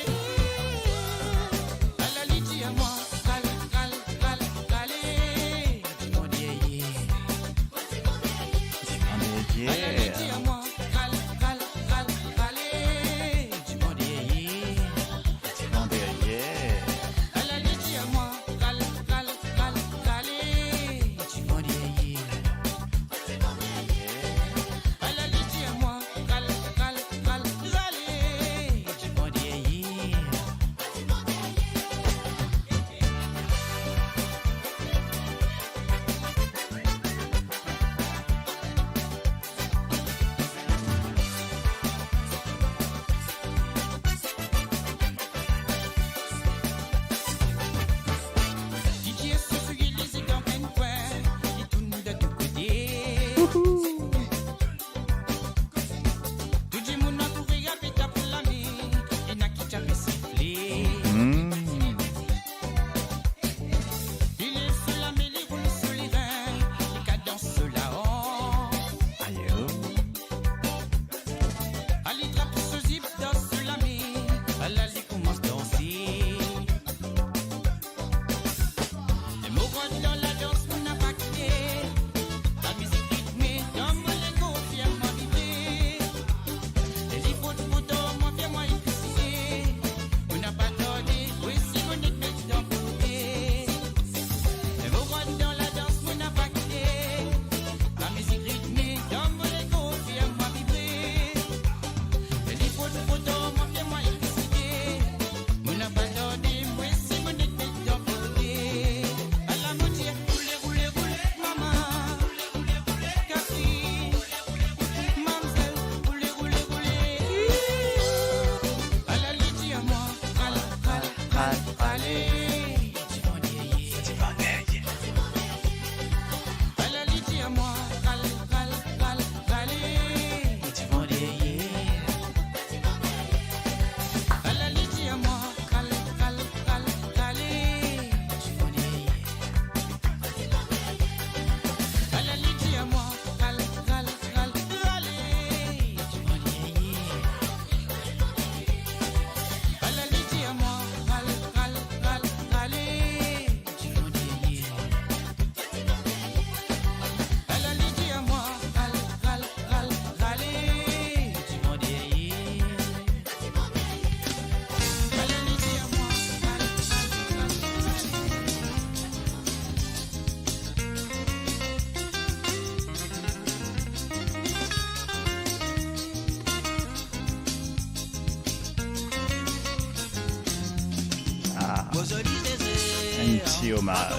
Un petit hommage.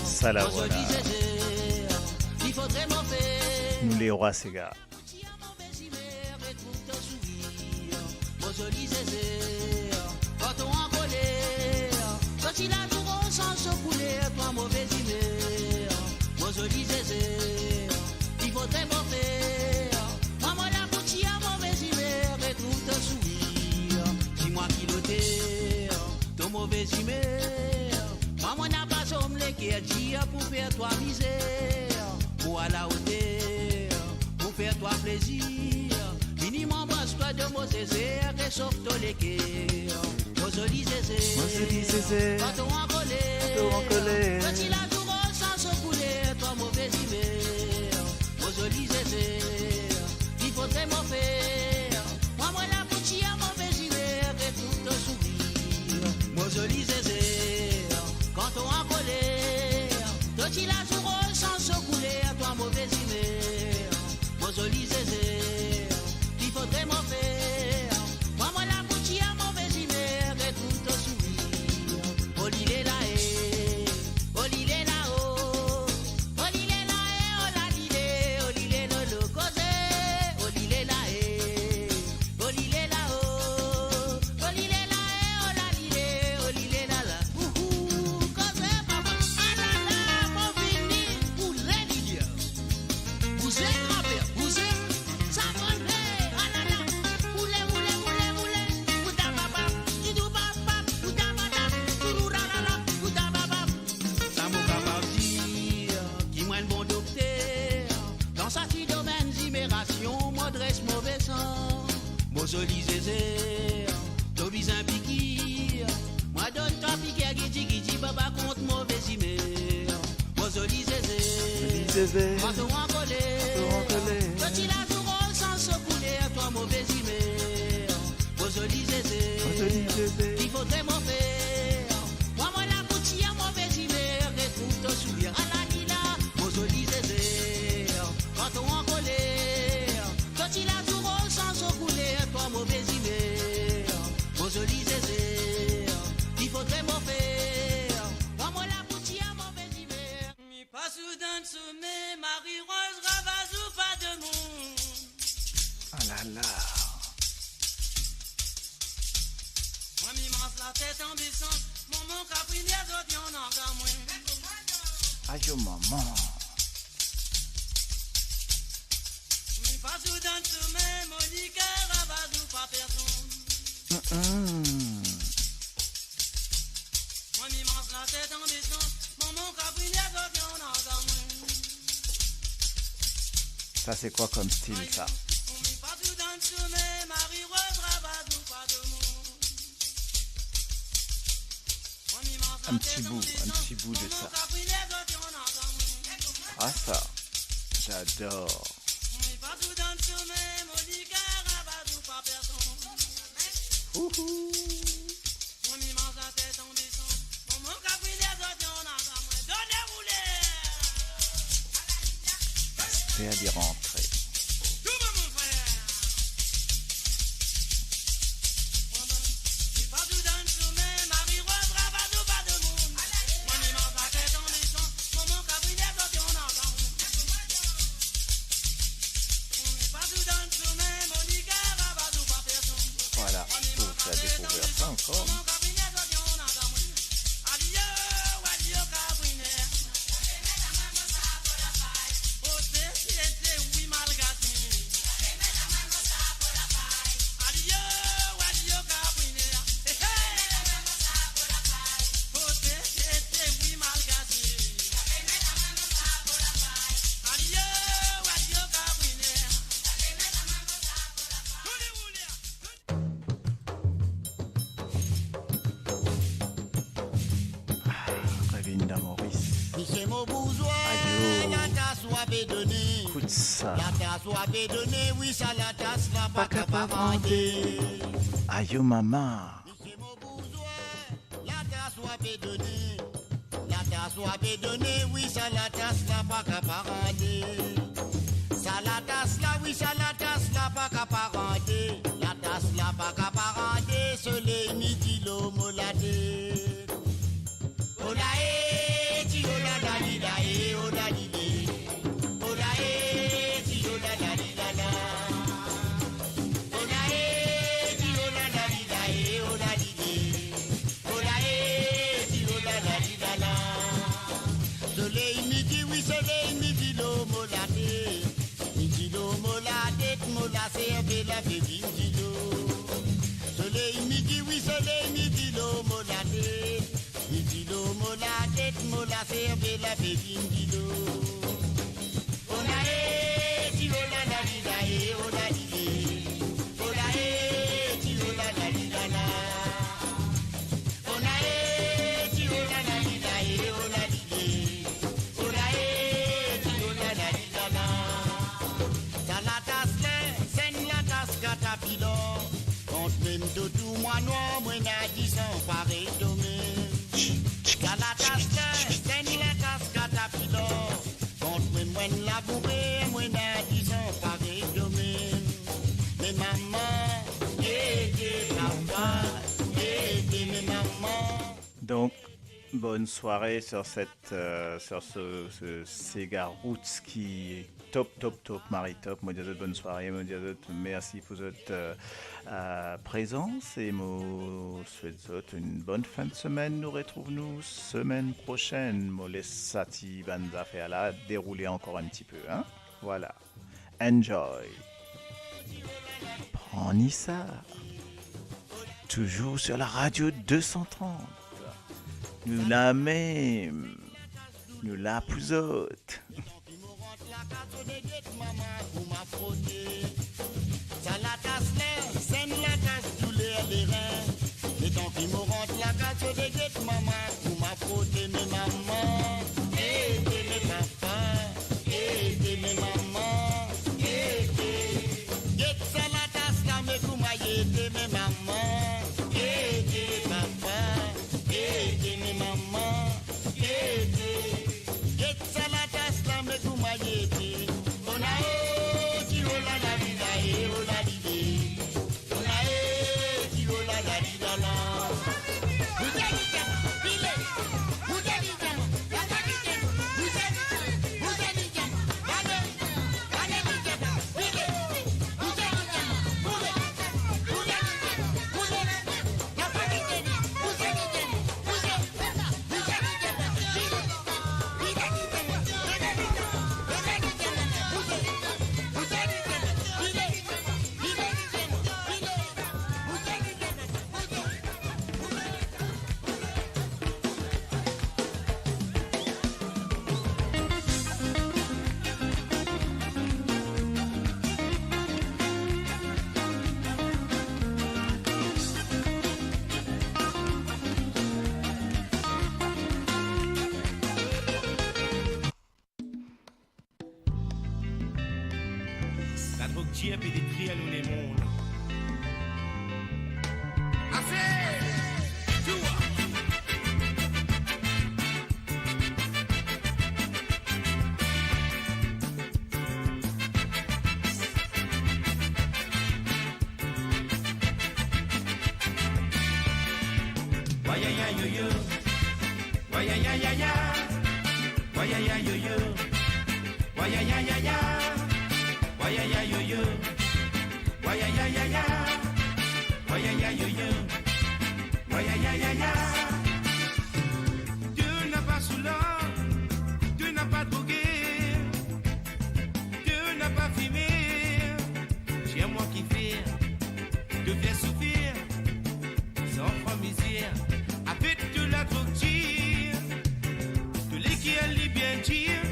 Ça la voilà. Nous les rois Sega. Pour faire toi misère, pour aller à hauteur, pour faire toi plaisir. Minimum toi de mon Césaire et sauf ton léquer. Mon joli Césaire, quand on en colère, quand il a tout rose sans se couler, toi mauvais hiver. Mon joli Césaire, il faudrait m'en faire. Moi la boutique à mauvais hiver et tout te sourire. Mon joli Césaire, quand on en colère, toi il a tout rose sans se couler, toi mauvais hiver. Mon joli Césaire, il faudrait m'en faire. Moi la boutique à mauvais hiver et tout te sourire. Oh l'île là oh l'île là-haut, oh l'île là oh la l'île, oh l'île le cosé, oh l'île là oh l'île là-haut, oh l'île là oh la l'île, oh l'île là cosé papa, ah là là mon fini, pour les l'île, vous êtes grand-père, vous êtes ça bonne ah là là, oulé outa papa, idou papa, outa papa, tout là là, outa papa. Ça m'a capable dire qui moi un bon docteur dans sa petite domaine d'immigration, moi dresse mauvais sang. Moi joli zézé, toi bizarre piqui, moi donne toi piquer guidi papa contre mauvais humeur. Moi joli zézé, moi toi en colère, petit la jour sans se couler, toi mauvais humeur. Moi joli zézé, il faudrait m'en faire. Moi la boutique à mauvais humeur et tout te sourire à la lila. Moi joli zézé, quand on en colère, quand il a tout rose sans se couler, toi mauvais humeur. Moi joli zézé, il faudrait m'en faire. Moi la boutique à mauvais humeur. Mi pas soudain de sommet, Marie-Rose Ravazou, pas de monde. Ah là là. Moi m'immense la tête en baissant, mon capri les autres y'en ont encore moins. Aïe oh, maman. Mi pas soudain de sommet, Monique Ravazou, pas personne. Moi m'immense la tête en baissant, mon capri les autres y'en ont encore moins. Ça c'est quoi comme style ça? Mi pas soudain de sommet, Marie-Rose Ravazou, pas de monde. Un petit bout de ça. Ah ça, j'adore. C'est à y rentrer. Voilà, pour faire découvrir ça encore. Écoute ça. Pas capable. Aïe, maman. La tasse soit bédonnée, oui, ça la tasse là, pas qu'à parader. Ça la tasse là, oui, ça la tasse là, pas qu'à parader. La tasse là, pas qu'à parader. dindido. Onae, tiro la la di da e, ona di di. Onae, tiro la la di da la. Onae, tiro la la di da e, ona di di. Onae, tiro la la di da la. Talatasle, sen la tascata pilo. Contre même tout moi noir, moi n'a dit sans pareil domaine. Talatasle, sen la tascata pilo. Contre même moi labouré, moi n'a dit sans pareil domaine. Mais maman, papa, mes mamans. Donc, bonne soirée sur sur ce Sega Roots qui est top, Marie-top. Moi, je bonne soirée, moi, je merci pour votre présence et moi, souhaite une bonne fin de semaine. Nous retrouvons semaine prochaine. Moi, les sati banza faire là, dérouler encore un petit peu, hein. Voilà. Enjoy. Prenez ça. Toujours sur la radio 230. Nous la même. Nous la plus haute. Ça la casse l'air, c'est la casse tous les reins. Mais tant pis, me rentre la casse de guette, maman, pour m'a frotté mes mamans. Aidez mes papas, aidez mes mamans, aidez. Guette ça la casse là, mais pour m'a aidé mes mamans. Aidez papa, aidez mes mamans, aidez. Guette ça la casse là, mais pour m'a aidé. On a Dieu peut détruire nous les mondes. Wayaya yo yo, wayaya ya ya, wayaya yo yo, wayaya ya ya, wayaya yo yo, wayaya ya ya, wayaya yo yo, wayaya ya ya. Dieu n'a pas soula, Dieu n'a pas drogué, Dieu n'a pas fumé. C'est moi qui fais, te faire souffrir, sans franc misère. Avec de la drogue tire, de l'équipe les bien tire,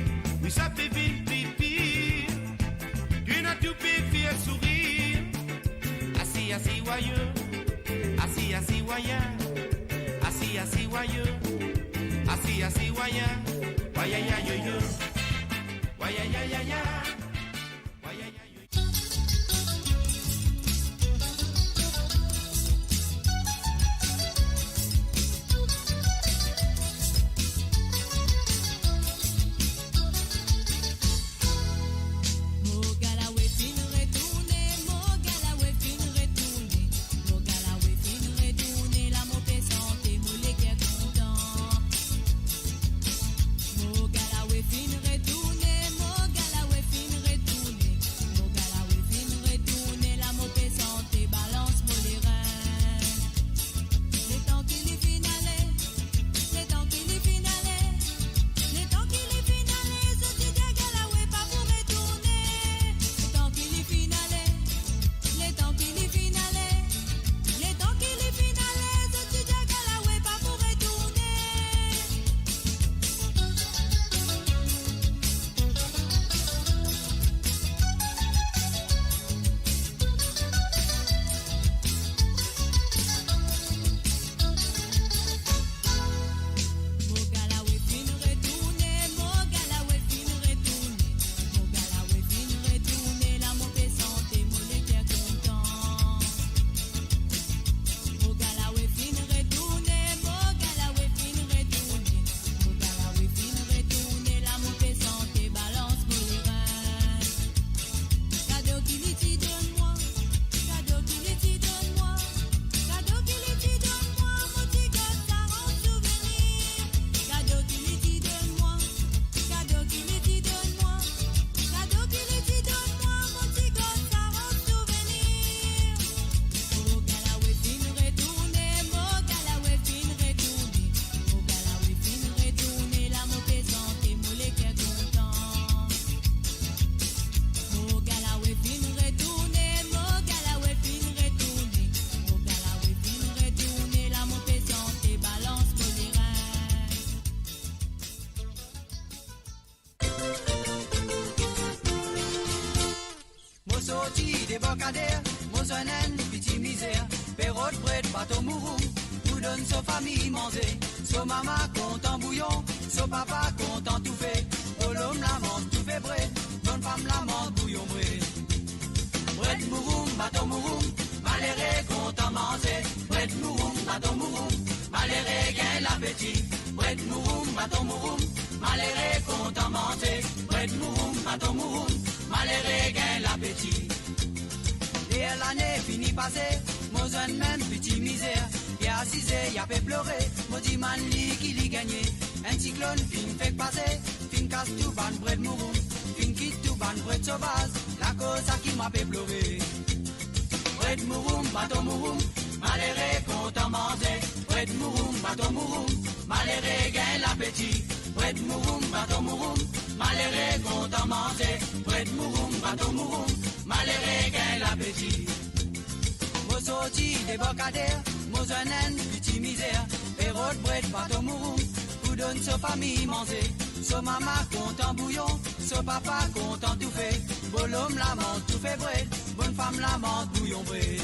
oui ça fait vite pipi. Dieu n'a tout fait sourire. Assis, assis, voyeux, assis, assis, voyant, assis, assis, voyeux, assis, assis, voyant, voyaya yo yo, voyaya ya ya. Fin débocadère, mozonen, petit misère, perrotte, brette, bateau mouroum, nous donne sa famille manger, so maman content bouillon, so papa content tout fait, oh l'homme la mange tout fait brette, bonne femme la mange bouillon brette. Brette mouroum, bateau mouroum, maléré content manger, brette mouroum, bateau mouroum, maléré gain l'appétit, brette mouroum, bateau mouroum, maléré content manger, brette mouroum, bateau mouroum, maléré gain l'appétit. Et l'année finie passée, mon jeune même petit misère, il a assisé, il a fait pleurer, maudit man li qui l'y gagné, un cyclone fin fait passer, fin casse tout ban brette mouroum, fin quitte tout ban brette sauvage, la cause à qui m'a fait pleurer. Brette mouroum, bateau mouroum, maléré content manger, brette mouroum, bateau mouroum, maléré gain l'appétit, brette mouroum, bateau mouroum, maléré content manger, brette mouroum, bateau mouroum, maléré gain l'appétit. Mo sorti des bocadères, mo jeune petit misère, perrotte, brette, bateau mouroum, vous donne sa famille manger, so maman content bouillon, so papa content tout fait, bon l'homme la mange tout fait brette, bonne femme la mange bouillon brette.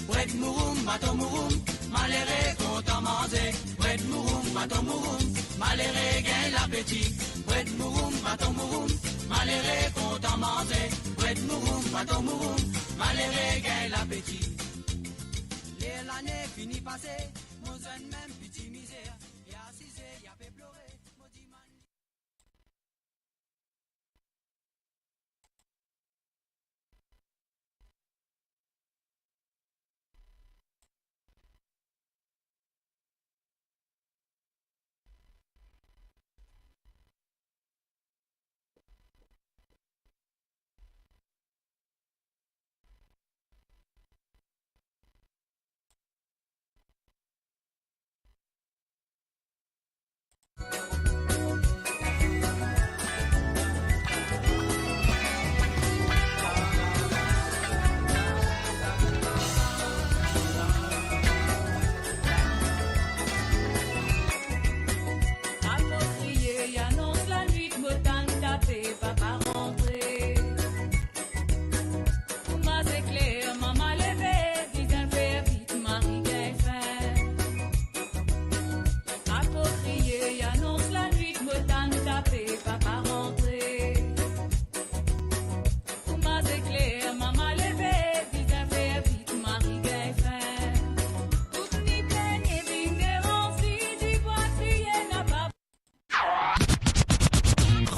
Brette mouroum, bateau mouroum, maléré content manger, brette mouroum, bateau mouroum, maléré gain l'appétit, brette mouroum, bateau mouroum, maléré content manger, brette mouroum, bateau mouroum, maléré gain l'appétit. L'année finie passée, mon jeune même petit misère, il a assisé, il a fait pleurer, maudit man.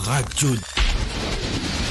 Radio